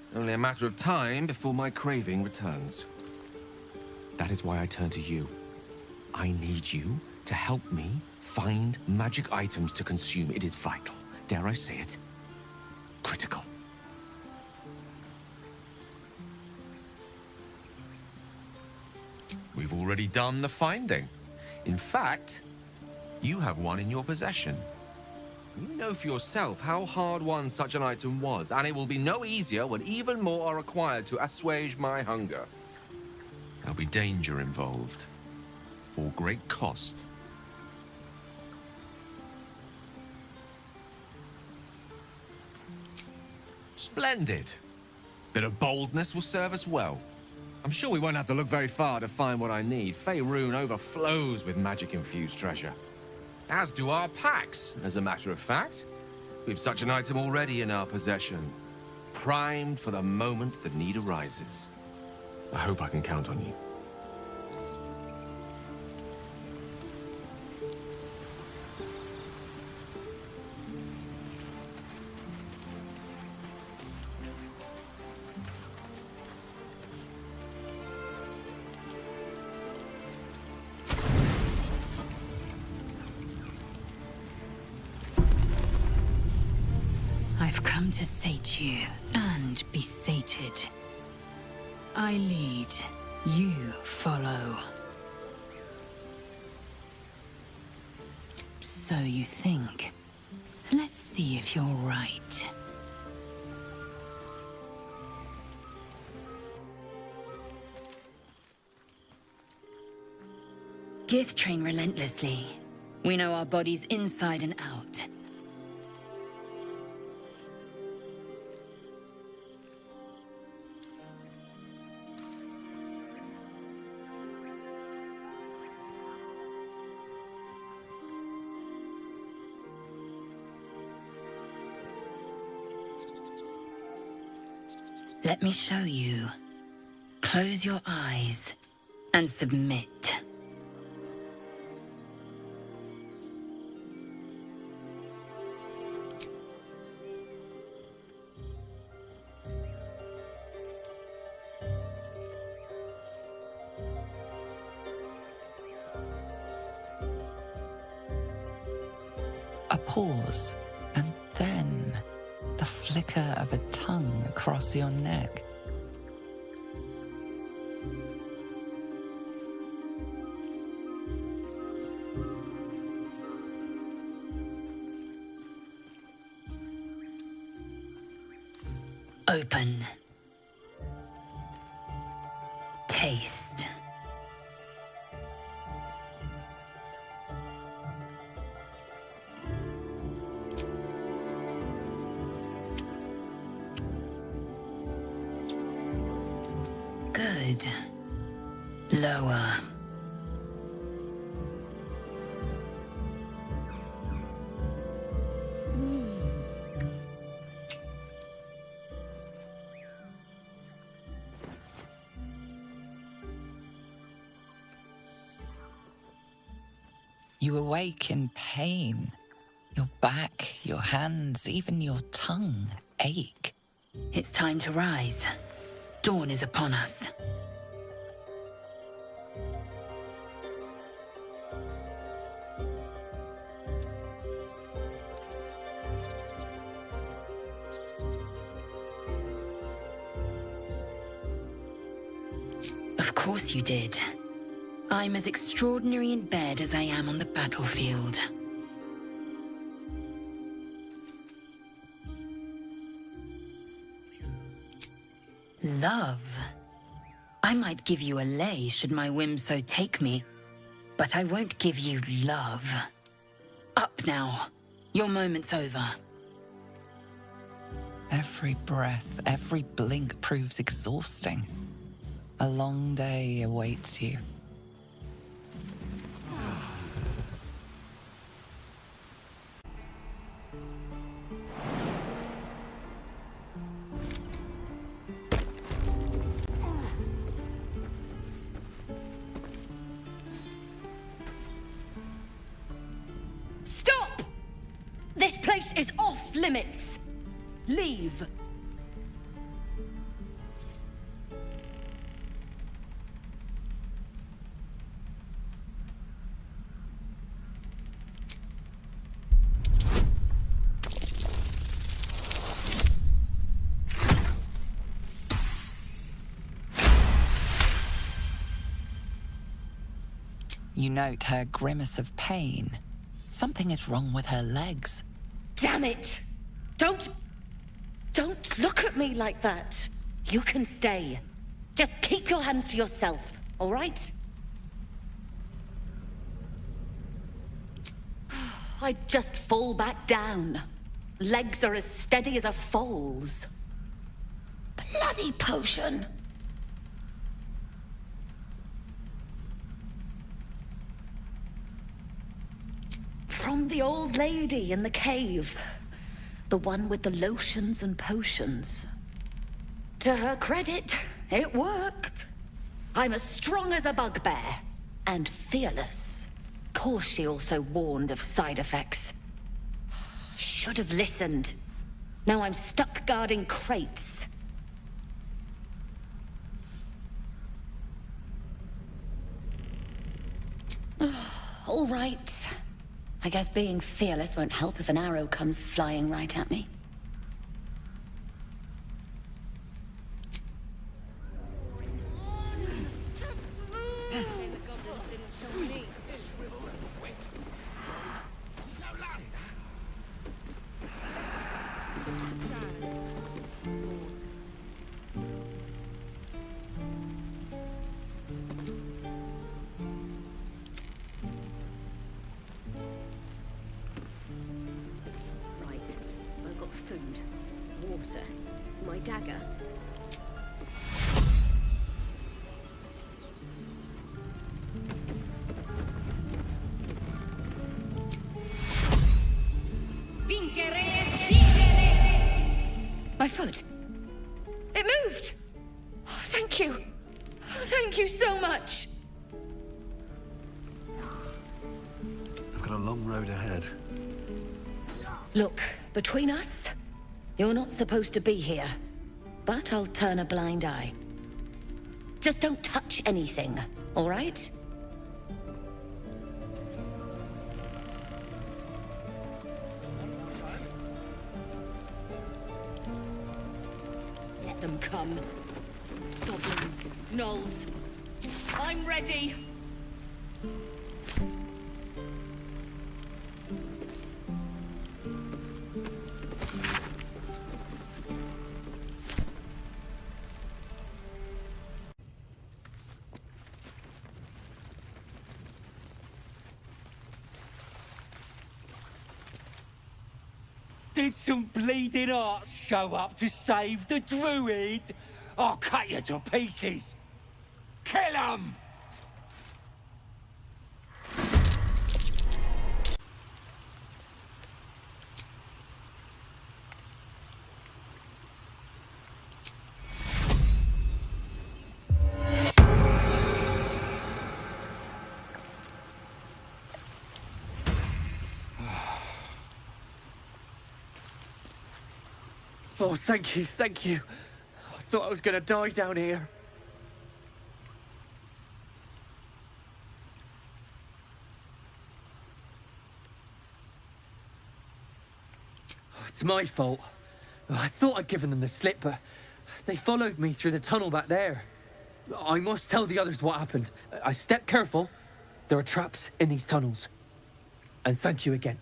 It's only a matter of time before my craving returns. That is why I turn to you. I need you to help me find magic items to consume. It is vital. Dare I say it? Critical. We've already done the finding. In fact, you have one in your possession. You know for yourself how hard-won such an item was, and it will be no easier when even more are required to assuage my hunger. There'll be danger involved, or great cost. Splendid. Bit of boldness will serve us well. I'm sure we won't have to look very far to find what I need. Faerun overflows with magic-infused treasure. As do our packs, as a matter of fact. We've such an item already in our possession. Primed for the moment the need arises. I hope I can count on you. I've come to sate you and be sated. I lead, you follow. So you think. Let's see if you're right. Gith train relentlessly. We know our bodies inside and out. Let me show you. Close your eyes and submit. A pause, and then the flicker of a tongue across your neck. Open. Taste. Good. Lower. You awake in pain. Your back, your hands, even your tongue ache. It's time to rise. Dawn is upon us. Of course you did. I'm as extraordinary in bed as I am on the battlefield. Love. I might give you a lay should my whim so take me, but I won't give you love. Up now. Your moment's over. Every breath, every blink proves exhausting. A long day awaits you. Stop! This place is off limits. Leave. You note her grimace of pain. Something is wrong with her legs. Damn it! Don't look at me like that. You can stay. Just keep your hands to yourself, all right? I'd just fall back down. Legs are as steady as a foal's. Bloody potion! From the old lady in the cave. The one with the lotions and potions. To her credit, it worked. I'm as strong as a bugbear. And fearless. Course she also warned of side effects. Should have listened. Now I'm stuck guarding crates. All right. I guess being fearless won't help if an arrow comes flying right at me. dagger. My foot. It moved. Oh, thank you. Oh, thank you so much. I've got a long road ahead. Look, between us, you're not supposed to be here. But I'll turn a blind eye. Just don't touch anything, all right? Let them come. Goblins, gnolls. I'm ready. Did some bleeding arts show up to save the druid? I'll cut you to pieces. Kill 'em! Oh, thank you, thank you. I thought I was gonna die down here. Oh, it's my fault. I thought I'd given them the slip, but they followed me through the tunnel back there. I must tell the others what happened. I stepped careful. There are traps in these tunnels. And thank you again.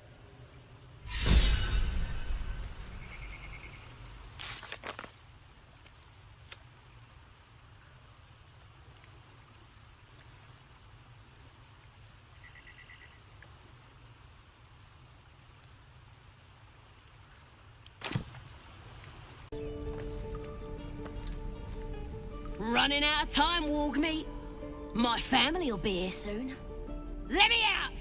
Running out of time, Wargmeat. My family will be here soon. Let me out!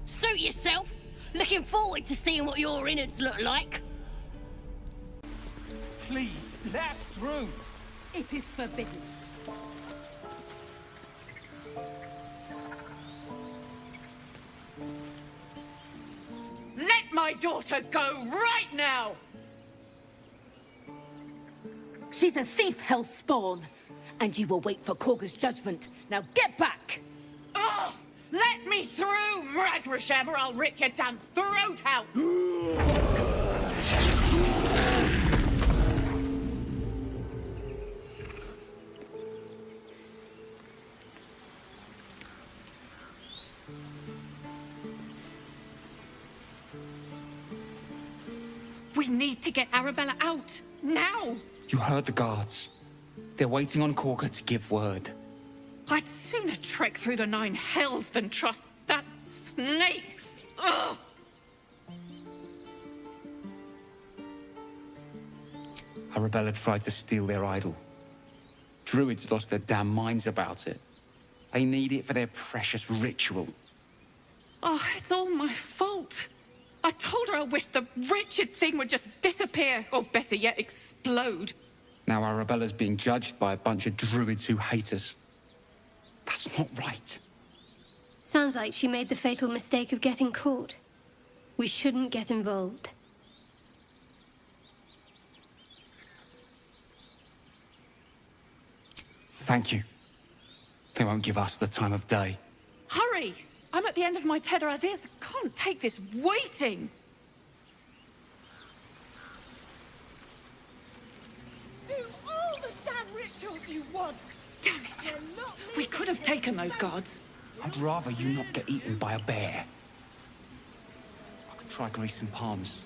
Suit yourself. Looking forward to seeing what your innards look like. Please, let us through. It is forbidden. Let my daughter go right now! She's a thief, hellspawn. And you will wait for Korga's judgment. Now get back! Oh, let me through, Mragrasham, or I'll rip your damn throat out! We need to get Arabella out, now! You heard the guards. They're waiting on Korga to give word. I'd sooner trek through the 9 hells than trust that snake! Ugh! Arabella tried to steal their idol. Druids lost their damn minds about it. They need it for their precious ritual. Oh, it's all my fault. I told her I wished the wretched thing would just disappear, or better yet, explode. Now Arabella's being judged by a bunch of druids who hate us. That's not right. Sounds like she made the fatal mistake of getting caught. We shouldn't get involved. Thank you. They won't give us the time of day. Hurry! I'm at the end of my tether as is. Can't take this waiting. Do all the damn rituals you want. Damn it! We could have taken those guards. I'd rather you not get eaten by a bear. I could try greasing palms.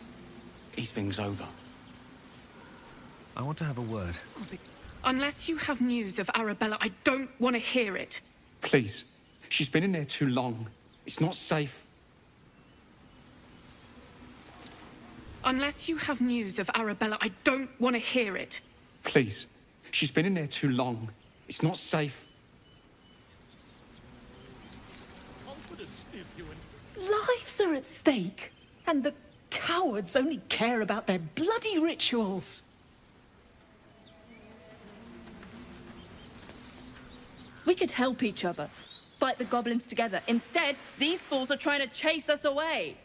Ease things over. I want to have a word. Unless you have news of Arabella, I don't want to hear it. Please. She's been in there too long. It's not safe. Unless you have news of Arabella, I don't want to hear it. Please. She's been in there too long. It's not safe. Lives are at stake, and the cowards only care about their bloody rituals. We could help each other, fight the goblins together. Instead, these fools are trying to chase us away.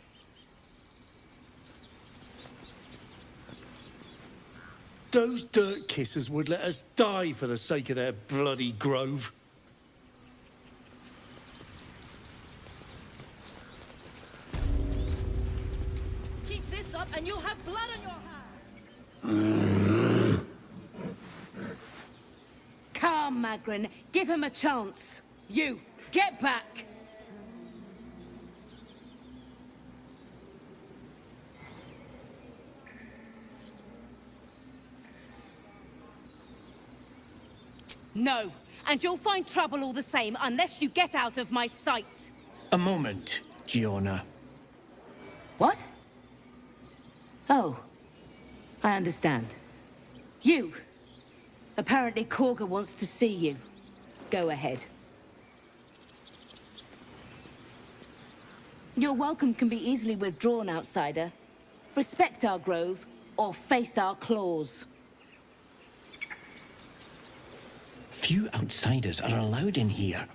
Those dirt kissers would let us die for the sake of their bloody grove. Keep this up and you'll have blood on your hands. Come, Magrin, give him a chance. You, get back! No, and you'll find trouble all the same unless you get out of my sight. A moment, Giona. What? Oh, I understand. You. Apparently Korga wants to see you. Go ahead. Your welcome can be easily withdrawn, outsider. Respect our grove, or face our claws. Few outsiders are allowed in here.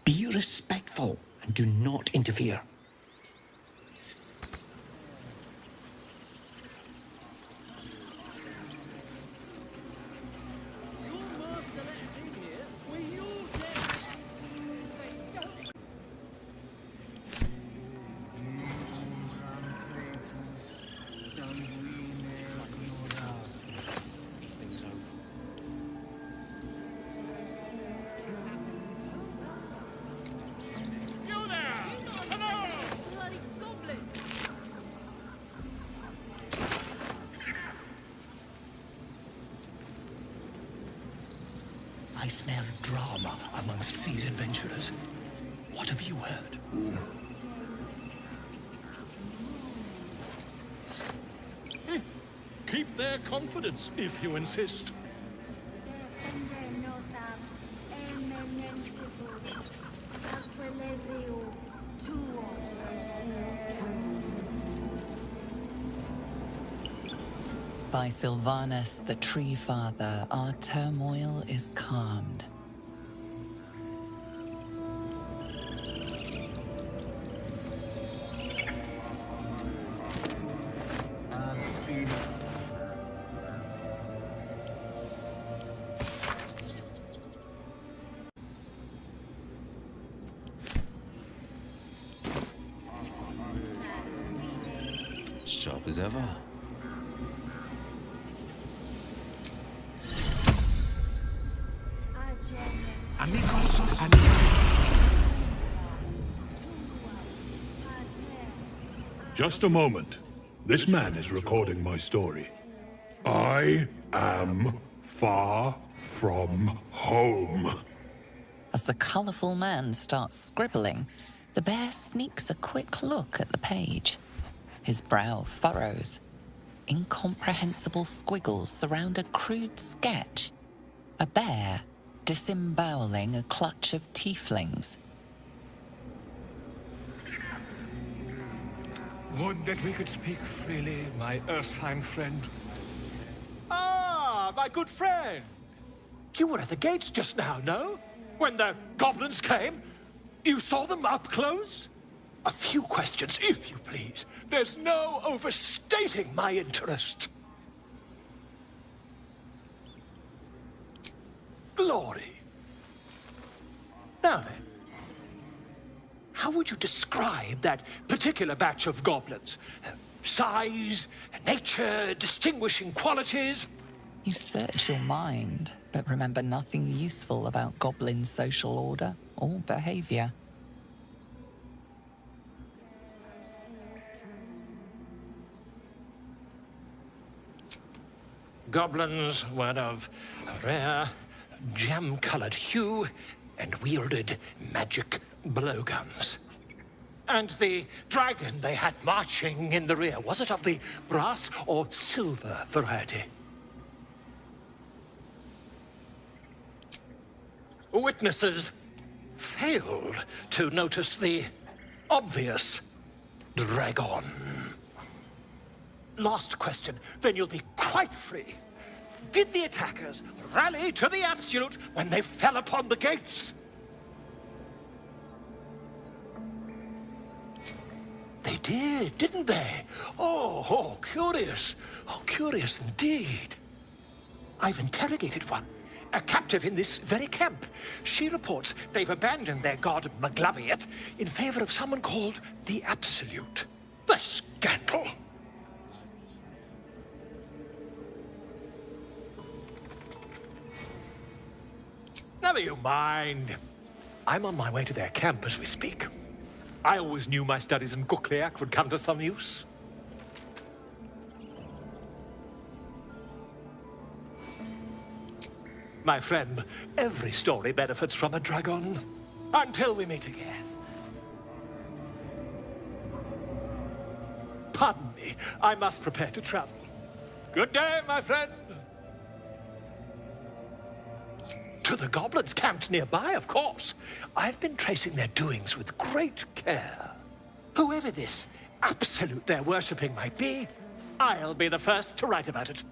Be respectful and do not interfere. I smell drama amongst these adventurers. What have you heard? Keep their confidence, if you insist. By Sylvanus, the Tree Father, our turmoil is calmed. Sharp as ever. Just a moment. This man is recording my story. I am far from home. As the colourful man starts scribbling, the bear sneaks a quick look at the page. His brow furrows. Incomprehensible squiggles surround a crude sketch. A bear disemboweling a clutch of tieflings. Would that we could speak freely, my Ursheim friend. Ah, my good friend. You were at the gates just now, no? When the goblins came? You saw them up close? A few questions, if you please. There's no overstating my interest. Glory. Now then, how would you describe that particular batch of goblins? Size, nature, distinguishing qualities? You search your mind, but remember nothing useful about goblin social order or behavior. Goblins were of a rare, jam-colored hue and wielded magic blowguns. And the dragon they had marching in the rear, was it of the brass or silver variety? Witnesses failed to notice the obvious dragon. Last question, then you'll be quite free. Did the attackers rally to the absolute when they fell upon the gates? They did, didn't they? Oh, curious. Oh, curious indeed. I've interrogated one, a captive in this very camp. She reports they've abandoned their god Maglabiet in favor of someone called the Absolute. The scandal! Never you mind. I'm on my way to their camp as we speak. I always knew my studies in Gukliak would come to some use. My friend, every story benefits from a dragon. Until we meet again. Pardon me, I must prepare to travel. Good day, my friend. To the goblins camped nearby, of course. I've been tracing their doings with great care. Whoever this absolute they're worshipping might be, I'll be the first to write about it.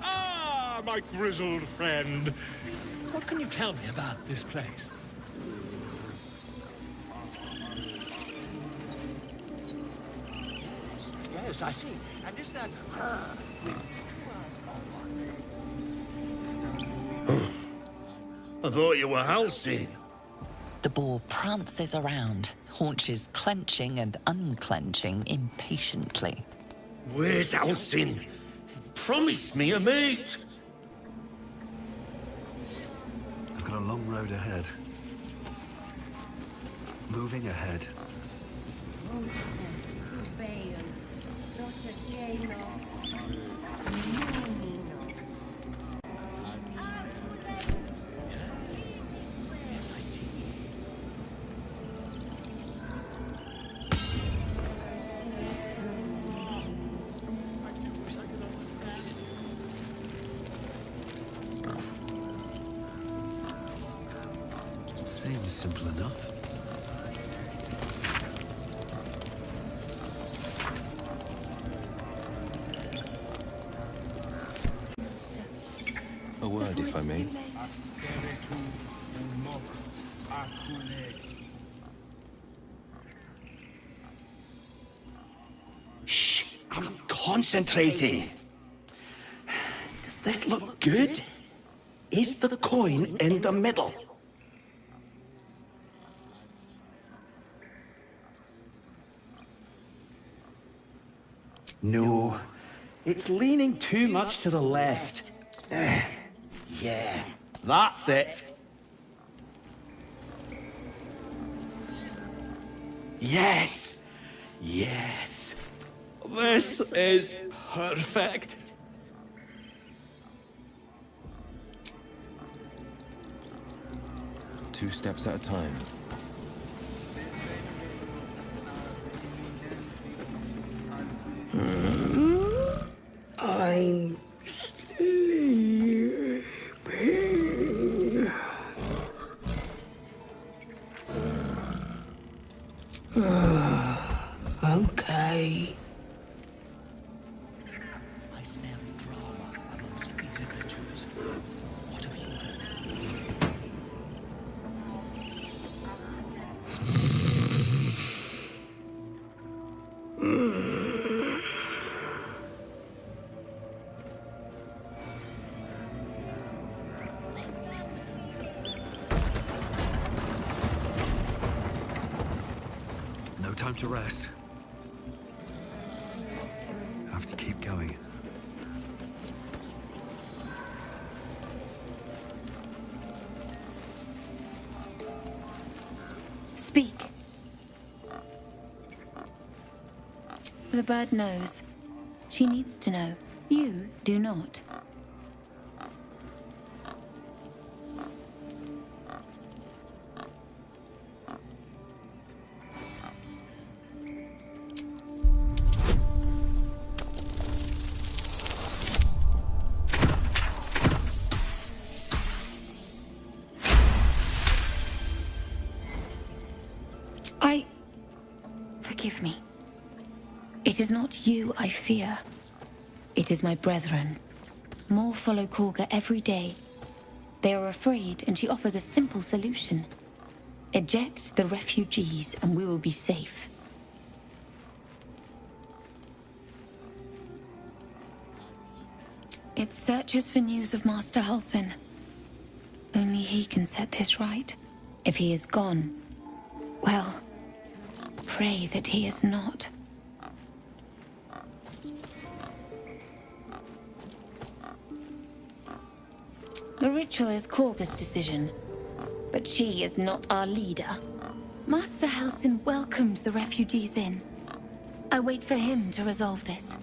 Ah, my grizzled friend. What can you tell me about this place? Yes, I see. And is that... I thought you were Halsey. The boar prances around, haunches clenching and unclenching impatiently. Where's Halsey? Promise me a mate. I've got a long road ahead. Moving ahead. Seems simple enough. A word, if I may. Shh! I'm concentrating. Does this look good? Is the coin in the middle? No, it's leaning too much to the left. Yeah, that's it. Yes, yes. This is perfect. Two steps at a time. I'm sleeping. Okay. I smell drama amongst these adventurers. What have you heard? No time to rest. Have to keep going. Speak. The bird knows. She needs to know. You do not. forgive me. It is not you I fear. It is my brethren. More follow Korga every day. They are afraid, and she offers a simple solution. Eject the refugees, and we will be safe. It searches for news of Master Halsin. Only he can set this right. If he is gone, well, pray that he is not. The ritual is Korga's decision, but she is not our leader. Master Halsin welcomed the refugees in. I wait for him to resolve this.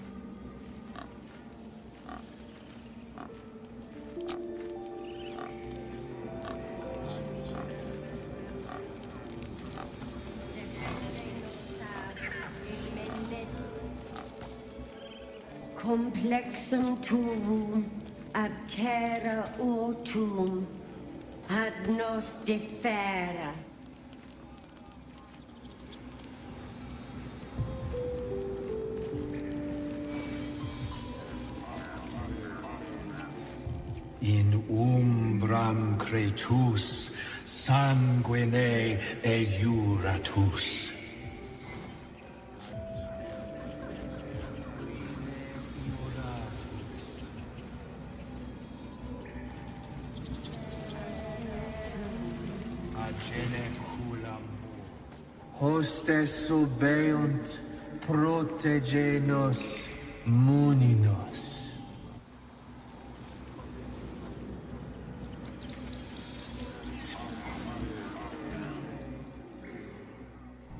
Complexum tuum, ab terra autum, ad nos differa. In umbram cretus, sanguine eiuratus. Hostes subeunt, protegenos, muninos.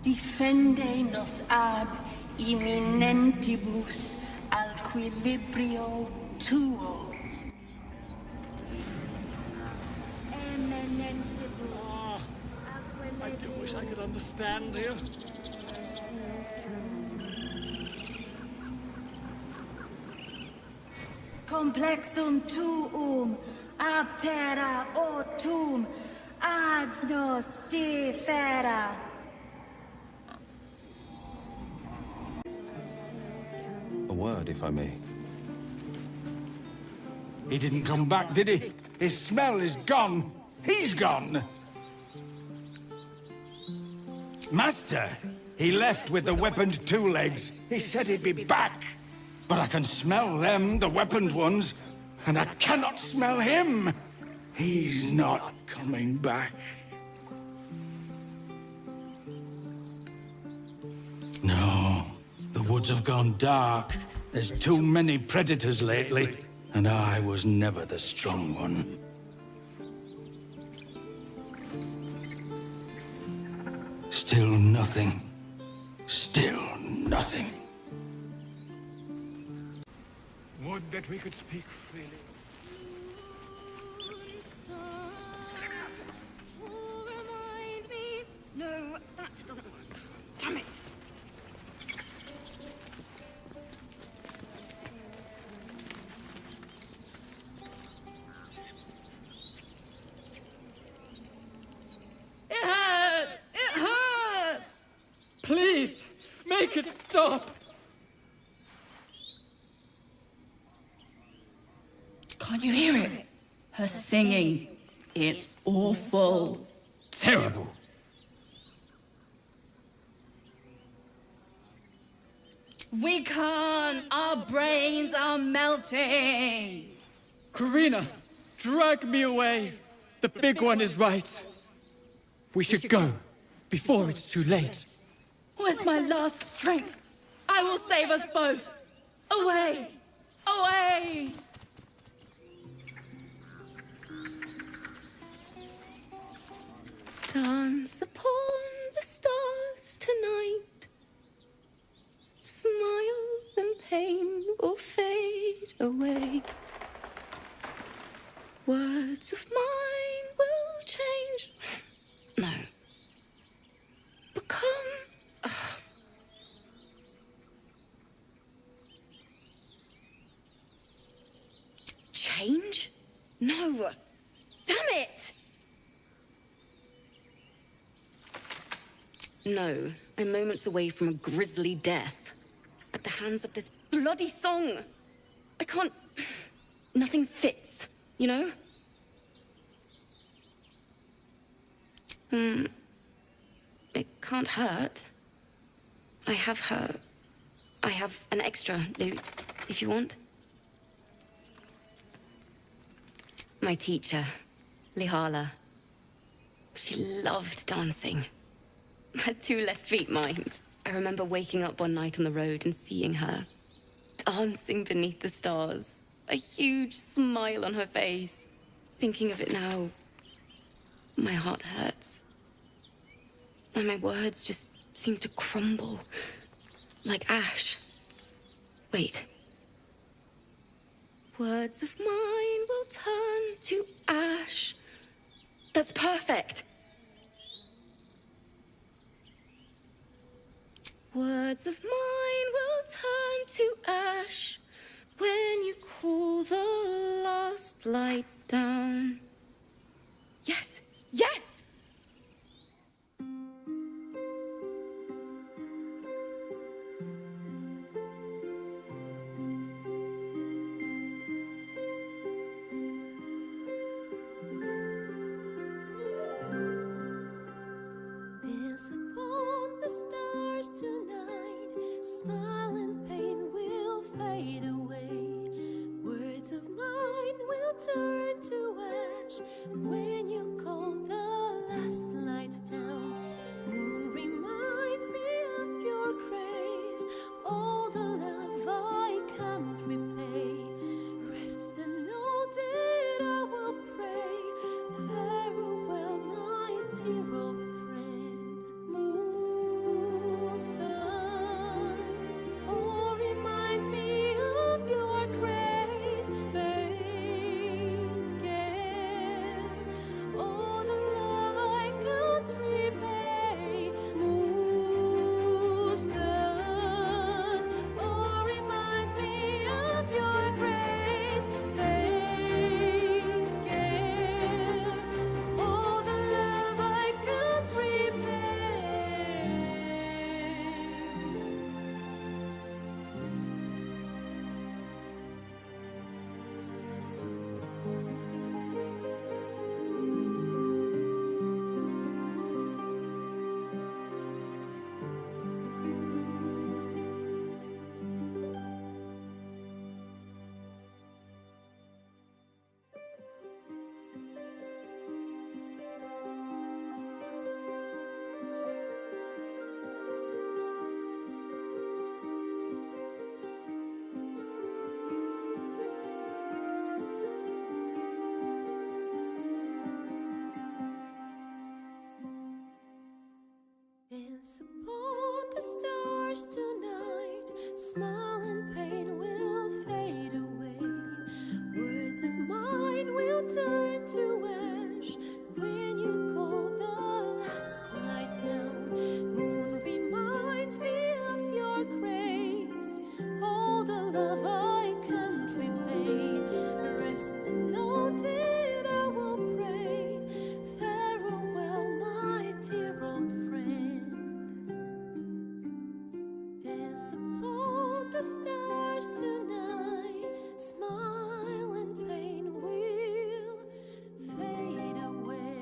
Defende nos ab imminentibus alquilibrio tuo. I do wish I could understand you. Complexum tuum, ab terra autum, ad nos differa. A word, if I may. He didn't come back, did he? His smell is gone. He's gone. Master, he left with the weaponed two legs. He said he'd be back. But I can smell them, the weaponed ones, and I cannot smell him. He's not coming back. No, the woods have gone dark. There's too many predators lately, and I was never the strong one. Still nothing. Still nothing. Would that we could speak freely. No, that doesn't work. Damn it! It hurts! It hurts! Please, make it stop! Can't you hear it? Her singing. It's awful. Terrible. We can't. Our brains are melting. Karina, drag me away. The big one is right. We should go before it's too late. With my last strength, I will save us both. Away! Away! Dance upon the stars tonight. Smiles and pain will fade away. Words of mine will change. No. Become. Change? No. Damn it! No, I'm moments away from a grisly death. At the hands of this bloody song. I can't... Nothing fits, you know? It can't hurt. I have an extra lute, if you want. My teacher, Lihala. She loved dancing. Had 2 left feet, mind. I remember waking up one night on the road and seeing her, dancing beneath the stars. A huge smile on her face. Thinking of it now, my heart hurts. And my words just seem to crumble, like ash. Wait. Words of mine will turn to ash. That's perfect. Words of mine will turn to ash when you cool the last light down. Yes, yes! Dance upon the stars tonight. Smile and pain will fade away. Words of mine will turn to ash when you call the last light down. Moon reminds me of your grace. All the love I can't repay. Rest and know that I will pray. Farewell, my dear old friend. Moon, sun, oh, remind me of your grace. Faith, care, all the love I can't repay. Moon, sun, oh, remind me of your grace. Faith, care, all the love I can't repay. Dance upon the stars tonight. Smile and pain will fade away. Words of mine will turn to ash when you call the last light down. Moon reminds me of your grace. All the love I can't repay. Rest and know that I will pray. Farewell, my dear old friend. Dance upon the stars tonight. Smile and pain will fade away.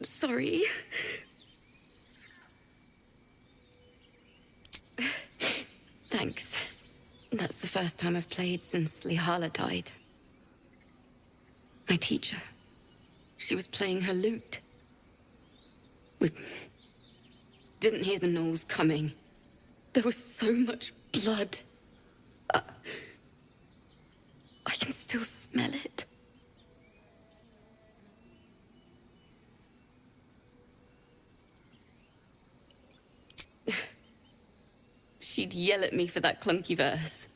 Sorry. Thanks. That's the first time I've played since Lihala died. My teacher. She was playing her lute. We didn't hear the gnolls coming. There was so much blood. I can still smell it. She'd yell at me for that clunky verse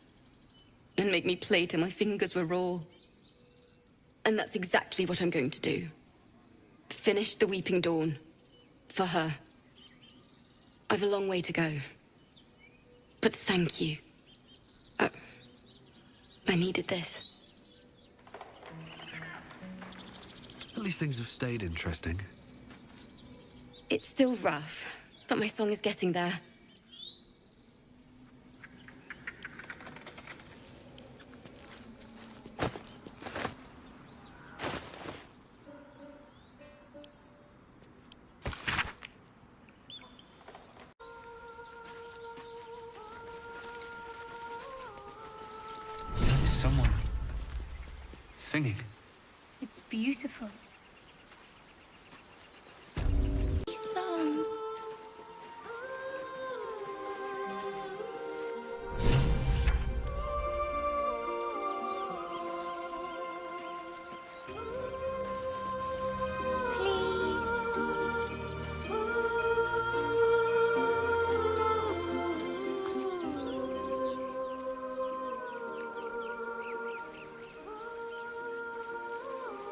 and make me play till my fingers were raw. And that's exactly what I'm going to do. Finish the Weeping Dawn. For her. I've a long way to go. But thank you. I needed this. At least things have stayed interesting. It's still rough, but my song is getting there. There's someone singing. It's beautiful. Song.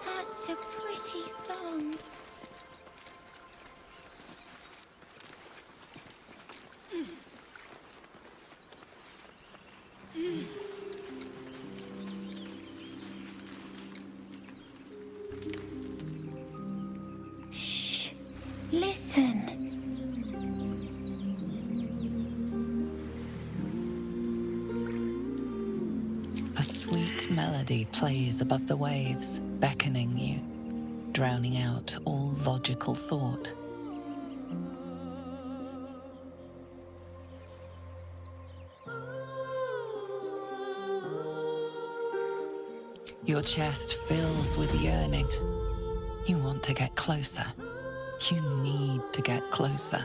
Such a pretty song. Shh. Listen. A sweet melody plays above the waves, beckoning you, drowning out all logical thought. Your chest fills with yearning. You want to get closer. You need to get closer.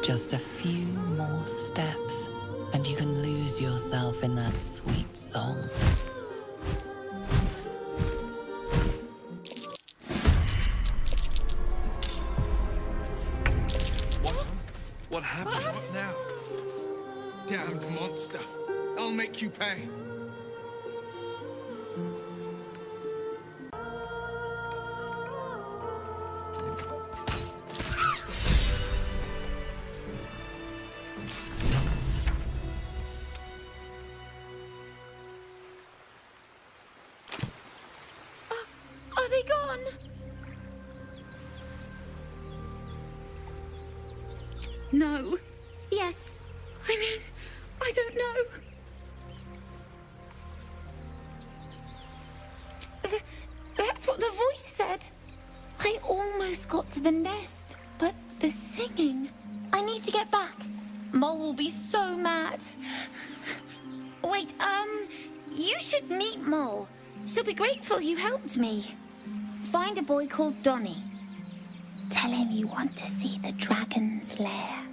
Just a few more steps, and you can lose yourself in that sweet song. What happened? What now? Damned monster. I'll make you pay. Are they gone? No. Yes. I mean, I don't know. That's what the voice said. I almost got to the nest, but the singing. I need to get back. Mole will be so mad. Wait, you should meet Mole. She'll be grateful you helped me. Find a boy called Donny. Tell him you want to see the dragon's lair.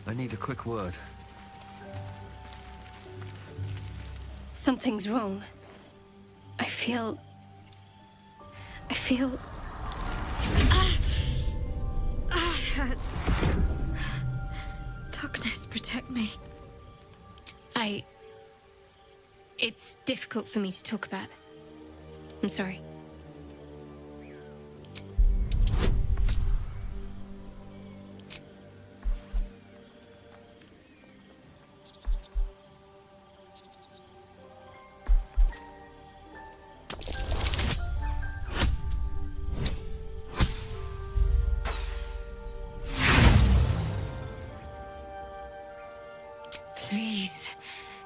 I need a quick word. Something's wrong. I feel... it hurts. Darkness, protect me. It's difficult for me to talk about. I'm sorry. Please,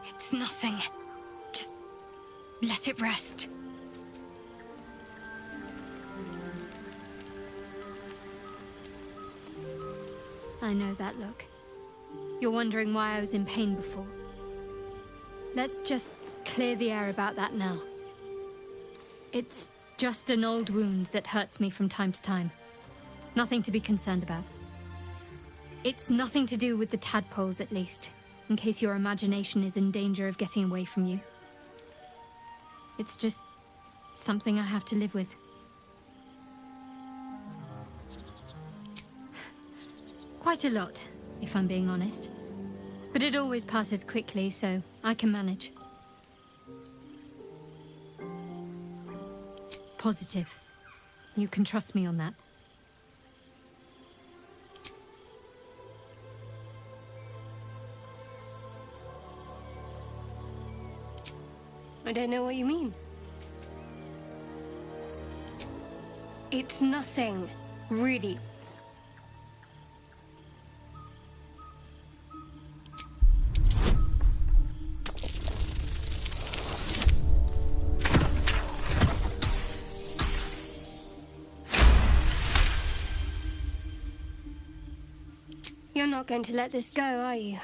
it's nothing. Just let it rest. I know that look. You're wondering why I was in pain before. Let's just clear the air about that now. It's just an old wound that hurts me from time to time. Nothing to be concerned about. It's nothing to do with the tadpoles, at least, in case your imagination is in danger of getting away from you. It's just something I have to live with. Quite a lot, if I'm being honest. But it always passes quickly, so I can manage. Positive. You can trust me on that. I don't know what you mean. It's nothing, really. You're not going to let this go, are you?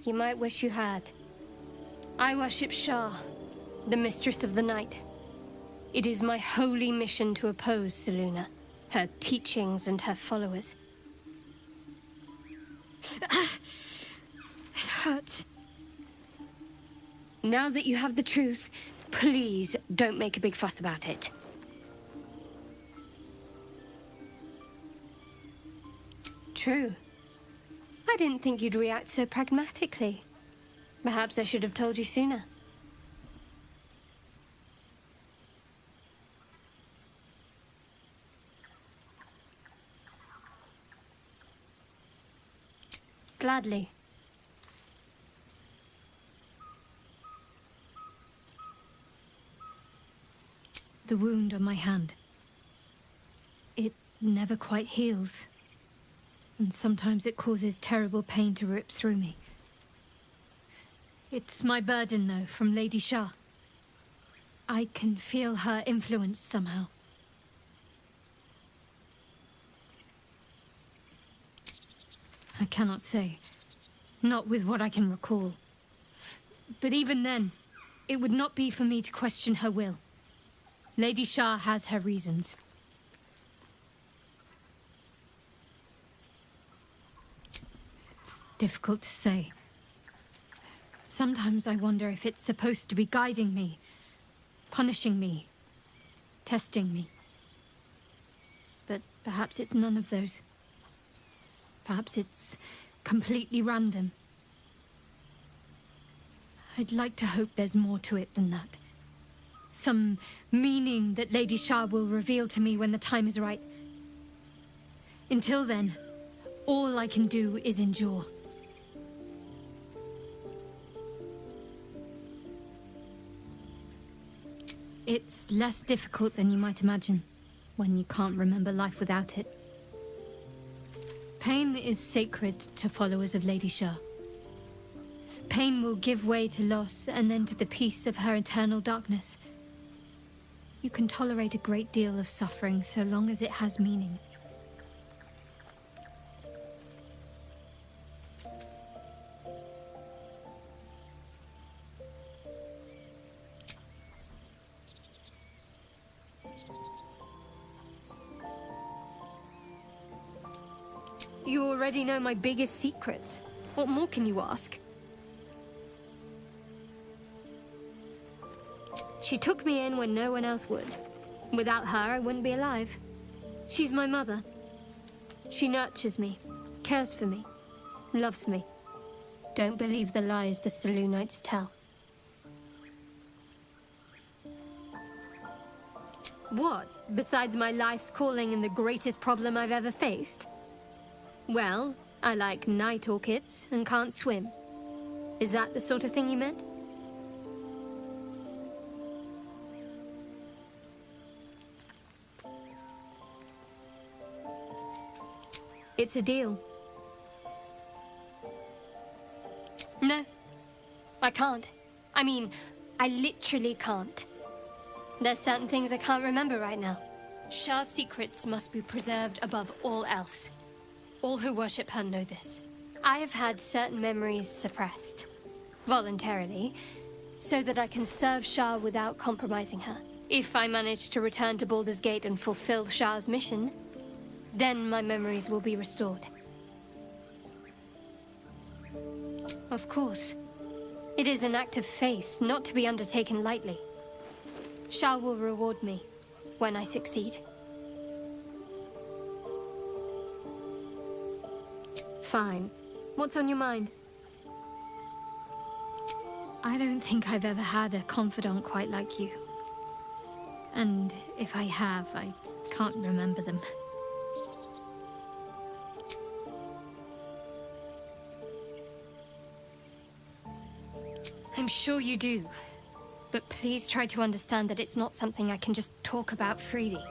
You might wish you had. I worship Shah, the Mistress of the Night. It is my holy mission to oppose Selûne, her teachings and her followers. It hurts. Now that you have the truth, please don't make a big fuss about it. True. I didn't think you'd react so pragmatically. Perhaps I should have told you sooner. Gladly. The wound on my hand. It never quite heals. And sometimes it causes terrible pain to rip through me. It's my burden, though, from Lady Shah. I can feel her influence somehow. I cannot say. Not with what I can recall. But even then, it would not be for me to question her will. Lady Shah has her reasons. It's difficult to say. Sometimes I wonder if it's supposed to be guiding me, punishing me, testing me. But perhaps it's none of those. Perhaps it's completely random. I'd like to hope there's more to it than that. Some meaning that Lady Shah will reveal to me when the time is right. Until then, all I can do is endure. It's less difficult than you might imagine, when you can't remember life without it. Pain is sacred to followers of Lady Shah. Pain will give way to loss, and then to the peace of her eternal darkness. You can tolerate a great deal of suffering so long as it has meaning. You already know my biggest secrets. What more can you ask? She took me in when no one else would. Without her, I wouldn't be alive. She's my mother. She nurtures me, cares for me, loves me. Don't believe the lies the Selûnites tell. What, besides my life's calling and the greatest problem I've ever faced? Well, I like night orchids and can't swim. Is that the sort of thing you meant? It's a deal. No, I can't. I mean, I literally can't. There's certain things I can't remember right now. Shah's secrets must be preserved above all else. All who worship her know this. I have had certain memories suppressed, voluntarily, so that I can serve Shah without compromising her. If I manage to return to Baldur's Gate and fulfill Shah's mission, then my memories will be restored. Of course. It is an act of faith, not to be undertaken lightly. Shah will reward me when I succeed. Fine. What's on your mind? I don't think I've ever had a confidant quite like you. And if I have, I can't remember them. I'm sure you do. But please try to understand that it's not something I can just talk about freely.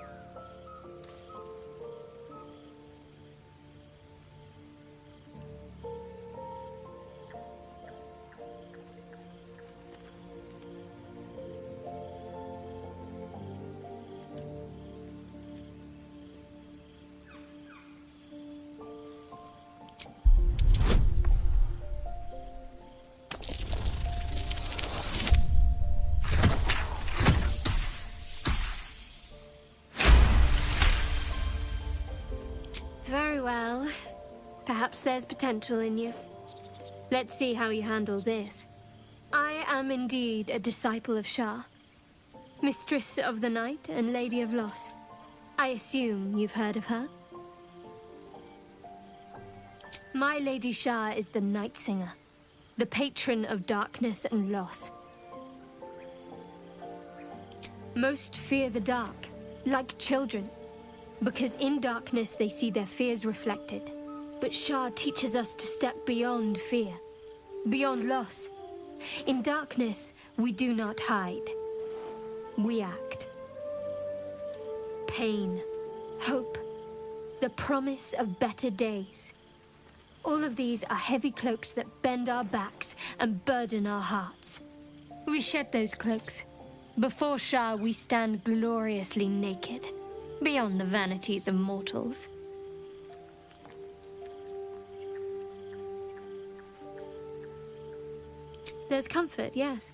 Very well. Perhaps there's potential in you. Let's see how you handle this. I am indeed a disciple of Shah, Mistress of the Night and Lady of Loss. I assume you've heard of her? My Lady Shah is the Night Singer, the patron of darkness and loss. Most fear the dark, like children, because in darkness they see their fears reflected. But Shah teaches us to step beyond fear, beyond loss. In darkness, we do not hide. We act. Pain, hope, the promise of better days. All of these are heavy cloaks that bend our backs and burden our hearts. We shed those cloaks. Before Shah, we stand gloriously naked, beyond the vanities of mortals. There's comfort, yes.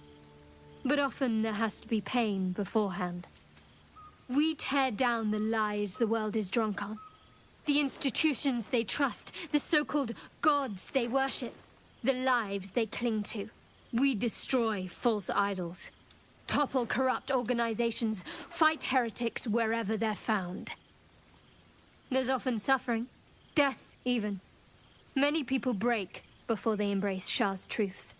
But often there has to be pain beforehand. We tear down the lies the world is drunk on. The institutions they trust, the so-called gods they worship, the lives they cling to. We destroy false idols, topple corrupt organizations, fight heretics wherever they're found. There's often suffering, death even. Many people break before they embrace Shah's truths.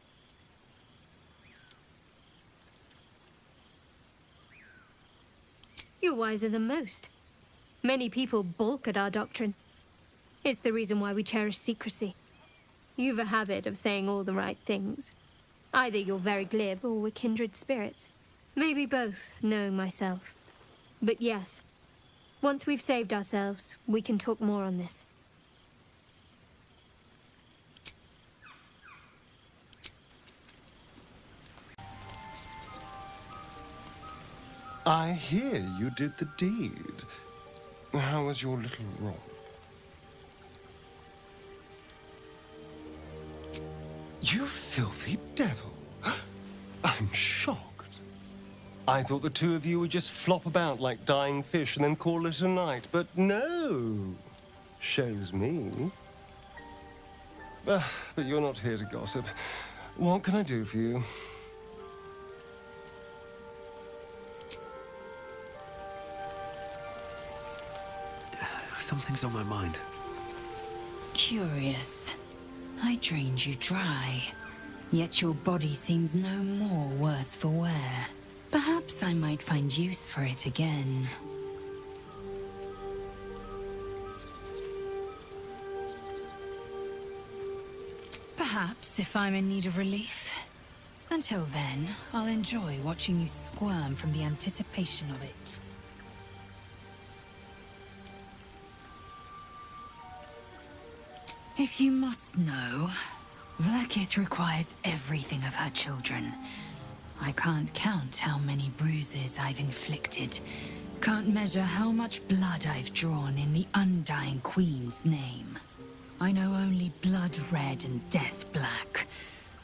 You're wiser than most. Many people balk at our doctrine. It's the reason why we cherish secrecy. You've a habit of saying all the right things. Either you're very glib or we're kindred spirits. Maybe both, knowing myself. But yes, once we've saved ourselves, we can talk more on this. I hear you did the deed. How was your little roll? You filthy devil! I'm shocked. I thought the two of you would just flop about like dying fish and then call it a night, but no! Shows me. But you're not here to gossip. What can I do for you? Something's on my mind. Curious. I drained you dry, yet your body seems no more worse for wear. Perhaps I might find use for it again. Perhaps if I'm in need of relief. Until then, I'll enjoy watching you squirm from the anticipation of it. If you must know, Vlaakith requires everything of her children. I can't count how many bruises I've inflicted. Can't measure how much blood I've drawn in the Undying Queen's name. I know only blood red and death black.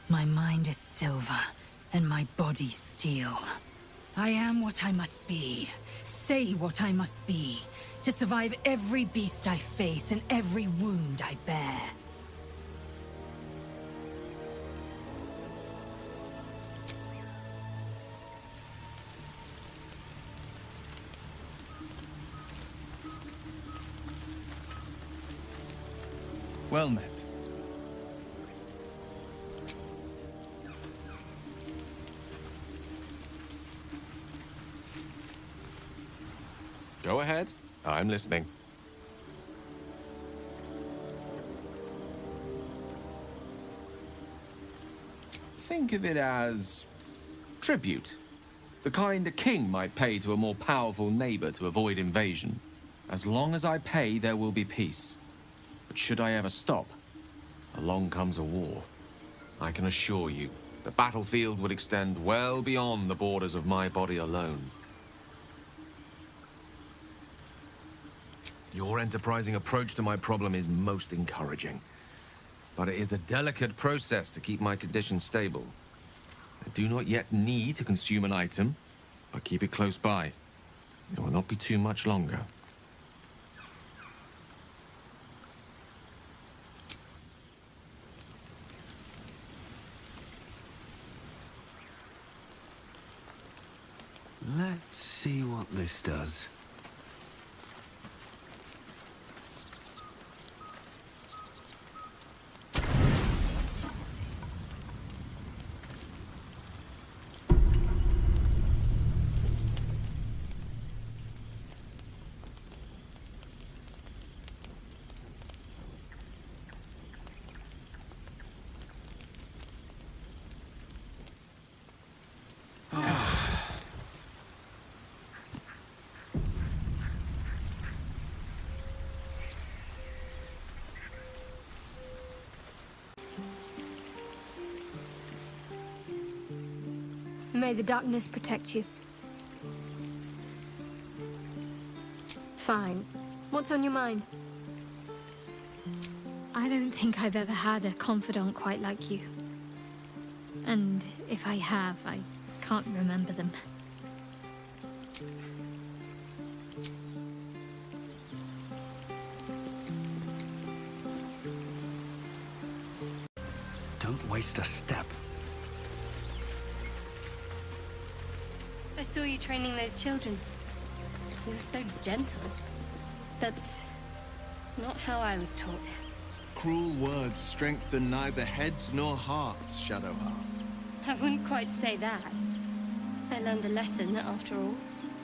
My mind is silver, and my body steel. I am what I must be, say what I must be, to survive every beast I face and every wound I bear. Well met. Go ahead. I'm listening. Think of it as tribute. The kind a king might pay to a more powerful neighbor to avoid invasion. As long as I pay, there will be peace. But should I ever stop, along comes a war. I can assure you, the battlefield would extend well beyond the borders of my body alone. Your enterprising approach to my problem is most encouraging. But it is a delicate process to keep my condition stable. I do not yet need to consume an item, but keep it close by. It will not be too much longer. Let's see what this does. May the darkness protect you. Fine. What's on your mind? I don't think I've ever had a confidant quite like you. And if I have, I can't remember them. Don't waste a step. I saw you training those children. You were so gentle. That's not how I was taught. Cruel words strengthen neither heads nor hearts, Shadowheart. I wouldn't quite say that. I learned a lesson, after all.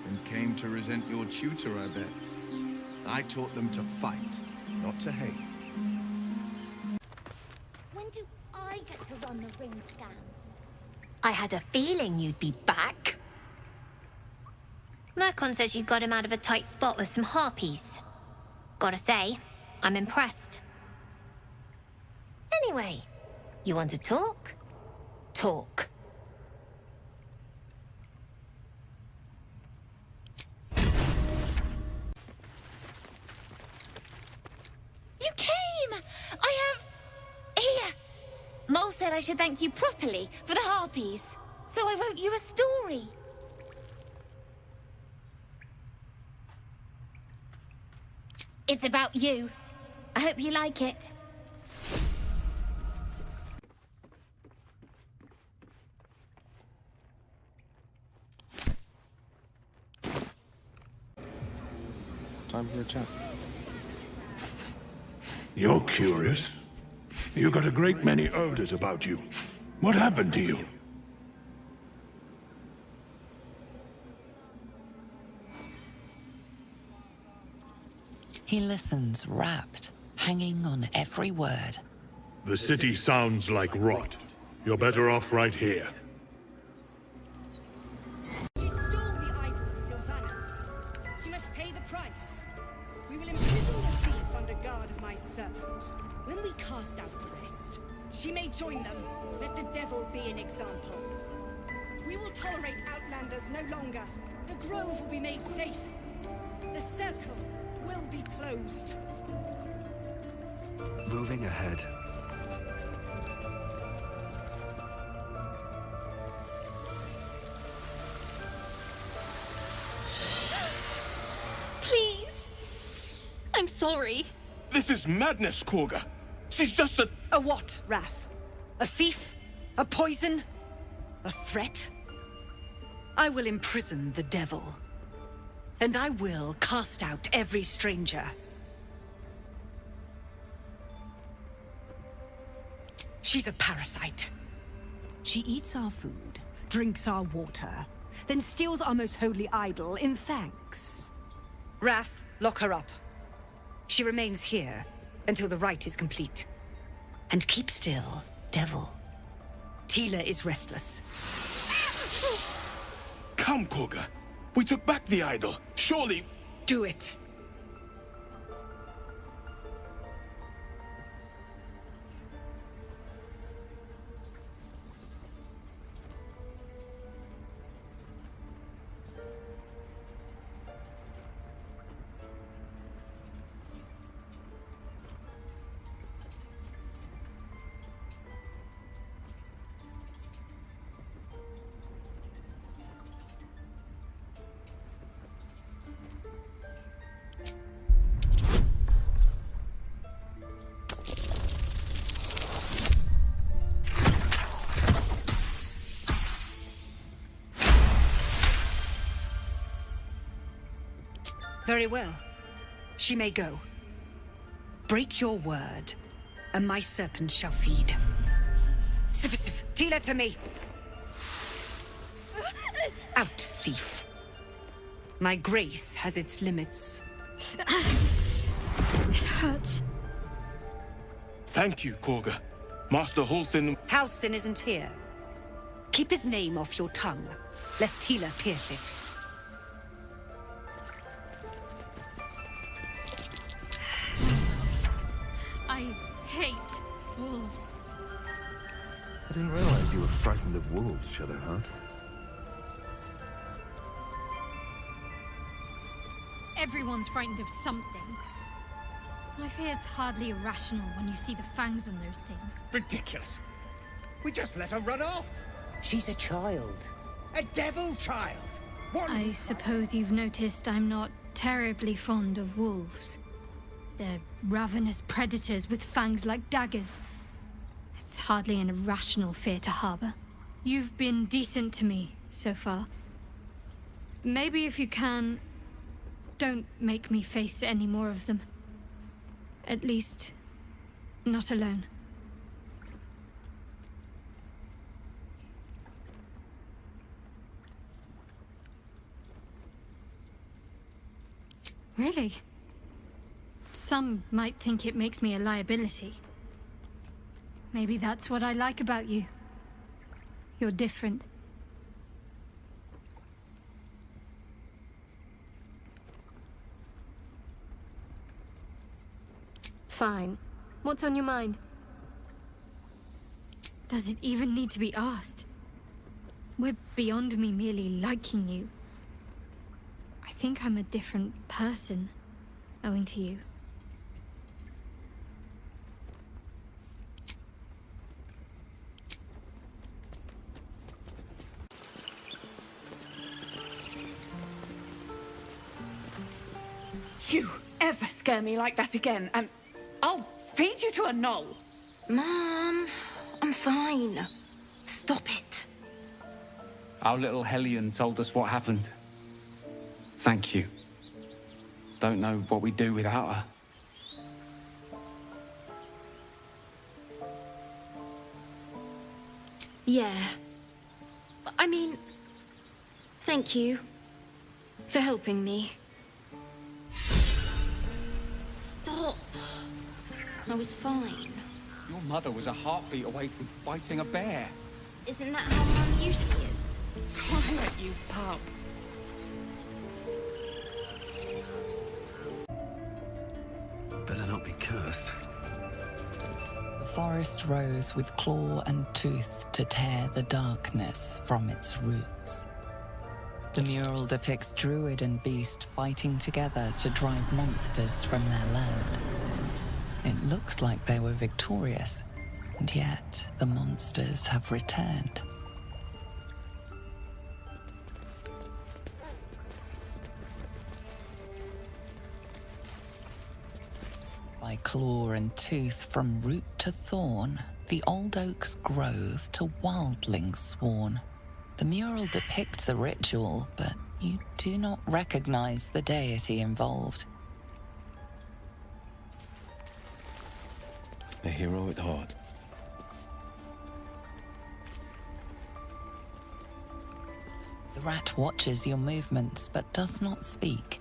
And came to resent your tutor, I bet. I taught them to fight, not to hate. When do I get to run the ring scan? I had a feeling you'd be back. Mercon says you got him out of a tight spot with some harpies. Gotta say, I'm impressed. Anyway, you want to talk? Talk. You came! I have... Here! Mole said I should thank you properly for the harpies. So I wrote you a story. It's about you. I hope you like it. Time for a chat. You're curious. You got a great many odors about you. What happened to you? He listens, rapt, hanging on every word. The city sounds like rot. You're better off right here. She stole the idol of Sylvanas. She must pay the price. We will imprison the thief under guard of my servant. When we cast out the rest, she may join them. Let the devil be an example. We will tolerate outlanders no longer. The grove will be made safe. The circle will be closed. Moving ahead. Please. I'm sorry. This is madness, Korga. She's just a... A what, Wrath? A thief? A poison? A threat? I will imprison the devil. And I will cast out every stranger. She's a parasite. She eats our food, drinks our water, then steals our most holy idol in thanks. Wrath, lock her up. She remains here until the rite is complete. And keep still, devil. Tila is restless. Come, Korga. We took back the idol. Surely... Do it. Very well. She may go. Break your word, and my serpent shall feed. Sif, Tila to me! Out, thief. My grace has its limits. It hurts. Thank you, Korga. Master Halsin... Halsin isn't here. Keep his name off your tongue, lest Tila pierce it. I hate wolves. I didn't realize you were frightened of wolves, Shadowheart. Everyone's frightened of something. My fear's hardly irrational when you see the fangs on those things. Ridiculous. We just let her run off. She's a child. A devil child. What? I suppose you've noticed I'm not terribly fond of wolves. They're ravenous predators with fangs like daggers. It's hardly an irrational fear to harbor. You've been decent to me so far. Maybe if you can, don't make me face any more of them. At least, not alone. Really? Some might think it makes me a liability. Maybe that's what I like about you. You're different. Fine. What's on your mind? Does it even need to be asked? We're beyond me merely liking you. I think I'm a different person, owing to you. You ever scare me like that again, and I'll feed you to a knoll. Mom, I'm fine. Stop it. Our little Hellion told us what happened. Thank you. Don't know what we'd do without her. Yeah. I mean, thank you for helping me. Stop. I was fine. Your mother was a heartbeat away from fighting a bear. Isn't that how Mum usually is? Quiet, you pup. Better not be cursed. The forest rose with claw and tooth to tear the darkness from its roots. The mural depicts druid and beast fighting together to drive monsters from their land. It looks like they were victorious, and yet the monsters have returned. By claw and tooth from root to thorn, the old oak's grove to wildlings sworn. The mural depicts a ritual, but you do not recognize the deity involved. A hero at heart. The rat watches your movements, but does not speak.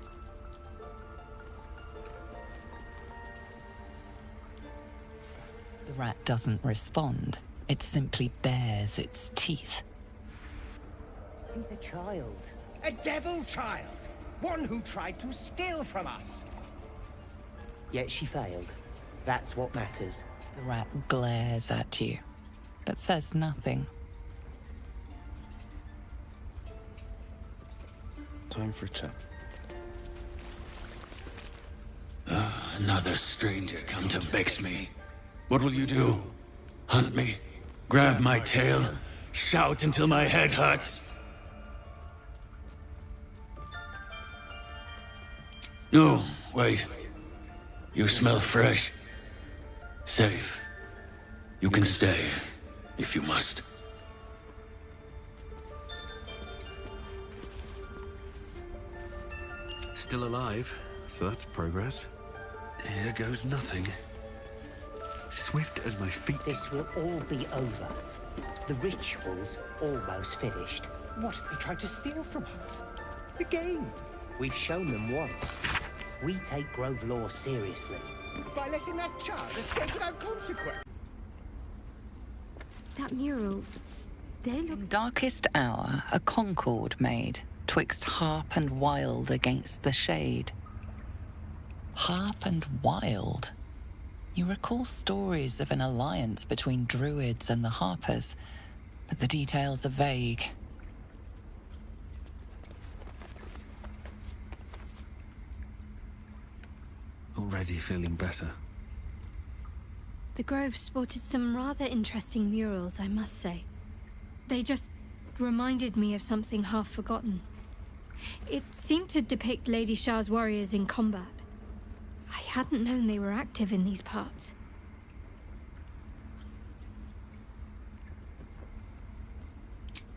The rat doesn't respond. It simply bares its teeth. He's a child. A devil child! One who tried to steal from us! Yet she failed. That's what matters. The rat glares at you, but says nothing. Time for a chat. Another stranger come to vex me. What will you do? Hunt me? Grab my tail? Shout until my head hurts? No, wait. You smell fresh. Safe. You can stay, if you must. Still alive, so that's progress. Here goes nothing. Swift as my feet. This will all be over. The ritual's almost finished. What if they tried to steal from us? The game. We've shown them once. We take Grove law seriously. By letting that child escape without consequence. That mural, they look... In darkest hour, a concord made, twixt harp and wild against the shade. Harp and wild? You recall stories of an alliance between druids and the harpers, but the details are vague. Already feeling better. The Grove sported some rather interesting murals, I must say. They just reminded me of something half forgotten. It seemed to depict Lady Shah's warriors in combat. I hadn't known they were active in these parts.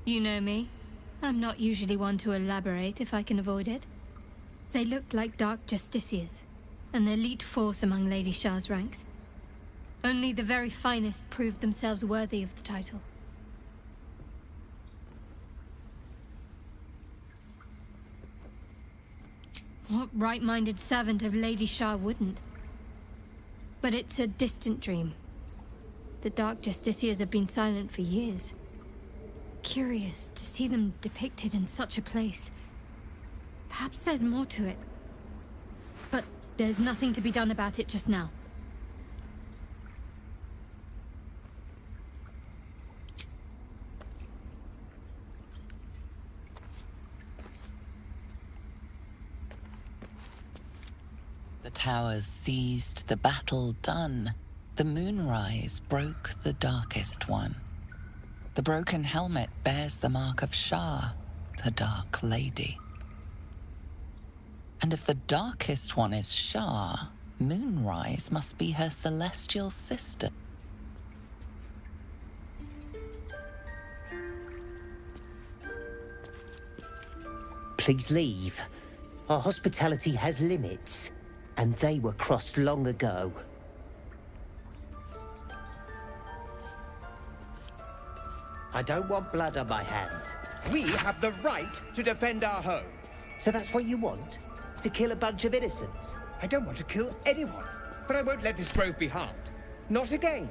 You know me. I'm not usually one to elaborate if I can avoid it. They looked like dark justiciars, an elite force among Lady Shah's ranks. Only the very finest proved themselves worthy of the title. What right-minded servant of Lady Shah wouldn't? But it's a distant dream. The Dark Justiciars have been silent for years. Curious to see them depicted in such a place. Perhaps there's more to it. But there's nothing to be done about it just now. The towers seized, the battle done. The moonrise broke the darkest one. The broken helmet bears the mark of Shah, the Dark Lady. And if the darkest one is Shah, Moonrise must be her celestial sister. Please leave. Our hospitality has limits, and they were crossed long ago. I don't want blood on my hands. We have the right to defend our home. So that's what you want? To kill a bunch of innocents? I don't want to kill anyone, but I won't let this grove be harmed. Not again.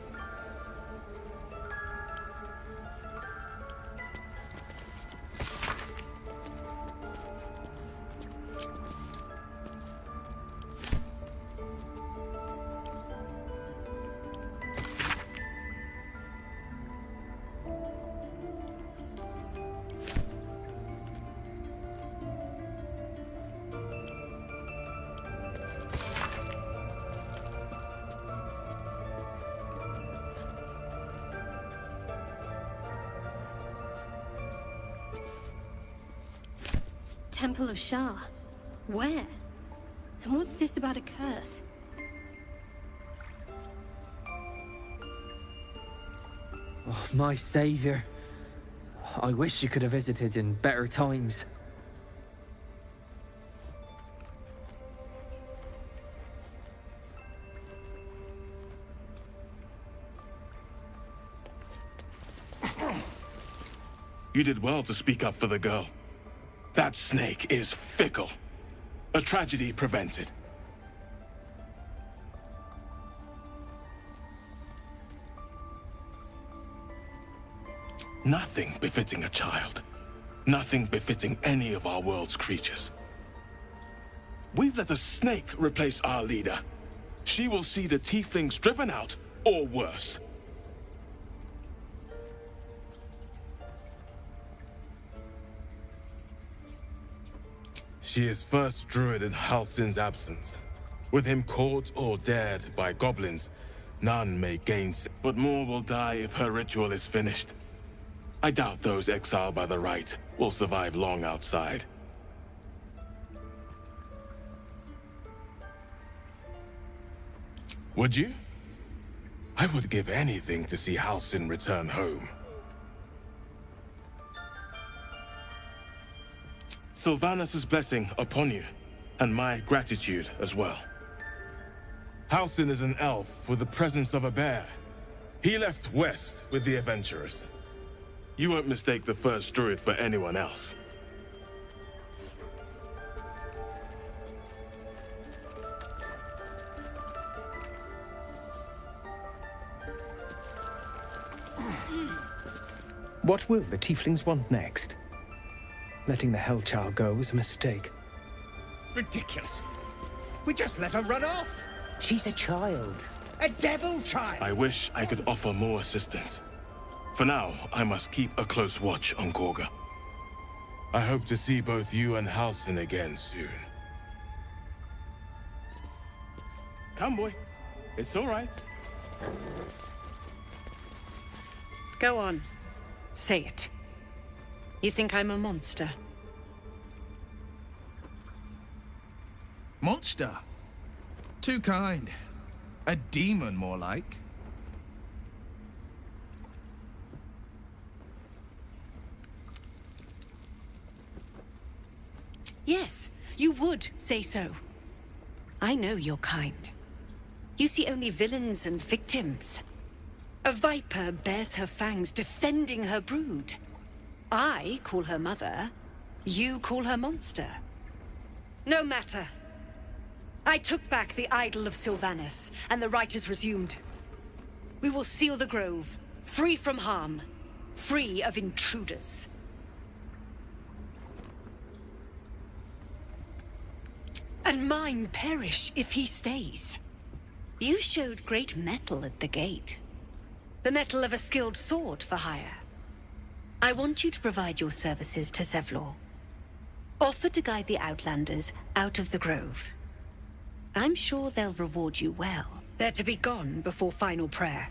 Temple of Shah. Where? And what's this about a curse? Oh, my savior. I wish you could have visited in better times. You did well to speak up for the girl. That snake is fickle. A tragedy prevented. Nothing befitting a child. Nothing befitting any of our world's creatures. We've let a snake replace our leader. She will see the tieflings driven out, or worse. She is first druid in Halsin's absence. With him caught or dared by goblins, none may gainsay. But more will die if her ritual is finished. I doubt those exiled by the right will survive long outside. Would you? I would give anything to see Halsin return home. Sylvanus' blessing upon you, and my gratitude as well. Halsin is an elf with the presence of a bear. He left west with the adventurers. You won't mistake the first druid for anyone else. What will the tieflings want next? Letting the Hellchild go was a mistake. Ridiculous. We just let her run off. She's a child. A devil child. I wish I could offer more assistance. For now, I must keep a close watch on Gorga. I hope to see both you and Halsin again soon. Come, boy. It's all right. Go on. Say it. You think I'm a monster? Monster? Too kind. A demon, more like. Yes, you would say so. I know your kind. You see only villains and victims. A viper bears her fangs defending her brood. I call her mother. You call her monster. No matter. I took back the idol of Sylvanus, and the rite is resumed. We will seal the grove, free from harm, free of intruders. And mine perish if he stays. You showed great mettle at the gate. The mettle of a skilled sword for hire. I want you to provide your services to Zevlor. Offer to guide the Outlanders out of the grove. I'm sure they'll reward you well. They're to be gone before final prayer.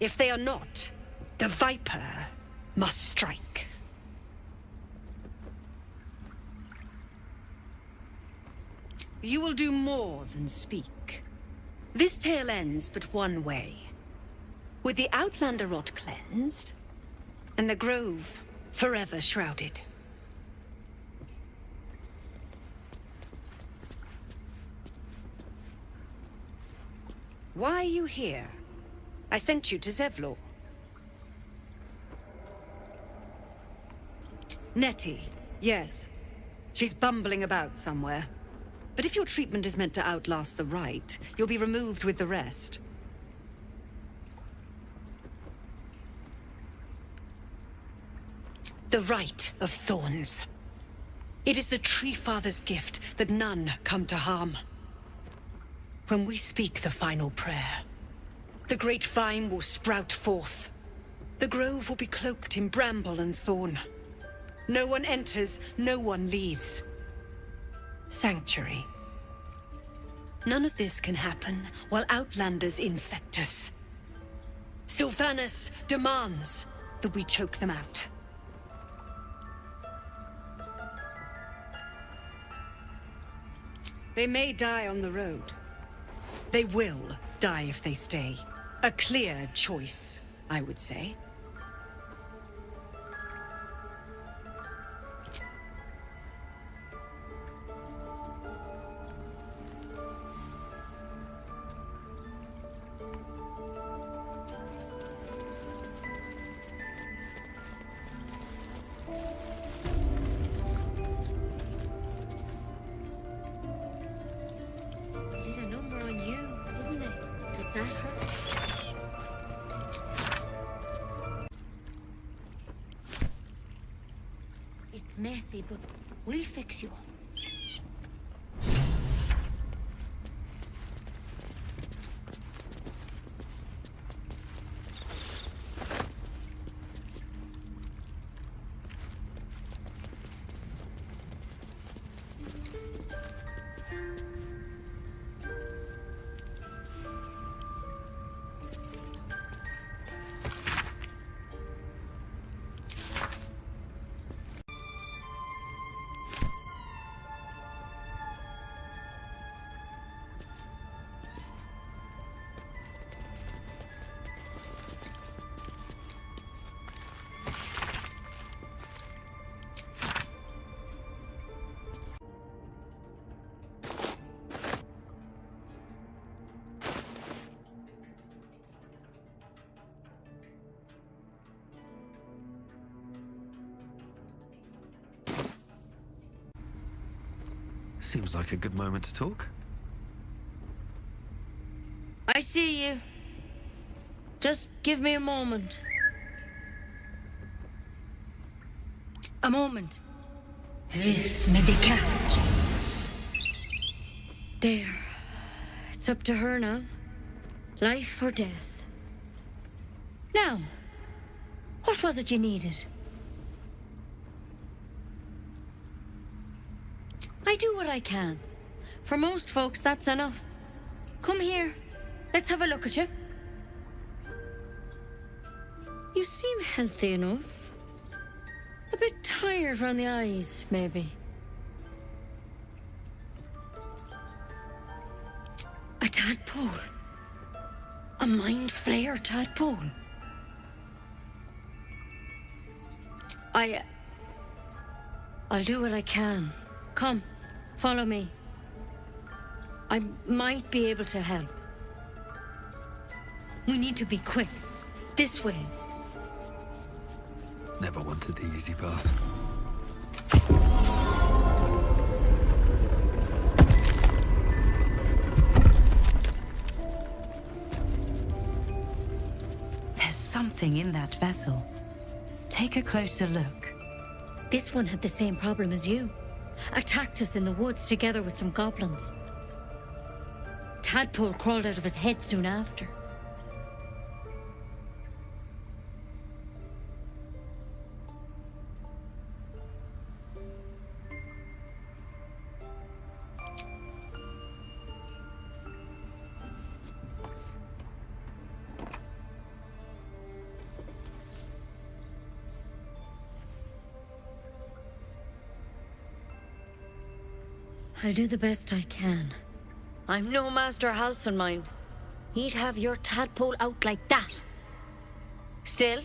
If they are not, the Viper must strike. You will do more than speak. This tale ends but one way. With the Outlander rot cleansed, and the grove forever shrouded. Why are you here? I sent you to Zevlor. Nettie, yes. She's bumbling about somewhere. But if your treatment is meant to outlast the rite, you'll be removed with the rest. The Rite of Thorns. It is the Tree Father's gift that none come to harm. When we speak the final prayer, the great vine will sprout forth. The grove will be cloaked in bramble and thorn. No one enters, no one leaves. Sanctuary. None of this can happen while Outlanders infect us. Sylvanus demands that we choke them out. They may die on the road. They will die if they stay. A clear choice, I would say. They did a number on you, didn't they? Does that hurt? It's messy, but we'll fix you up. Seems like a good moment to talk. I see you. Just give me a moment. A moment. Vis medicat. There. It's up to her now. Life or death. Now, what was it you needed? I do what I can. For most folks, that's enough. Come here. Let's have a look at you. You seem healthy enough. A bit tired round the eyes, maybe. A tadpole. A mind flayer tadpole. I'll do what I can. Come, follow me. I might be able to help. We need to be quick. This way. Never wanted the easy path. There's something in that vessel. Take a closer look. This one had the same problem as you. Attacked us in the woods together with some goblins. Tadpole crawled out of his head soon after. I'll do the best I can. I'm no Master Halsin, mind. He'd have your tadpole out like that. Still,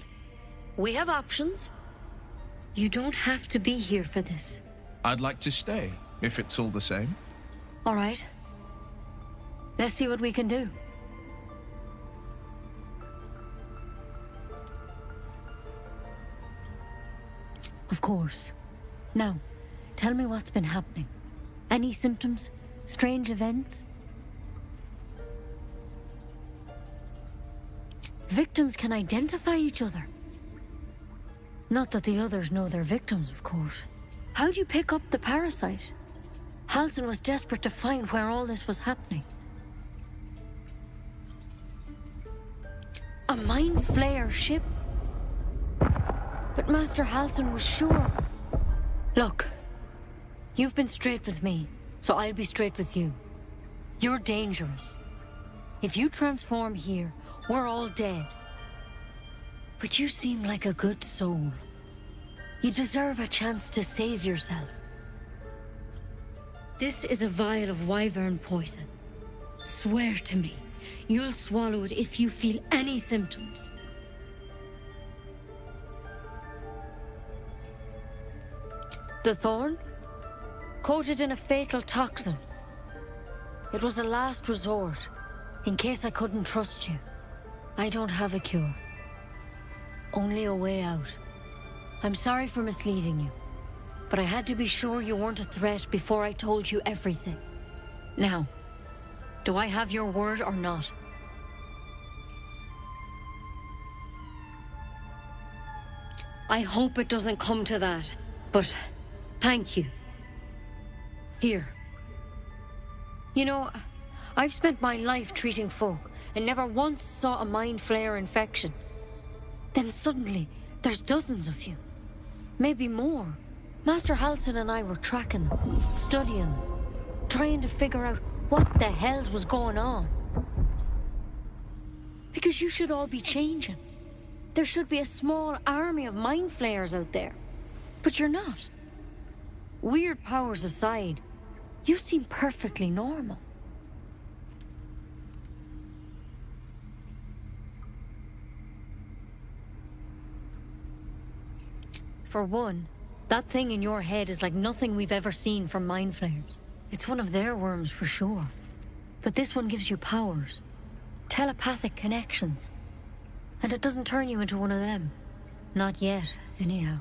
we have options. You don't have to be here for this. I'd like to stay, if it's all the same. All right. Let's see what we can do. Of course. Now, tell me what's been happening. Any symptoms? Strange events? Victims can identify each other. Not that the others know they're victims, of course. How'd you pick up the parasite? Halsin was desperate to find where all this was happening. A mind flayer ship? But Master Halsin was sure. Look, you've been straight with me, so I'll be straight with you. You're dangerous. If you transform here, we're all dead. But you seem like a good soul. You deserve a chance to save yourself. This is a vial of wyvern poison. Swear to me, you'll swallow it if you feel any symptoms. The thorn? Coated in a fatal toxin. It was a last resort, in case I couldn't trust you. I don't have a cure. Only a way out. I'm sorry for misleading you, but I had to be sure you weren't a threat before I told you everything. Now, do I have your word or not? I hope it doesn't come to that, but thank you. Here. You know, I've spent my life treating folk and never once saw a mind flare infection. Then suddenly, there's dozens of you. Maybe more. Master Halsin and I were tracking them, studying them, trying to figure out what the hells was going on. Because you should all be changing. There should be a small army of mind flayers out there. But you're not. Weird powers aside, you seem perfectly normal. For one, that thing in your head is like nothing we've ever seen from mind flayers. It's one of their worms for sure. But this one gives you powers. Telepathic connections. And it doesn't turn you into one of them. Not yet, anyhow.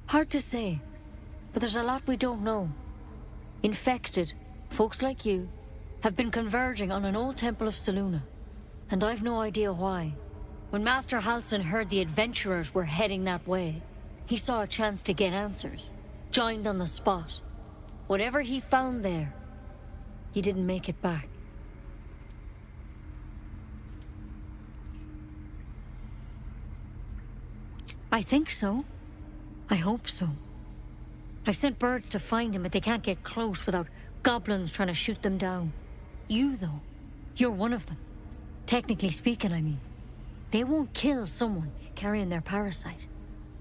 Hard to say, but there's a lot we don't know. Infected, folks like you, have been converging on an old temple of Selûne, and I've no idea why. When Master Halsin heard the adventurers were heading that way, he saw a chance to get answers, joined on the spot. Whatever he found there, he didn't make it back. I think so. I hope so. I've sent birds to find him, but they can't get close without goblins trying to shoot them down. You, though, you're one of them. Technically speaking, I mean. They won't kill someone carrying their parasite.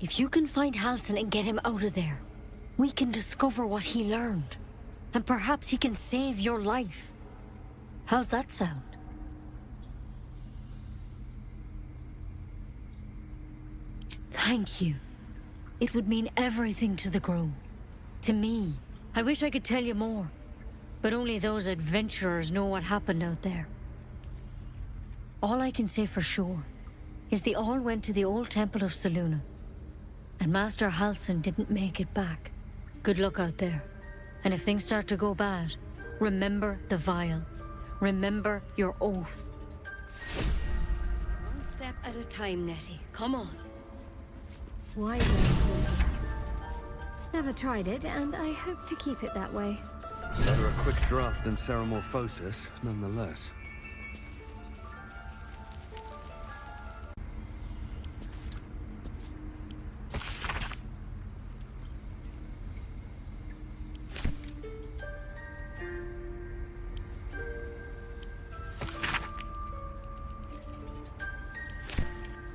If you can find Halsin and get him out of there, we can discover what he learned. And perhaps he can save your life. How's that sound? Thank you. It would mean everything to the Grove. To me. I wish I could tell you more. But only those adventurers know what happened out there. All I can say for sure is they all went to the old temple of Selûne. And Master Halsin didn't make it back. Good luck out there. And if things start to go bad, remember the vial. Remember your oath. One step at a time, Nettie. Come on. Why? Never tried it, and I hope to keep it that way. Better a quick draft than Ceramorphosis, nonetheless.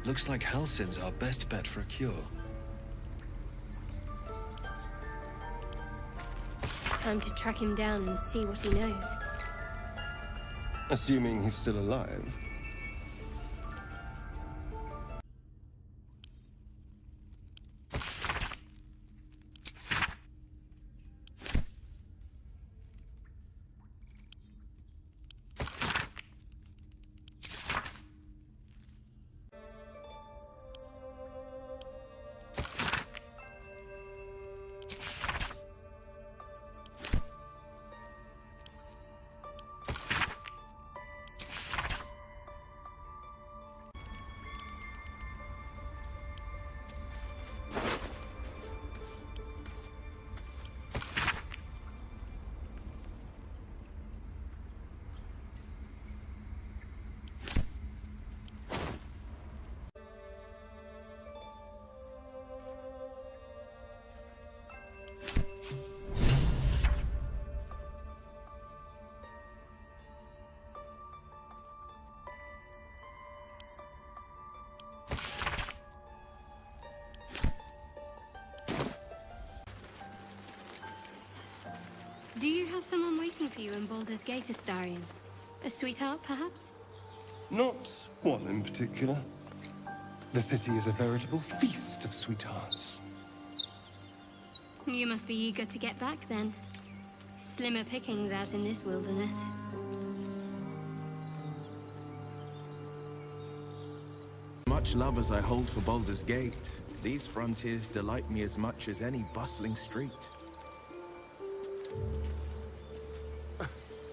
Looks like Halsin's our best bet for a cure. Time to track him down and see what he knows. Assuming he's still alive. have someone waiting for you in Baldur's Gate, Astarion? A sweetheart, perhaps? Not one in particular. The city is a veritable feast of sweethearts. You must be eager to get back, then. Slimmer pickings out in this wilderness. Much love as I hold for Baldur's Gate, these frontiers delight me as much as any bustling street.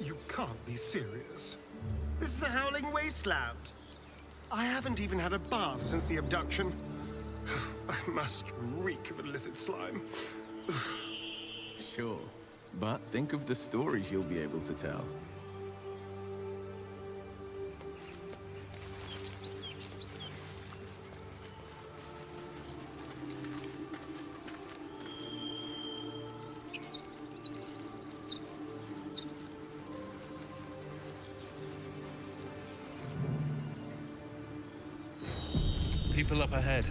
You can't be serious. This is a howling wasteland. I haven't even had a bath since the abduction. I must reek of illithid slime. Sure, but think of the stories you'll be able to tell. People up ahead.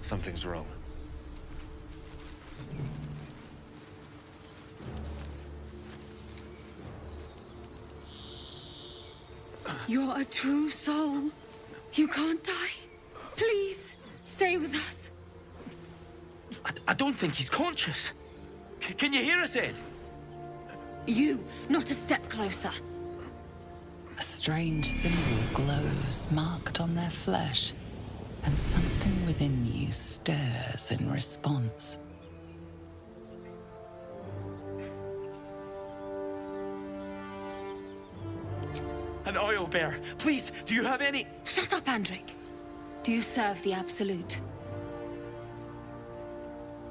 Something's wrong. You're a true soul. You can't die. Please, stay with us. I don't think he's conscious. Can you hear us, Ed? You, not a step closer. A strange symbol glows, marked on their flesh, and something within you stirs in response. An oil bear. Please, do you have any... Shut up, Andric. Do you serve the Absolute?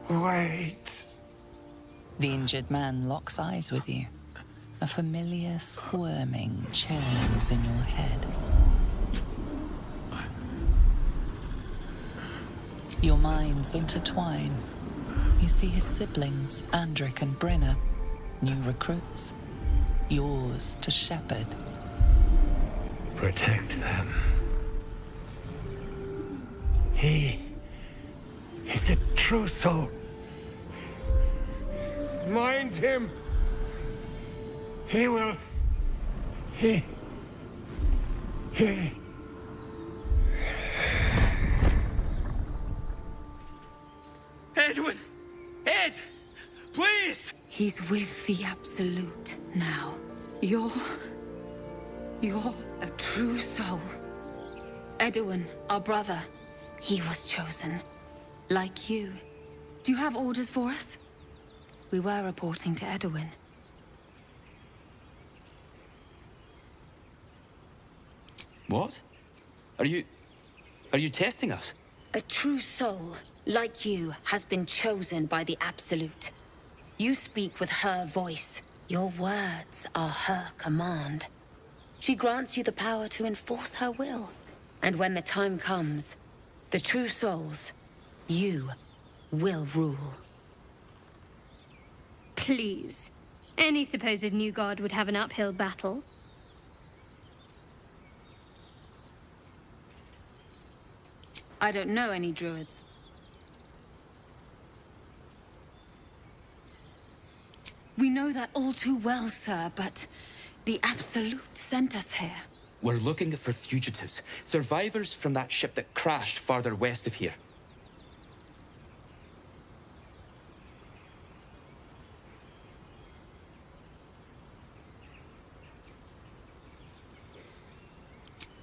Wait. The injured man locks eyes with you. A familiar squirming churns in your head. Your minds intertwine. You see his siblings, Andric and Brenna, new recruits, yours to shepherd. Protect them. He is a true soul. Mind him. He will. He. Edwin! Ed! Please! He's with the Absolute now. You're a true soul. Edwin, our brother, he was chosen. Like you. Do you have orders for us? We were reporting to Edwin. What? Are you testing us? A true soul, like you, has been chosen by the Absolute. You speak with her voice. Your words are her command. She grants you the power to enforce her will. And when the time comes, the true souls, you will rule. Please. Any supposed new god would have an uphill battle. I don't know any druids. We know that all too well, sir, but the Absolute sent us here. We're looking for fugitives. Survivors from that ship that crashed farther west of here.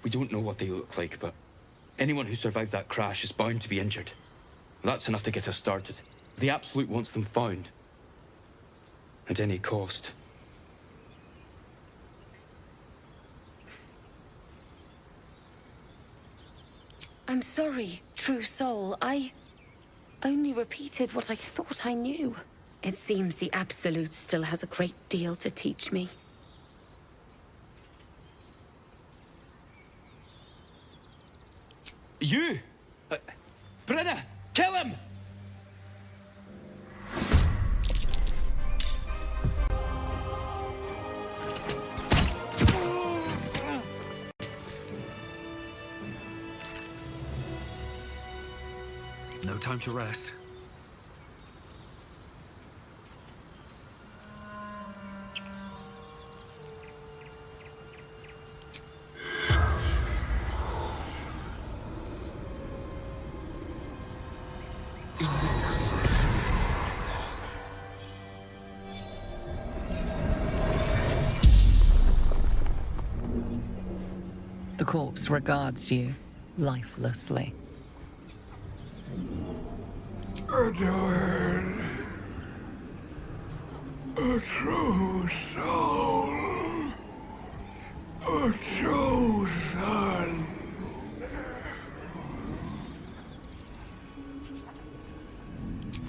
We don't know what they look like, but anyone who survived that crash is bound to be injured. That's enough to get us started. The Absolute wants them found. At any cost. I'm sorry, true soul. I only repeated what I thought I knew. It seems the Absolute still has a great deal to teach me. You! Brenna! Kill him! No time to rest. The corpse regards you lifelessly. Edwin, a true soul, a true son.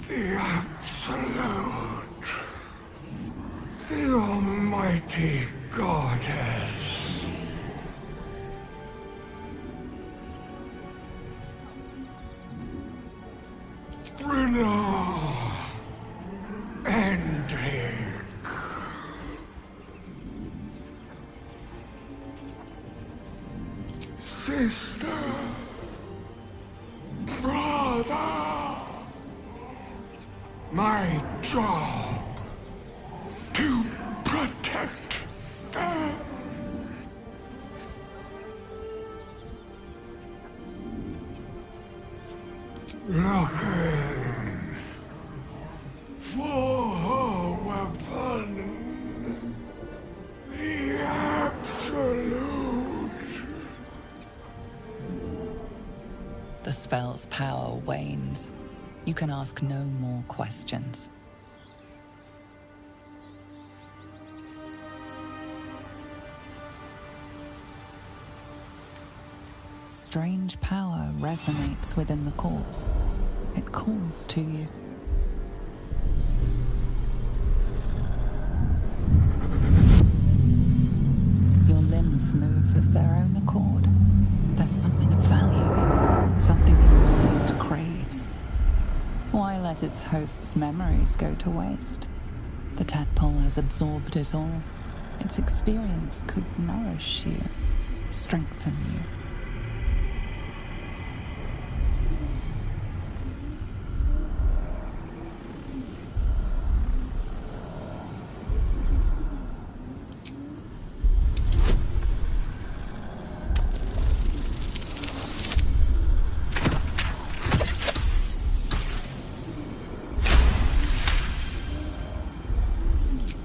The Absolute, the Almighty Goddess. Brynna, Hendrik. Sister, brother, my job to protect them. Looking for her weapon, the Absolute. The spell's power wanes. You can ask no more questions. Strange power resonates within the corpse. It calls to you. Your limbs move of their own accord. There's something of value here, something your mind craves. Why let its host's memories go to waste? The tadpole has absorbed it all. Its experience could nourish you, strengthen you.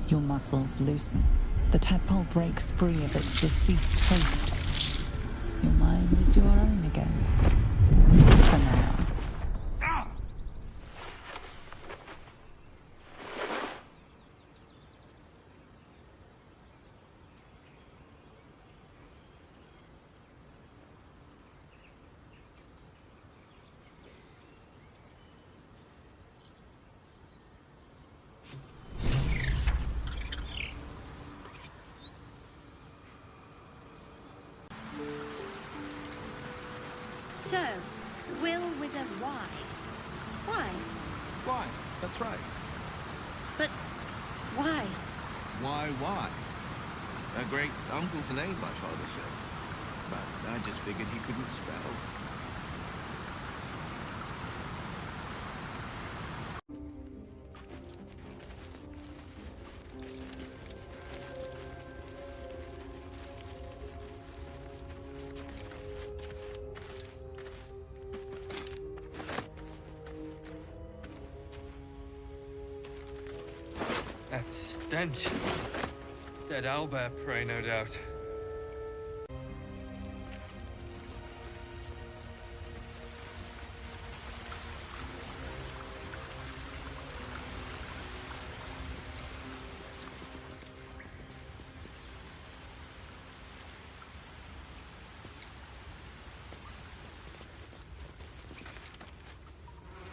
Your muscles loosen. The tadpole breaks free of its deceased host. Your mind is your own again. For now. So, Will with a Y. Why? Why? That's right. But why? Why? A great uncle's name, my father said. But I just figured he couldn't spell. That stench. Dead owlbear prey, no doubt.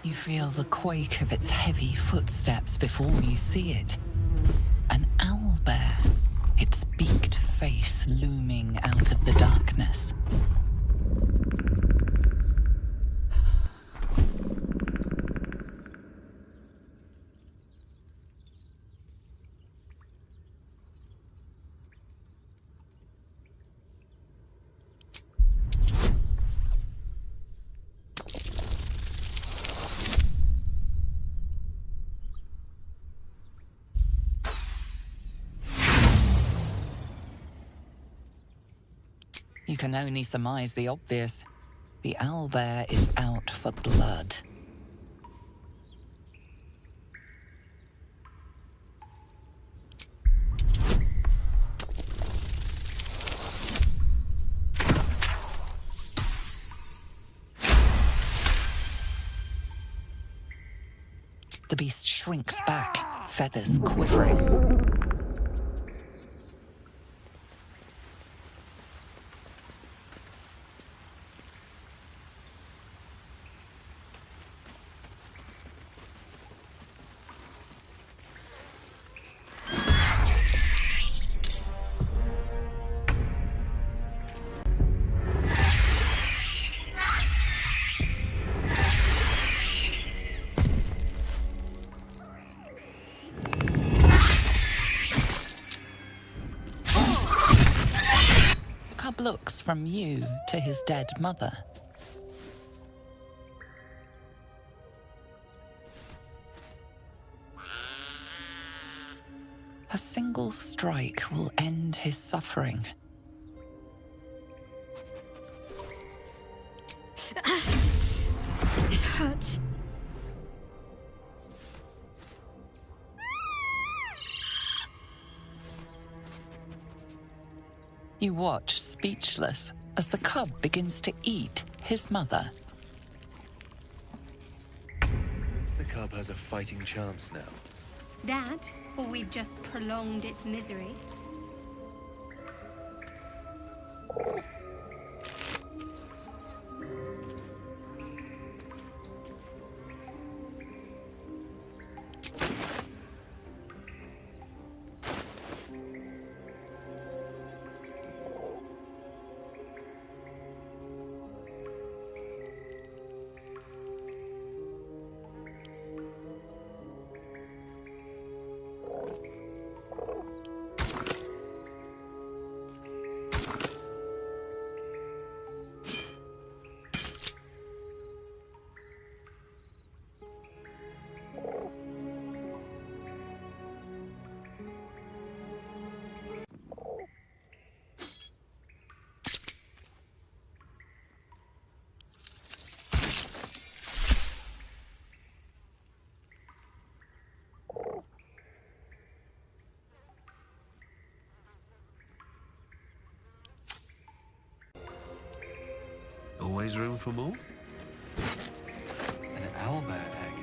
You feel the quake of its heavy footsteps before you see it. An owlbear, its beaked face looming out of the darkness. You can only surmise the obvious. The owlbear is out for blood. The beast shrinks back, feathers quivering. Looks from you to his dead mother. A single strike will end his suffering. It hurts. You watch, speechless, as the cub begins to eat his mother. The cub has a fighting chance now. That, or we've just prolonged its misery. Always room for more? An owlbear egg.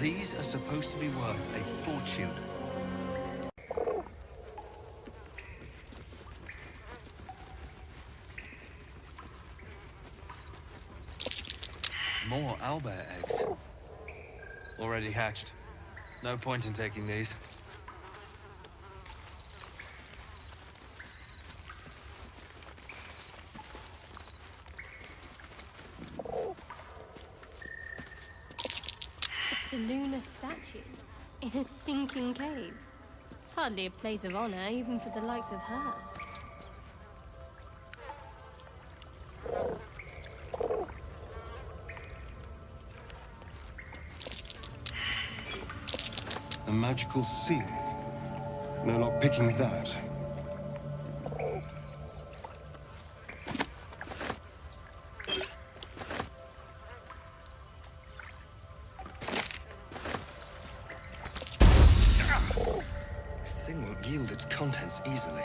These are supposed to be worth a fortune. More owlbear eggs. Already hatched. No point in taking these. Lunar statue in a stinking cave. Hardly a place of honor, even for the likes of her. A magical seal. No luck picking that. Yield its contents easily.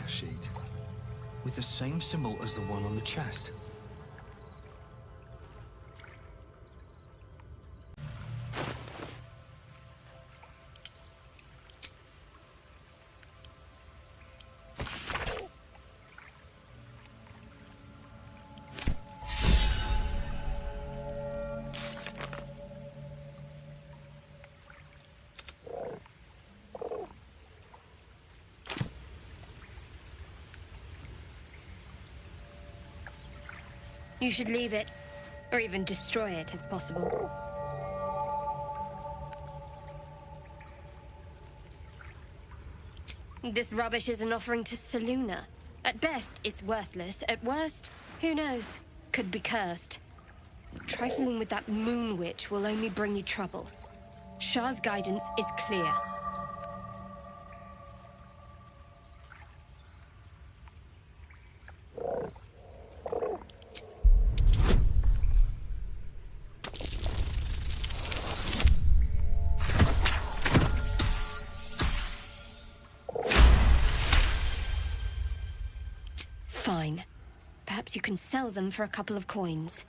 Sheet with the same symbol as the one on the chest. You should leave it, or even destroy it if possible. This rubbish is an offering to Selûne. At best, it's worthless. At worst, who knows? Could be cursed. Trifling with that moon witch will only bring you trouble. Shah's guidance is clear. Fine. Perhaps you can sell them for a couple of coins.